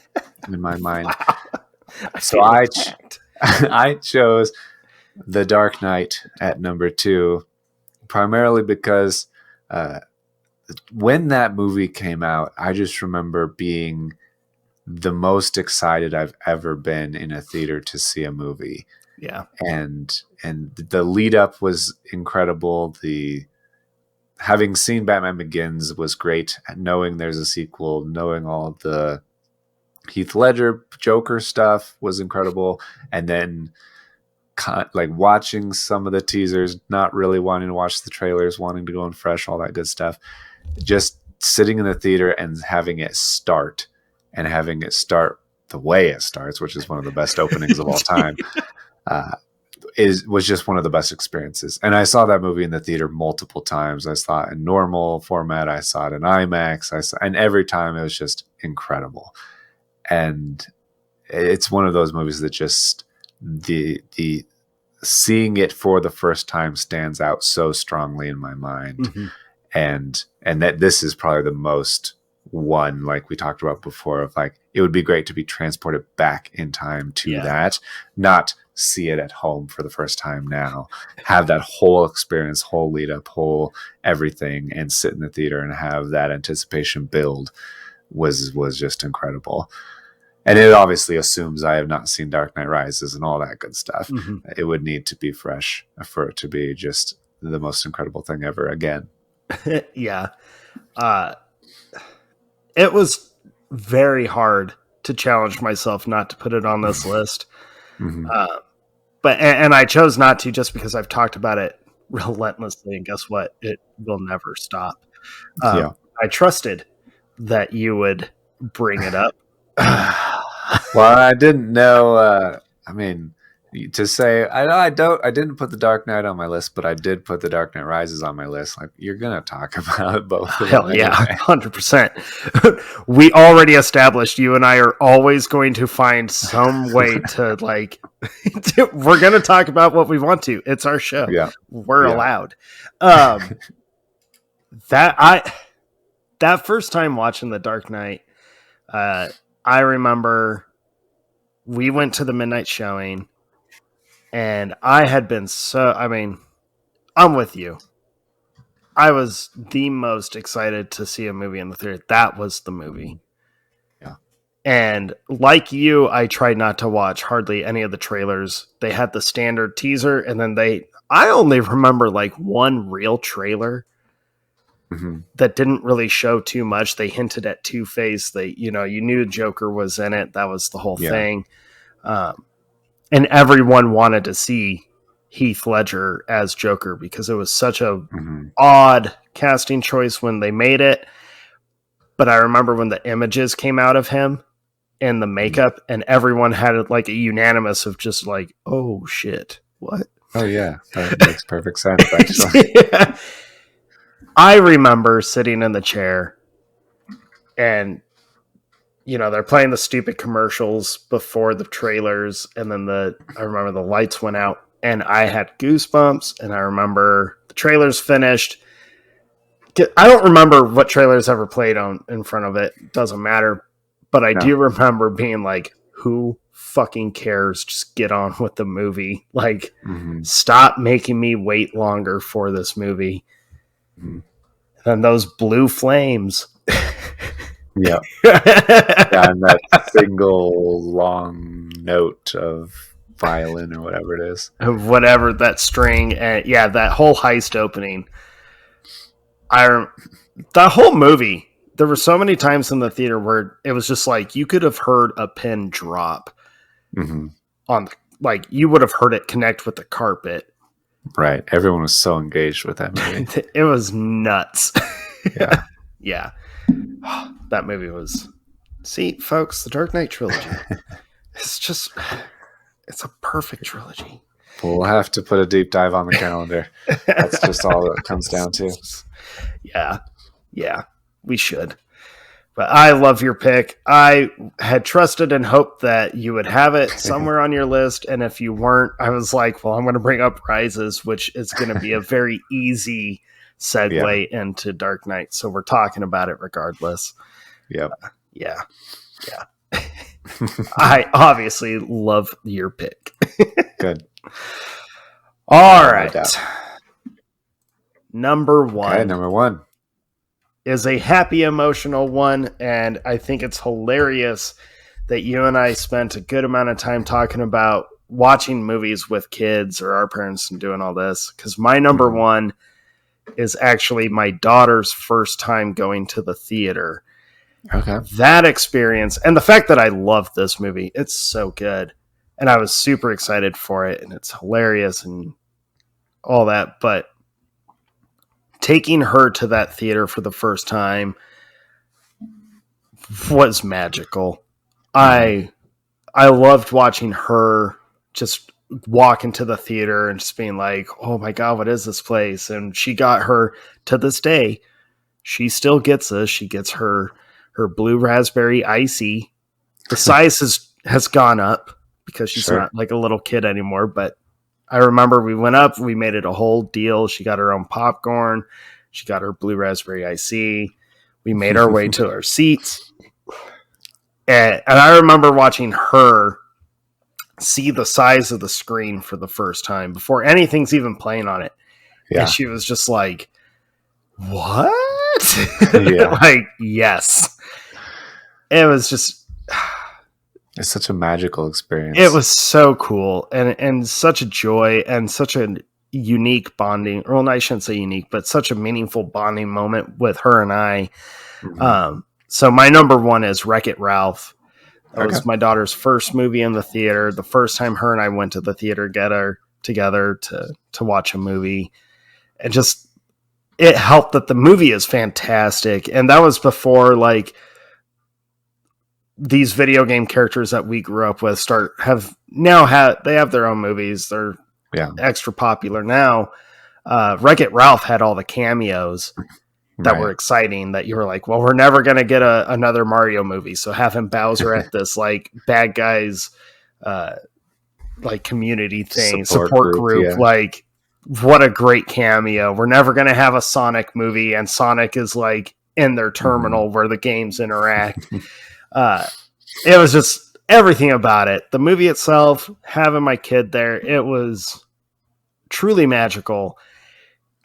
in my mind. Wow. So I chose The Dark Knight at number 2, primarily because when that movie came out, I just remember being the most excited I've ever been in a theater to see a movie. Yeah. And the lead up was incredible. The having seen Batman Begins was great. Knowing there's a sequel, knowing all of the Heath Ledger Joker stuff was incredible. And then like watching some of the teasers, not really wanting to watch the trailers, wanting to go in fresh, all that good stuff. Just sitting in the theater and having it start the way it starts, which is one of the best openings of all time, was just one of the best experiences. And I saw that movie in the theater multiple times. I saw it in normal format. I saw it in IMAX. And every time it was just incredible. And it's one of those movies that just the seeing it for the first time stands out so strongly in my mind. Mm-hmm. And that this is probably the most one, like we talked about before, of like, it would be great to be transported back in time to that, not see it at home for the first time now, have that whole experience, whole lead up, whole everything, and sit in the theater and have that anticipation build was just incredible. And it obviously assumes I have not seen Dark Knight Rises and all that good stuff. Mm-hmm. It would need to be fresh for it to be just the most incredible thing ever again. Yeah. It was very hard to challenge myself not to put it on this list. Mm-hmm. But I chose not to just because I've talked about it relentlessly, and guess what? It will never stop. I trusted that you would bring it up. Well, I didn't know. I mean, to say I didn't put The Dark Knight on my list, but I did put The Dark Knight Rises on my list. Like, you're gonna talk about both of them. Hell yeah, 100%. We already established you and I are always going to find some way to like. We're gonna talk about what we want to. It's our show. Yeah, we're allowed. That first time watching The Dark Knight, I remember we went to the midnight showing. And I had been I'm with you. I was the most excited to see a movie in the theater. That was the movie. Yeah. And like you, I tried not to watch hardly any of the trailers. They had the standard teaser, and then I only remember like one real trailer that didn't really show too much. They hinted at Two-Face. You knew Joker was in it. That was the whole thing. And everyone wanted to see Heath Ledger as Joker because it was such a odd casting choice when they made it. But I remember when the images came out of him and the makeup, and everyone had like a unanimous of just like, oh shit, what? Oh yeah, that makes perfect sense. Actually. Yeah. I remember sitting in the chair and they're playing the stupid commercials before the trailers, and then I remember the lights went out and I had goosebumps, and I remember the trailers finished. I don't remember what trailers ever played in front of it. Doesn't matter. But I do remember being like, who fucking cares? Just get on with the movie. Like, stop making me wait longer for this movie. And those blue flames. Yeah. And that single long note of violin or whatever it is. Whatever that string. And that whole heist opening. The whole movie, there were so many times in the theater where it was just like you could have heard a pin drop on, like you would have heard it connect with the carpet. Right. Everyone was so engaged with that movie. It was nuts. Yeah. Yeah. That movie was. See, folks, the Dark Knight trilogy. It's a perfect trilogy. We'll have to put a deep dive on the calendar. That's just all it comes down to. Yeah. Yeah. We should. But I love your pick. I had trusted and hoped that you would have it somewhere on your list. And if you weren't, I was like, well, I'm going to bring up Rises, which is going to be a very easy segue into Dark Knight. So we're talking about it regardless. Yep. Yeah. I obviously love your pick. Good. All right. Number one. Okay, number one is a happy, emotional one, and I think it's hilarious that you and I spent a good amount of time talking about watching movies with kids or our parents and doing all this, because my number one is actually my daughter's first time going to the theater. Okay. That experience, and the fact that I loved this movie, it's so good, and I was super excited for it, and it's hilarious and all that, but taking her to that theater for the first time was magical. I loved watching her just walk into the theater and just being like, oh my God, what is this place? And she got her, to this day, she still gets this. She gets her blue raspberry icy. The size has gone up because she's not like a little kid anymore, but I remember we went up, we made it a whole deal. She got her own popcorn. She got her blue raspberry icy. We made our way to our seats. And I remember watching her see the size of the screen for the first time before anything's even playing on it. Yeah. And she was just like, what? Yeah. Like, yes. It was just... It's such a magical experience. It was so cool and such a joy and such a unique bonding. Well, I shouldn't say unique, but such a meaningful bonding moment with her and I. Mm-hmm. So my number one is Wreck-It Ralph. That was my daughter's first movie in the theater. The first time her and I went to the theater together to watch a movie. And just, it helped that the movie is fantastic. And that was before like these video game characters that we grew up with they have their own movies. They're extra popular now. Wreck-It Ralph had all the cameos that were exciting, that you were like, well, we're never going to get another Mario movie. So having Bowser at this like bad guys, like community thing, support group, like what a great cameo. We're never going to have a Sonic movie, and Sonic is like in their terminal where the games interact. It was just everything about it. The movie itself, having my kid there, it was truly magical.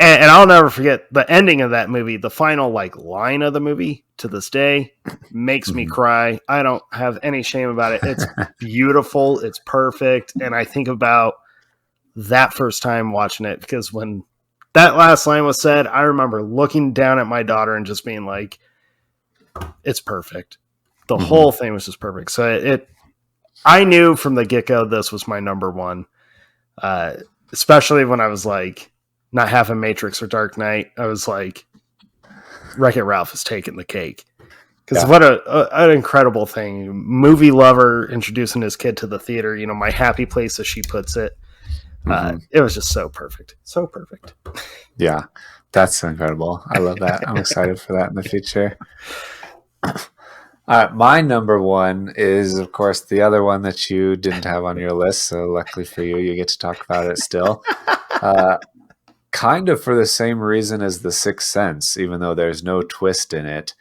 And I'll never forget the ending of that movie. The final like line of the movie to this day makes me cry. I don't have any shame about it. It's beautiful. It's perfect. And I think about that first time watching it, because when that last line was said, I remember looking down at my daughter and just being like, it's perfect. The whole thing was just perfect. So I knew from the get-go this was my number one, especially when I was like not having Matrix or Dark Knight. I was like, Wreck-It Ralph is taking the cake. Because what an incredible thing. Movie lover introducing his kid to the theater, my happy place, as she puts it. It was just so perfect. So perfect. Yeah, that's incredible. I love that. I'm excited for that in the future. My number one is, of course, the other one that you didn't have on your list. So luckily for you, you get to talk about it still. Kind of for the same reason as The Sixth Sense, even though there's no twist in it.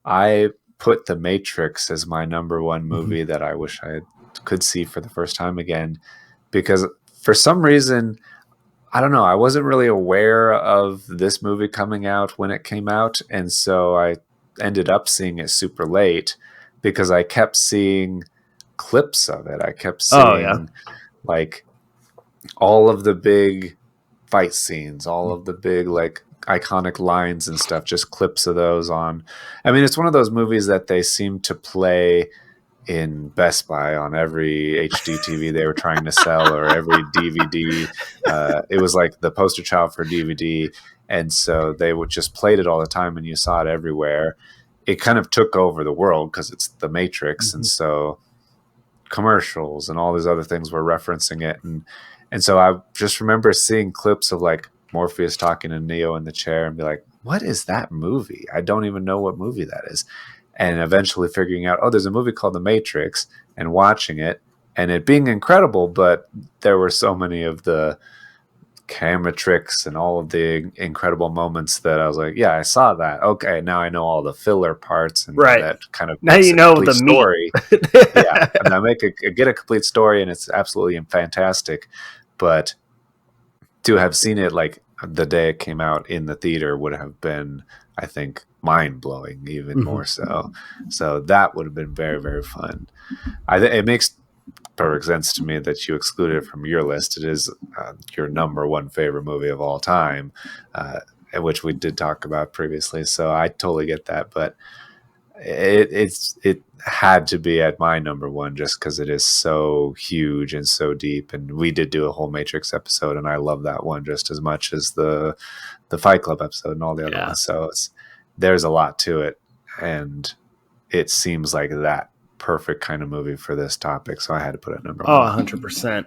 I put The Matrix as my number one movie that I wish I could see for the first time again. Because for some reason, I don't know, I wasn't really aware of this movie coming out when it came out. And so I ended up seeing it super late because I kept seeing clips of it. I kept seeing like all of the big fight scenes, all of the big like iconic lines and stuff, just clips of those on. I mean, it's one of those movies that they seem to play in Best Buy on every HD TV they were trying to sell, or every DVD. It was like the poster child for DVD. And so they would just played it all the time, and you saw it everywhere. It kind of took over the world because it's the Matrix. Mm-hmm. And so commercials and all these other things were referencing it. And so I just remember seeing clips of like Morpheus talking to Neo in the chair and be like, what is that movie? I don't even know what movie that is. And eventually figuring out, oh, there's a movie called The Matrix, and watching it and it being incredible, but there were so many of the camera tricks and all of the incredible moments that I was like, yeah, I saw that. Okay, now I know all the filler parts, and that kind of now you know the story. Yeah, and I get a complete story, and it's absolutely fantastic. But to have seen it like the day it came out in the theater would have been, I think, mind-blowing, even more so. So that would have been very, very fun. It makes perfect sense to me that you excluded it from your list. It is your number one favorite movie of all time, which we did talk about previously. So I totally get that, but it had to be at my number one just because it is so huge and so deep. And we did do a whole Matrix episode, and I love that one just as much as the Fight Club episode and all the other ones. So there's a lot to it, and it seems like that perfect kind of movie for this topic, so I had to put it number one. 100%.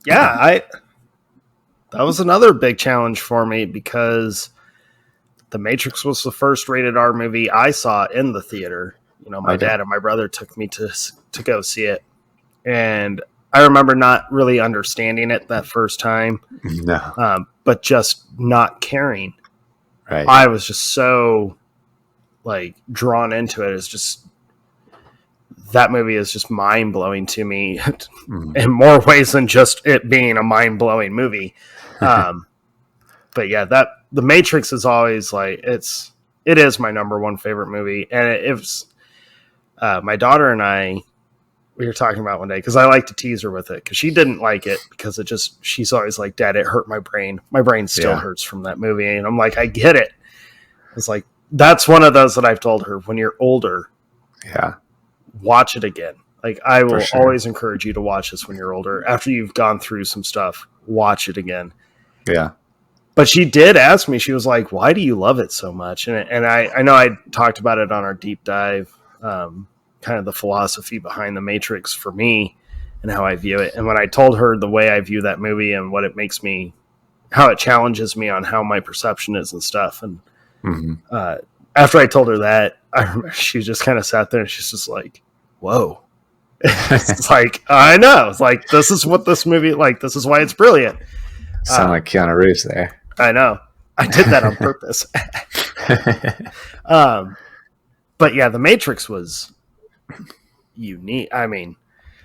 That was another big challenge for me because The Matrix was the first rated R movie I saw in the theater. You know, my dad and my brother took me to go see it, and I remember not really understanding it that first time. No, but just not caring. Right, I was just so like drawn into it. It's just, that movie is just mind blowing to me in more ways than just it being a mind blowing movie. But yeah, The Matrix is always like, it is my number one favorite movie. And it's my daughter and I, we were talking about one day, because I like to tease her with it, because she didn't like it because she's always like, Dad, it hurt my brain. My brain still hurts from that movie. And I'm like, I get it. It's like, that's one of those that I've told her, when you're older, watch it again. Like, I will always encourage you to watch this when you're older. After you've gone through some stuff, watch it again. Yeah. But she did ask me, she was like, why do you love it so much? And I know I talked about it on our deep dive, kind of the philosophy behind The Matrix for me and how I view it. And when I told her the way I view that movie and what it makes me, how it challenges me on how my perception is and stuff. And after I told her that, I remember she just kind of sat there and she's just like, whoa. It's like, I know. It's like, this is what this movie, like, this is why it's brilliant. Sound like Keanu Reeves there. I know. I did that on purpose. But yeah, The Matrix was unique. I mean,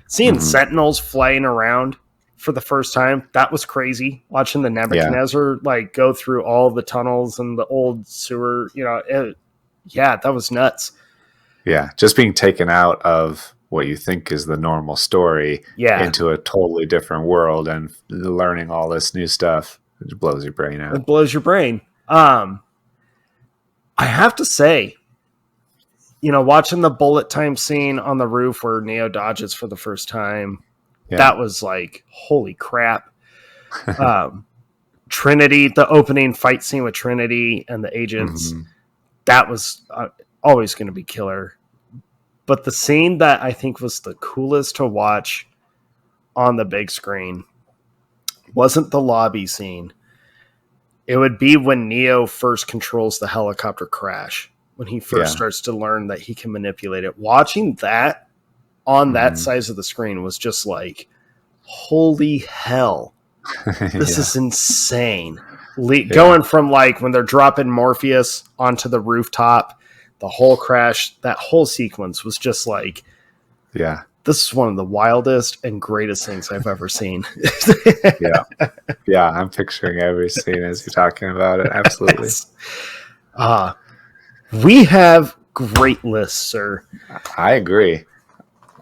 seeing Sentinels flying around for the first time, that was crazy. Watching the Nebuchadnezzar like go through all the tunnels and the old sewer, that was nuts. Yeah, just being taken out of what you think is the normal story into a totally different world and learning all this new stuff. It blows your brain out. It blows your brain. I have to say, watching the bullet time scene on the roof where Neo dodges for the first time, that was like, holy crap. Trinity, the opening fight scene with Trinity and the agents, that was always going to be killer. But the scene that I think was the coolest to watch on the big screen wasn't the lobby scene. It would be when Neo first controls the helicopter crash, when he first starts to learn that he can manipulate it. Watching that on that size of the screen was just like, holy hell, this is insane. Going from like when they're dropping Morpheus onto the rooftop, the whole crash, that whole sequence was just like, this is one of the wildest and greatest things I've ever seen. I'm picturing every scene as you're talking about it. Absolutely. We have great lists, sir. I agree.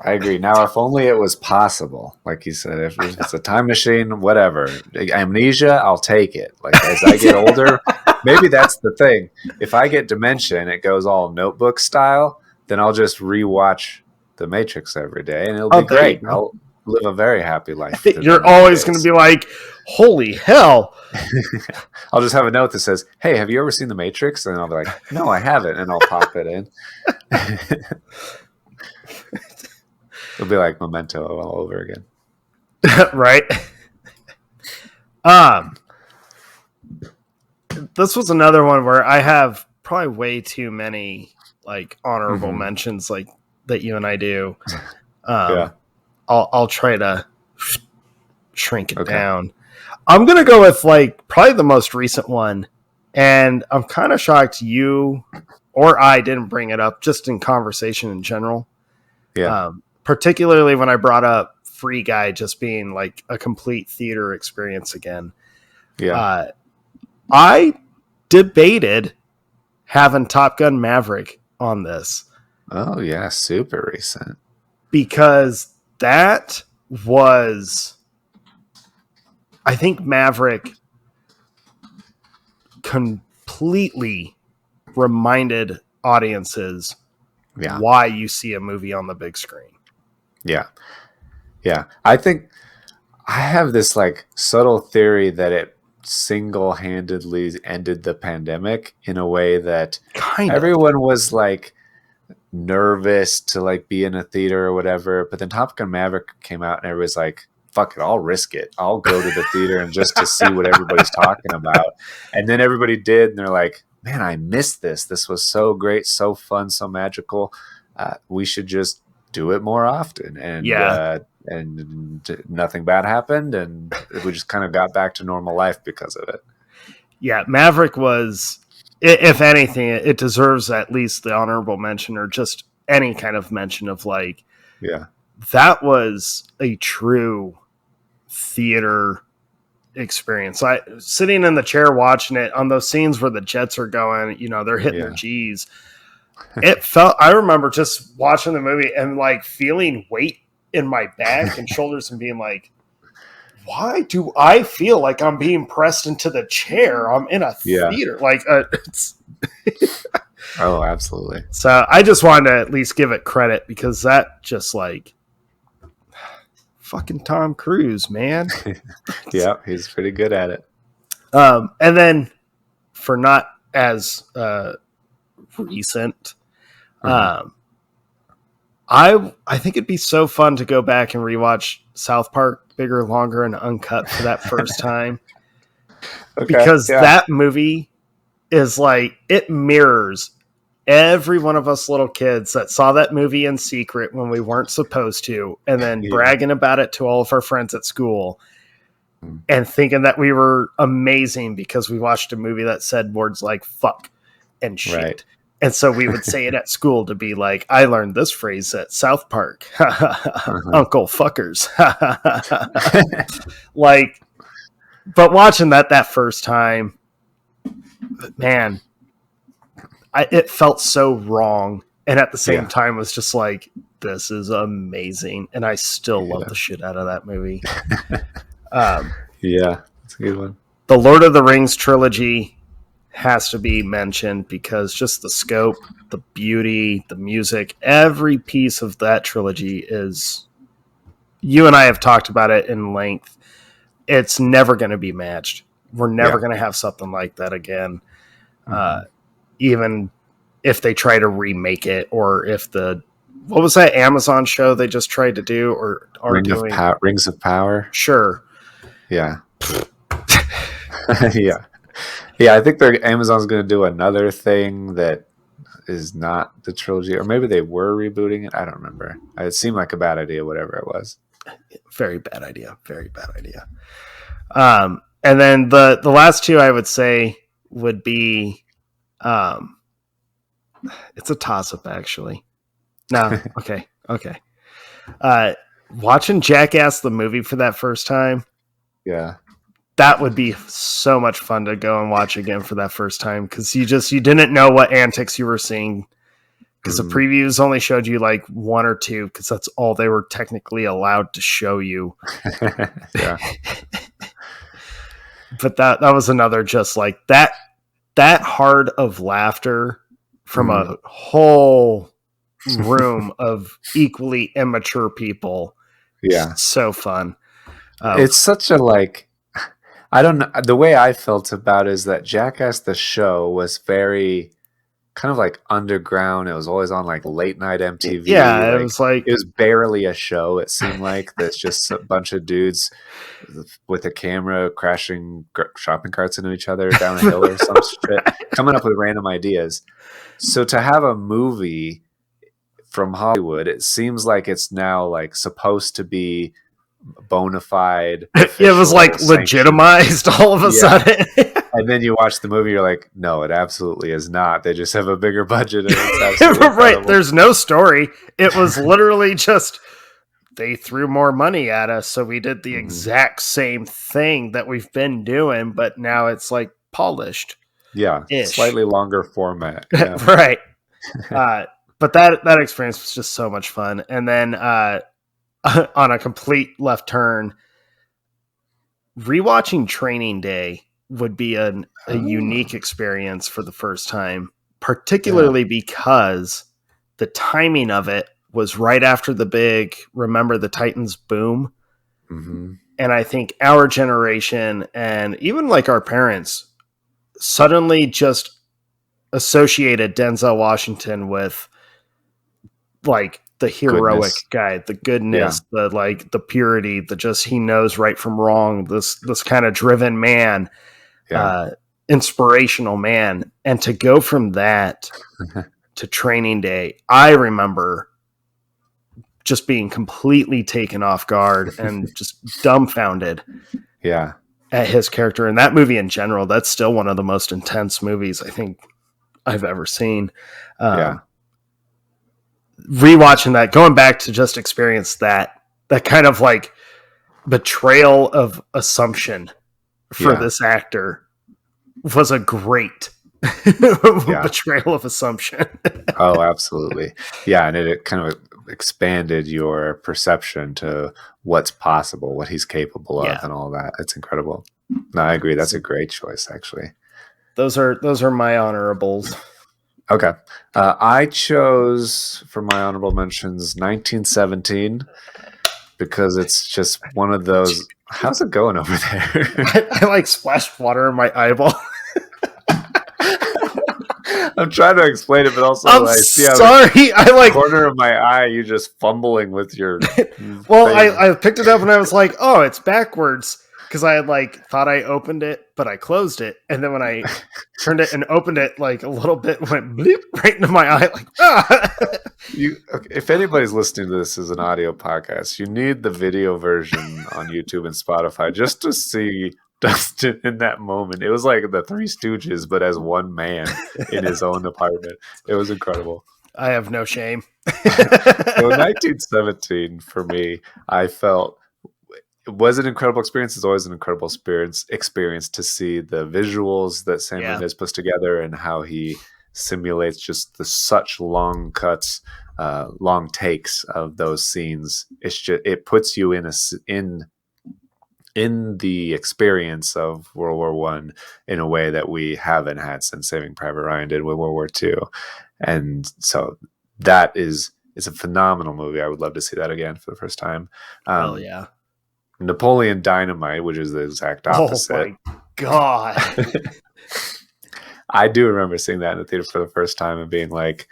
Now, if only it was possible, like you said, if it's a time machine, whatever. Amnesia, I'll take it. Like, as I get older, maybe that's the thing. If I get dementia and it goes all Notebook style, then I'll just rewatch The Matrix every day, and it'll Oh, be there you great. go. I'll live a very happy life. You're always going to be like, holy hell. I'll just have a note that says, "Hey, have you ever seen The Matrix?" And I'll be like, "No, I haven't," and I'll pop it in. It'll be like Memento all over again. Right. This was another one where I have probably way too many like honorable mentions like that you and I do. Yeah. I'll try to shrink it down. I'm going to go with like probably the most recent one. And I'm kind of shocked you or I didn't bring it up just in conversation in general. Yeah. Particularly when I brought up Free Guy just being like a complete theater experience again. Yeah. I debated having Top Gun Maverick on this. Oh, yeah. Super recent. Because that was, I think Maverick completely reminded audiences why you see a movie on the big screen. Yeah. Yeah. I think I have this like subtle theory that it single-handedly ended the pandemic in a way that everyone was like nervous to like be in a theater or whatever, but then Top Gun Maverick came out and everybody's like, fuck it, I'll risk it, I'll go to the theater and just to see what everybody's talking about. And then everybody did, and they're like, man, I missed this was so great, so fun, so magical. We should just do it more often. And nothing bad happened, and we just kind of got back to normal life because of it. Yeah, Maverick was, if anything, it deserves at least the honorable mention or just any kind of mention of like, that was a true theater experience. I sitting in the chair watching it on those scenes where the jets are going, you know, they're hitting their G's. It felt, I remember just watching the movie and like feeling weight in my back and shoulders and being like, why do I feel like I'm being pressed into the chair? I'm in a theater. Like, it's oh, absolutely. So I just wanted to at least give it credit because that just like fucking Tom Cruise, man. Yeah, he's pretty good at it. And then for not as recent, I think it'd be so fun to go back and rewatch South Park Bigger, Longer, and Uncut for that first time. Because that movie is like, it mirrors every one of us little kids that saw that movie in secret when we weren't supposed to, and then bragging about it to all of our friends at school and thinking that we were amazing because we watched a movie that said words like fuck and shit. Right. And so we would say it at school to be like, I learned this phrase at South Park. Uncle fuckers. Like, but watching that first time, man, it felt so wrong. And at the same time was just like, this is amazing. And I still love the shit out of that movie. Yeah, that's a good one. The Lord of the Rings trilogy has to be mentioned because just the scope, the beauty, the music, every piece of that trilogy is, you and I have talked about it in length. It's never going to be matched. We're never going to have something like that again. Even if they try to remake it, or if what was that Amazon show they just tried to do or are doing? Rings of Power. Sure. Yeah. Yeah, I think Amazon's going to do another thing that is not the trilogy, or maybe they were rebooting it. I don't remember. It seemed like a bad idea, whatever it was. Very bad idea. Very bad idea. And then the last two I would say would be, it's a toss-up actually. No, okay. Watching Jackass the movie for that first time. Yeah. That would be so much fun to go and watch again for that first time because you didn't know what antics you were seeing because the previews only showed you like one or two because that's all they were technically allowed to show you. Yeah. But that was another just like that hard of laughter from a whole room of equally immature people. Yeah. So fun. It's such a like, I don't know. The way I felt about it is that Jackass the show was very kind of like underground. It was always on like late night MTV. Yeah, it Like was like it was barely a show. It seemed like that's just a bunch of dudes with a camera crashing shopping carts into each other down a hill or some shit, coming up with random ideas. So to have a movie from Hollywood, it seems like it's now like supposed to be bona fide, it was like official, sanctioned. legitimized all of a Yeah. sudden. And then you watch the movie, you're like, no, it absolutely is not. They just have a bigger budget and it's absolutely Right. incredible. There's no story. It was literally just they threw more money at us, so we did the exact same thing that we've been doing, but now it's like polished. Yeah, slightly longer format. Yeah. Right. But that experience was just so much fun. And then on a complete left turn, rewatching Training Day would be a unique experience for the first time, particularly because the timing of it was right after the big Remember the Titans boom. Mm-hmm. And I think our generation and even like our parents suddenly just associated Denzel Washington with like the heroic guy, the goodness, the like the purity, the just he knows right from wrong, this kind of driven man, inspirational man. And to go from that to Training Day, I remember just being completely taken off guard and just dumbfounded at his character. And that movie in general, that's still one of the most intense movies I think I've ever seen. Rewatching that, going back to just experience that kind of like betrayal of assumption for this actor was a great betrayal of assumption. Oh, absolutely. Yeah. And it kind of expanded your perception to what's possible, what he's capable of and all that. It's incredible. No, I agree. That's a great choice, actually. Those are my honorables. Okay. I chose for my honorable mentions 1917 because it's just one of those. How's it going over there? I like splashed water in my eyeball. I'm trying to explain it, but also I'm sorry. I like corner of my eye. You just fumbling with your. Well, I picked it up and I was like, oh, it's backwards. Because I had like thought I opened it, but I closed it, and then when I turned it and opened it, like a little bit went bleep right into my eye. Like, if anybody's listening to this as an audio podcast, you need the video version on YouTube and Spotify just to see Dustin in that moment. It was like the Three Stooges, but as one man in his own apartment. It was incredible. I have no shame. So 1917 for me, I felt. It was an incredible experience. It's always an incredible experience to see the visuals that Sam Mendes puts together and how he simulates just such long cuts, long takes of those scenes. It's just it puts you in the experience of World War One in a way that we haven't had since Saving Private Ryan did with World War Two, and so that is a phenomenal movie. I would love to see that again for the first time. Hell yeah. Napoleon Dynamite, which is the exact opposite. Oh my God. I do remember seeing that in the theater for the first time and being like,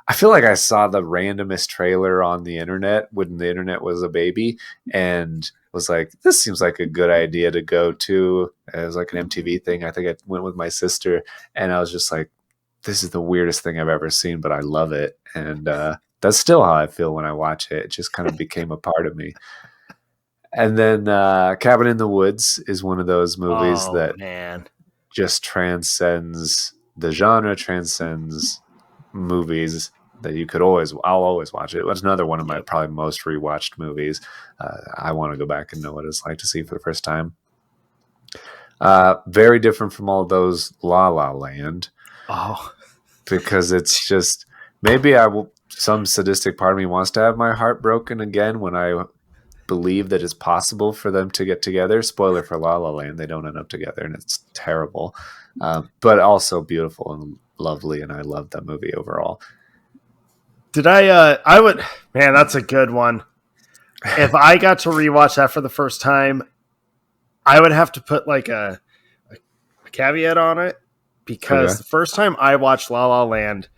I feel like I saw the randomest trailer on the internet when the internet was a baby and was like, this seems like a good idea to go to. It was like an MTV thing. I think I went with my sister and I was just like, this is the weirdest thing I've ever seen, but I love it. And that's still how I feel when I watch it. It just kind of became a part of me. And then Cabin in the Woods is one of those movies that just transcends the genre, transcends movies that I'll always watch it. It was another one of my probably most rewatched movies. I want to go back and know what it's like to see for the first time. Very different from all those La La Land. Oh. Because it's just, some sadistic part of me wants to have my heart broken again when I believe that it's possible for them to get together. Spoiler for La La Land, they don't end up together and it's terrible, but also beautiful and lovely, and I love that movie overall. I would, man, that's a good one. If I got to rewatch that for the first time, I would have to put like a caveat on it, because the first time I watched La La Land,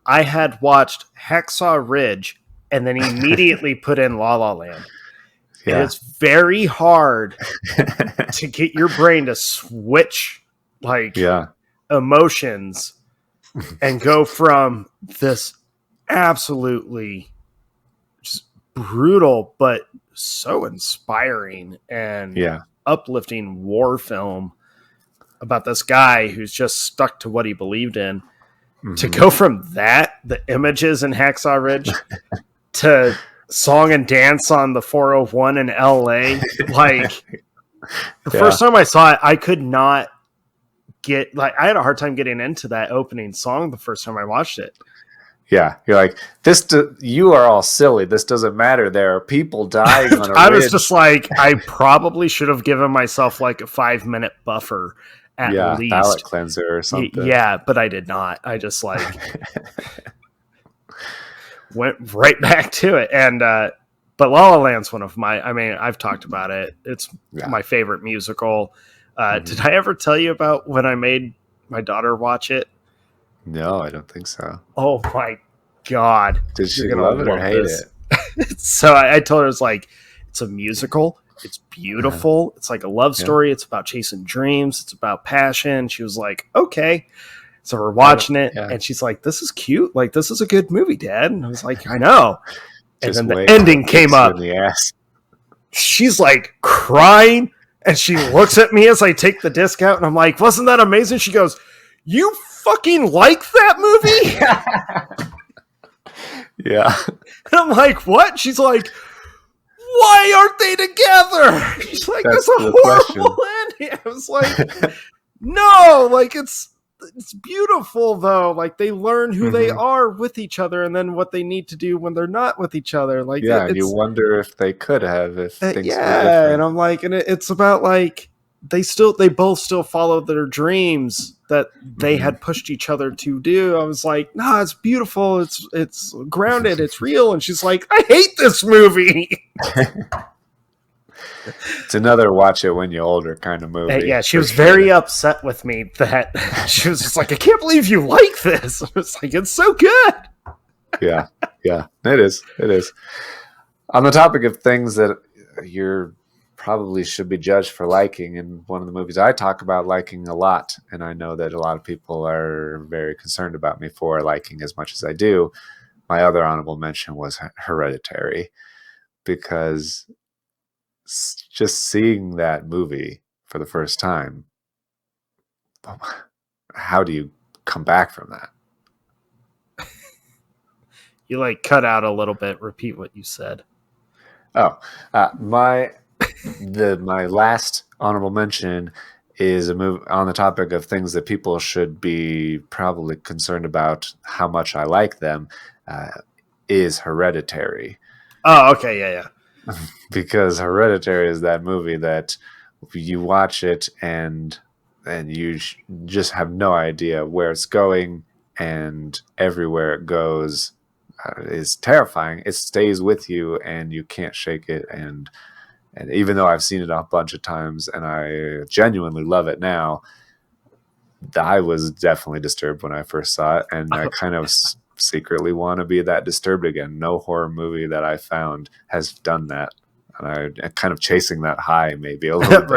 I had watched Hacksaw Ridge and then immediately put in La La Land. Yeah. And it's very hard to get your brain to switch emotions and go from this absolutely just brutal but so inspiring and uplifting war film about this guy who's just stuck to what he believed in, to go from that, the images in Hacksaw Ridge, to song and dance on the 401 in LA. Like, the first time I saw it, I could not get, like, I had a hard time getting into that opening song the first time I watched it. Yeah, you're like, you are all silly. This doesn't matter. There are people dying on a I ridge. was just like, I probably should have given myself like a 5-minute buffer at least. Palate cleanser or something. Yeah, but I did not. I just like went right back to it. And but La La Land's one of my, I mean, I've talked about it. It's my favorite musical. Did I ever tell you about when I made my daughter watch it? No, I don't think so. Oh my God. Did she love it or hate it? So I told her, it's like, it's a musical. It's beautiful. It's like a love story. It's about chasing dreams. It's about passion. She was like, okay. So we're watching it, and she's like, this is cute. Like, this is a good movie, Dad. And I was like, I know. And then the ending came up. She's like crying, and she looks at me as I take the disc out, and I'm like, wasn't that amazing? She goes, you fucking like that movie? Yeah. And I'm like, what? She's like, why aren't they together? She's like, that's a horrible ending. I was like, no, like, it's beautiful though. Like, they learn who they are with each other, and then what they need to do when they're not with each other. Like, you wonder if they could have, if things were different. And I'm like, and it's about like, they both still follow their dreams that they had pushed each other to do. I was like, no, it's beautiful. It's grounded. It's real. And she's like, I hate this movie. It's another watch it when you're older kind of movie. Yeah, she was very upset with me that she was just like, I can't believe you like this. I was like, it's so good. Yeah, it is. On the topic of things that you're probably should be judged for liking, and one of the movies I talk about liking a lot, and I know that a lot of people are very concerned about me for liking as much as I do, my other honorable mention was Hereditary, because just seeing that movie for the first time, how do you come back from that? You like cut out a little bit. Repeat what you said. My last honorable mention is a movie on the topic of things that people should be probably concerned about how much I like them, is Hereditary. Oh, okay. Yeah. Because Hereditary is that movie that you watch it and you just have no idea where it's going, and everywhere it goes is terrifying. It stays with you and you can't shake it. And even though I've seen it a bunch of times and I genuinely love it now, I was definitely disturbed when I first saw it. And I kind of secretly want to be that disturbed again. No horror movie that I found has done that. And I'm kind of chasing that high maybe a little bit.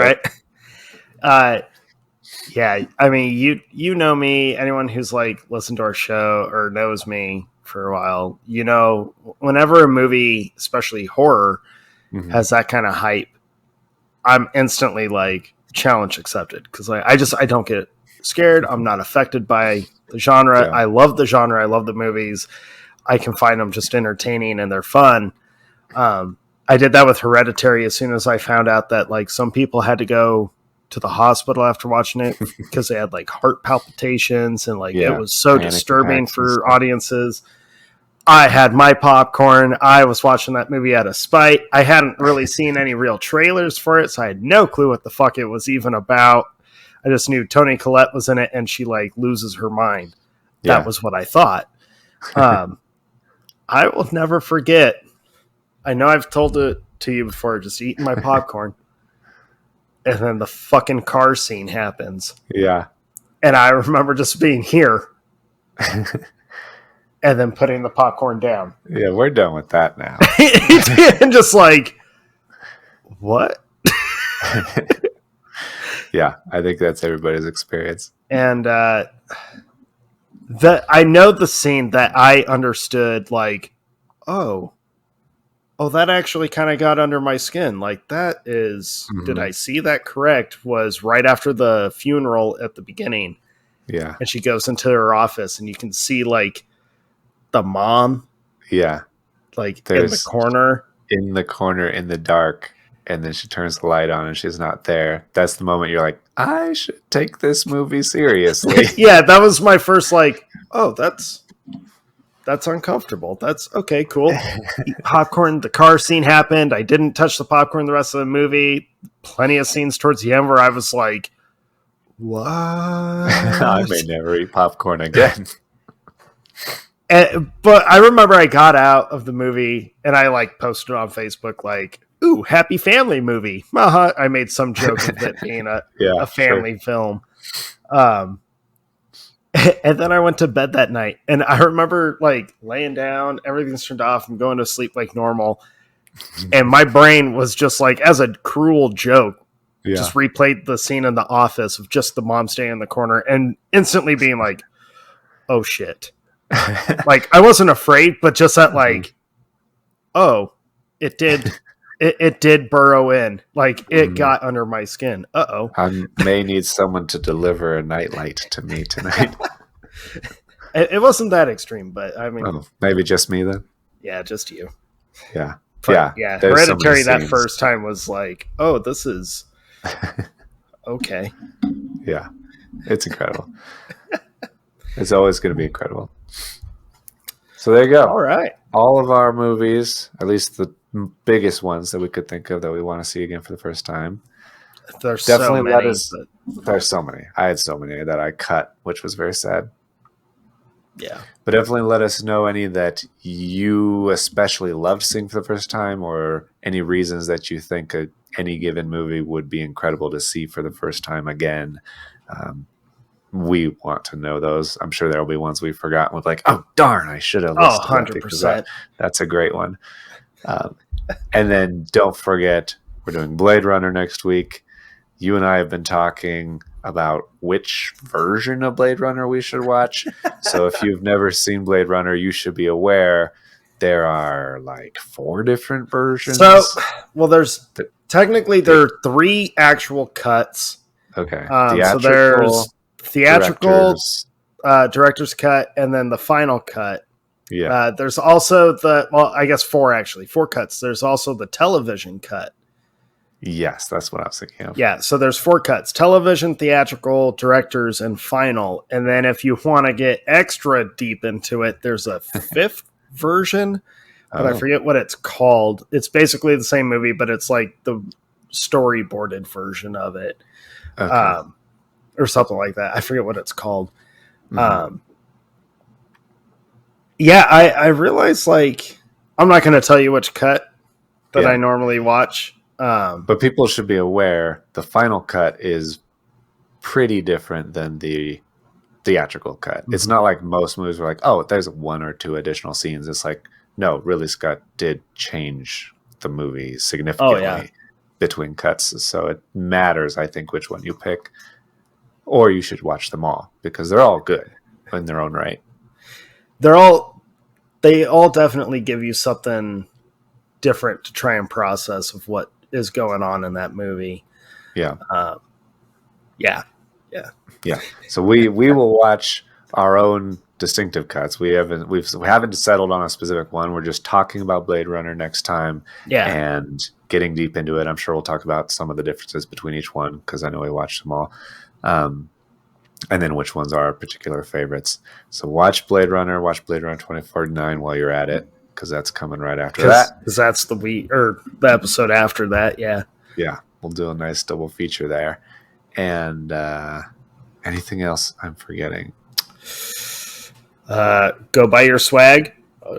Right. Yeah. I mean, you know me, anyone who's like listened to our show or knows me for a while, you know, whenever a movie, especially horror, has that kind of hype, I'm instantly like, challenge accepted, because I don't get scared. I'm not affected by the genre. Yeah. I love the genre. I love the movies. I can find them just entertaining and they're fun. I did that with Hereditary as soon as I found out that like some people had to go to the hospital after watching it because they had like heart palpitations and like it was so disturbing for audiences. I had my popcorn. I was watching that movie out of spite. I hadn't really seen any real trailers for it, so I had no clue what the fuck it was even about. I just knew Toni Collette was in it and she like loses her mind. That was what I thought. I will never forget. I know I've told it to you before, just eating my popcorn. And then the fucking car scene happens. Yeah. And I remember just being here and then putting the popcorn down. Yeah, we're done with that now. And just like, what? Yeah, I think that's everybody's experience. And I know the scene that I understood, like, oh, that actually kind of got under my skin. Like, that is, did I see that correct? Was right after the funeral at the beginning. Yeah. And she goes into her office and you can see, like, the mom. Yeah. Like, in the corner. In the corner in the dark. And then she turns the light on and she's not there. That's the moment you're like, I should take this movie seriously. Yeah, that was my first, like, oh, that's uncomfortable. That's okay, cool. Popcorn, the car scene happened. I didn't touch the popcorn the rest of the movie. Plenty of scenes towards the end where I was like, what? I may never eat popcorn again. But I remember I got out of the movie and I like posted on Facebook like, ooh, happy family movie. I made some joke of it being a family film. And then I went to bed that night and I remember like laying down, everything's turned off, I'm going to sleep like normal. And my brain was just like, as a cruel joke, just replayed the scene in the office of just the mom staying in the corner and instantly being like, oh shit. Like I wasn't afraid, but just that like, oh, it did burrow in. Like it got under my skin. Uh-oh. I may need someone to deliver a nightlight to me tonight. It wasn't that extreme, but I mean, maybe just me then. Yeah, just you. Yeah. But, yeah. Hereditary that first time was like, oh, this is okay. Yeah. It's incredible. It's always going to be incredible. So there you go. All right. All of our movies, at least the biggest ones that we could think of that we want to see again for the first time. There's definitely so many. There's so many. I had so many that I cut, which was very sad. Yeah. But definitely let us know any that you especially loved seeing for the first time or any reasons that you think any given movie would be incredible to see for the first time again. We want to know those. I'm sure there will be ones we've forgotten with like, oh, darn, I should have listed 100%. That's a great one. And then don't forget, we're doing Blade Runner next week. You and I have been talking about which version of Blade Runner we should watch. So if you've never seen Blade Runner, you should be aware there are like 4 different versions. So, well, there's technically there are 3 actual cuts. Okay. So there's theatrical, director's cut, and then the final cut. Yeah. There's also I guess 4 cuts. There's also the television cut. Yes, that's what I was thinking of. Yeah, so there's 4 cuts: television, theatrical, director's, and final. And then if you want to get extra deep into it, there's a 5th version, but I forget what it's called. It's basically the same movie, but it's like the storyboarded version of it. Okay. Or something like that. I forget what it's called. Mm-hmm. Yeah, I realized, like, I'm not going to tell you which cut that I normally watch. But people should be aware the final cut is pretty different than the theatrical cut. Mm-hmm. It's not like most movies are like, oh, there's 1 or 2 additional scenes. It's like, no, Ridley Scott did change the movie significantly between cuts. So it matters, I think, which one you pick. Or you should watch them all because they're all good in their own right. They all definitely give you something different to try and process of what is going on in that movie. Yeah. Yeah. So we will watch our own distinctive cuts. We haven't settled on a specific one. We're just talking about Blade Runner next time. Yeah. And getting deep into it. I'm sure we'll talk about some of the differences between each one because I know we watched them all. And then which ones are our particular favorites. So watch Blade Runner 2049 while you're at it, because that's coming right after that. Because that's the episode after that, yeah. Yeah, we'll do a nice double feature there. And anything else I'm forgetting? Go buy your swag.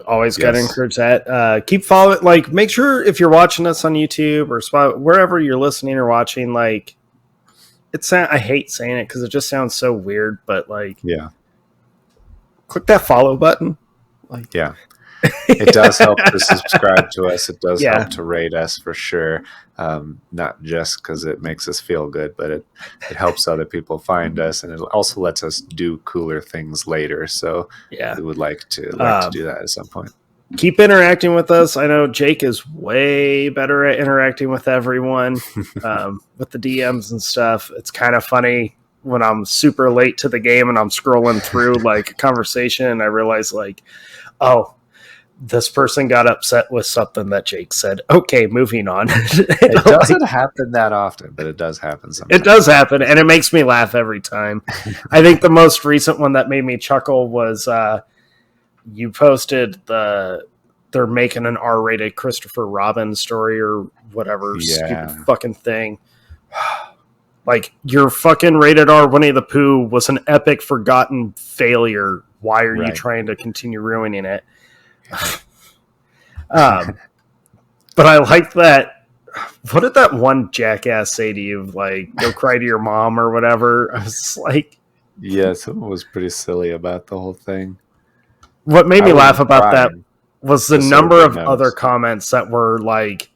Always got to encourage that. Keep following. Like, make sure if you're watching us on YouTube or wherever you're listening or watching, like, I hate saying it because it just sounds so weird, but like, click that follow button. Like, it does help to subscribe to us. It does help to rate us for sure. Not just because it makes us feel good, but it helps other people find us, and it also lets us do cooler things later. So we would like to do that at some point. Keep interacting with us. I know Jake is way better at interacting with everyone, with the DMs and stuff. It's kind of funny when I'm super late to the game and I'm scrolling through like a conversation and I realize like, oh, this person got upset with something that Jake said. Okay, moving on. It doesn't happen that often, but it does happen sometimes. It does happen, and it makes me laugh every time. I think the most recent one that made me chuckle was you posted they're making an R-rated Christopher Robin story or whatever stupid fucking thing. Like, your fucking rated R Winnie the Pooh was an epic forgotten failure. Why are you trying to continue ruining it? But I like that. What did that one jackass say to you? Like, go cry to your mom or whatever. I was like, someone was pretty silly about the whole thing. What made me laugh about that was the number of other comments that were like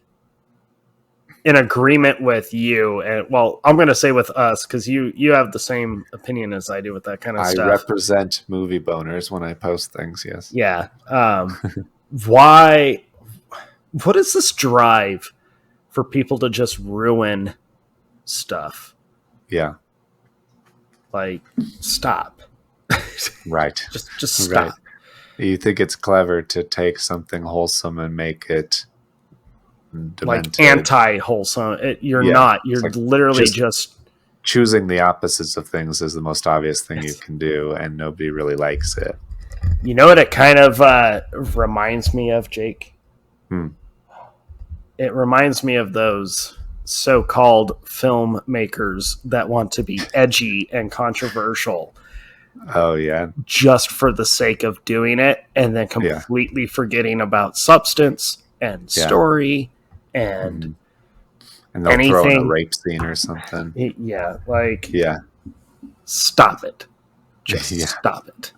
in agreement with you. And well, I'm going to say with us, because you have the same opinion as I do with that kind of stuff. I represent movie boners when I post things. Yes. Yeah. Why? What is this drive for people to just ruin stuff? Yeah. Like, stop. Right. Just stop. Right. You think it's clever to take something wholesome and make it demented. Like anti-wholesome. You're not. You're like literally just choosing the opposites of things is the most obvious thing you can do, and nobody really likes it. You know what it kind of reminds me of, Jake? It reminds me of those so-called filmmakers that want to be edgy and controversial. Oh, yeah. Just for the sake of doing it, and then completely forgetting about substance and story and they'll anything. Throw in a rape scene or something. Stop it. Just stop it.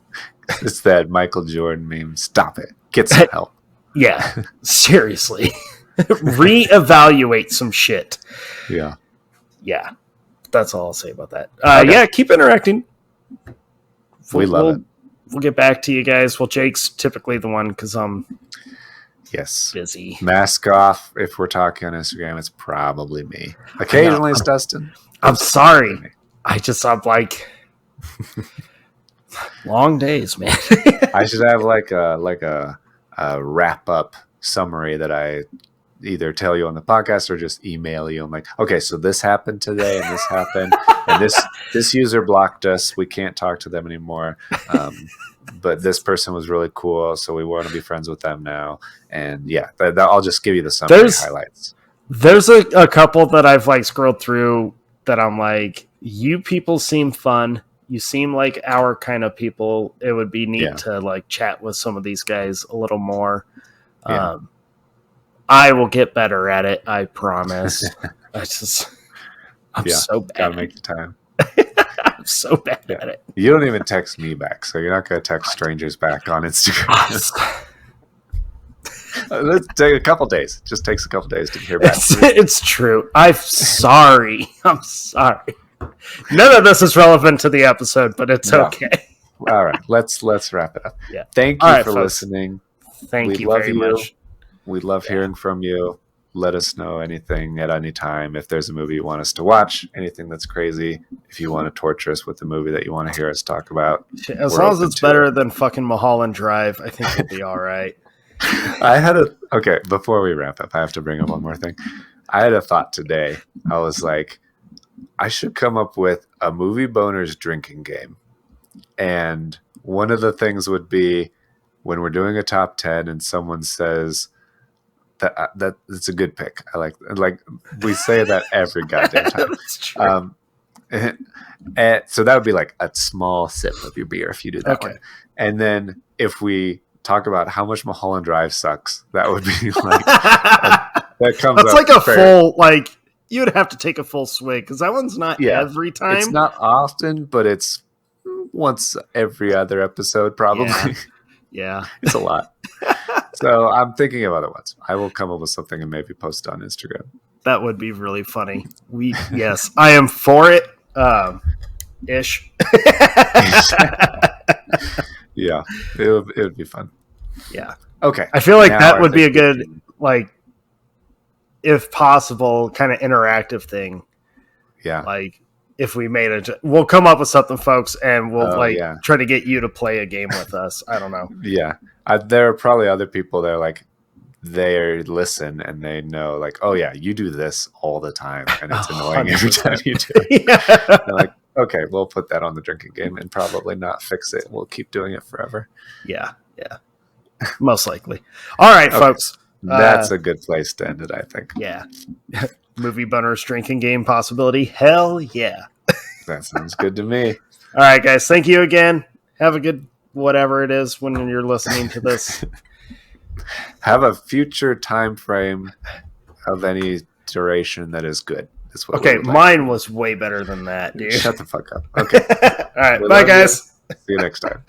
It's that Michael Jordan meme. Stop it. Get some help. Yeah, seriously. Reevaluate some shit. Yeah. That's all I'll say about that. Keep interacting. We love it. We'll get back to you guys. Well, Jake's typically the one because I'm busy. Mask off. If we're talking on Instagram, it's probably me. Occasionally it's Dustin. I'm sorry. I'm like long days, man. I should have like a wrap up summary that I either tell you on the podcast or just email you. I'm like, okay, so this happened today and this happened and this user blocked us. We can't talk to them anymore. But this person was really cool, so we want to be friends with them now. And I'll just give you the summary highlights. There's a couple that I've like scrolled through that I'm like, you people seem fun. You seem like our kind of people. It would be neat to like chat with some of these guys a little more. I will get better at it. I promise. I'm so bad. Gotta make the time. I'm so bad at it. You don't even text me back, so you're not going to text strangers back on Instagram. Let's take a couple days. It just takes a couple days to hear back. It's true. I'm sorry. I'm sorry. None of this is relevant to the episode, but it's okay. All right. Let's wrap it up. Yeah. Thank you for listening. Thank you very much. We love hearing from you. Let us know anything at any time. If there's a movie you want us to watch, anything that's crazy, if you want to torture us with a movie that you want to hear us talk about. As long as it's better than fucking Mulholland Drive, I think we'll be all right. Okay, before we wrap up, I have to bring up one more thing. I had a thought today. I was like, I should come up with a movie boners drinking game. And one of the things would be when we're doing a top 10 and someone says, that it's a good pick. I like we say that every goddamn time. That's true. And so that would be like a small sip of your beer if you do that one. And then if we talk about how much Mulholland Drive sucks. That would be like that comes That's up like a fair. full like. You would have to take a full swig because that one's not Yeah. every time. It's not often, but it's once every other episode, probably. Yeah. It's a lot. So I'm thinking of other ones. I will come up with something and maybe post on Instagram. That would be really funny. Yes, I am for it. Ish. Yeah, it would be fun. Yeah. Okay. I feel like Now that I would be a think good, like, if possible, kind of interactive thing. Yeah. Like, if we made it, we'll come up with something, folks, and we'll yeah. try to get you to play a game with us. I don't know. Yeah. There are probably other people that are like, they listen and they know, like, oh yeah, you do this all the time, and it's annoying 100%. Every time you do it. Yeah. They're like, okay, we'll put that on the drinking game and probably not fix it. We'll keep doing it forever. Yeah. Most likely. All right, folks. That's a good place to end it, I think. Yeah. Movie Bunners drinking game possibility. Hell yeah. That sounds good to me. All right, guys. Thank you again. Have a good whatever it is when you're listening to this. Have a future time frame of any duration that is good. That's what okay, mine was way better than that, dude. Shut the fuck up. Okay. All right. Bye, guys. See you next time.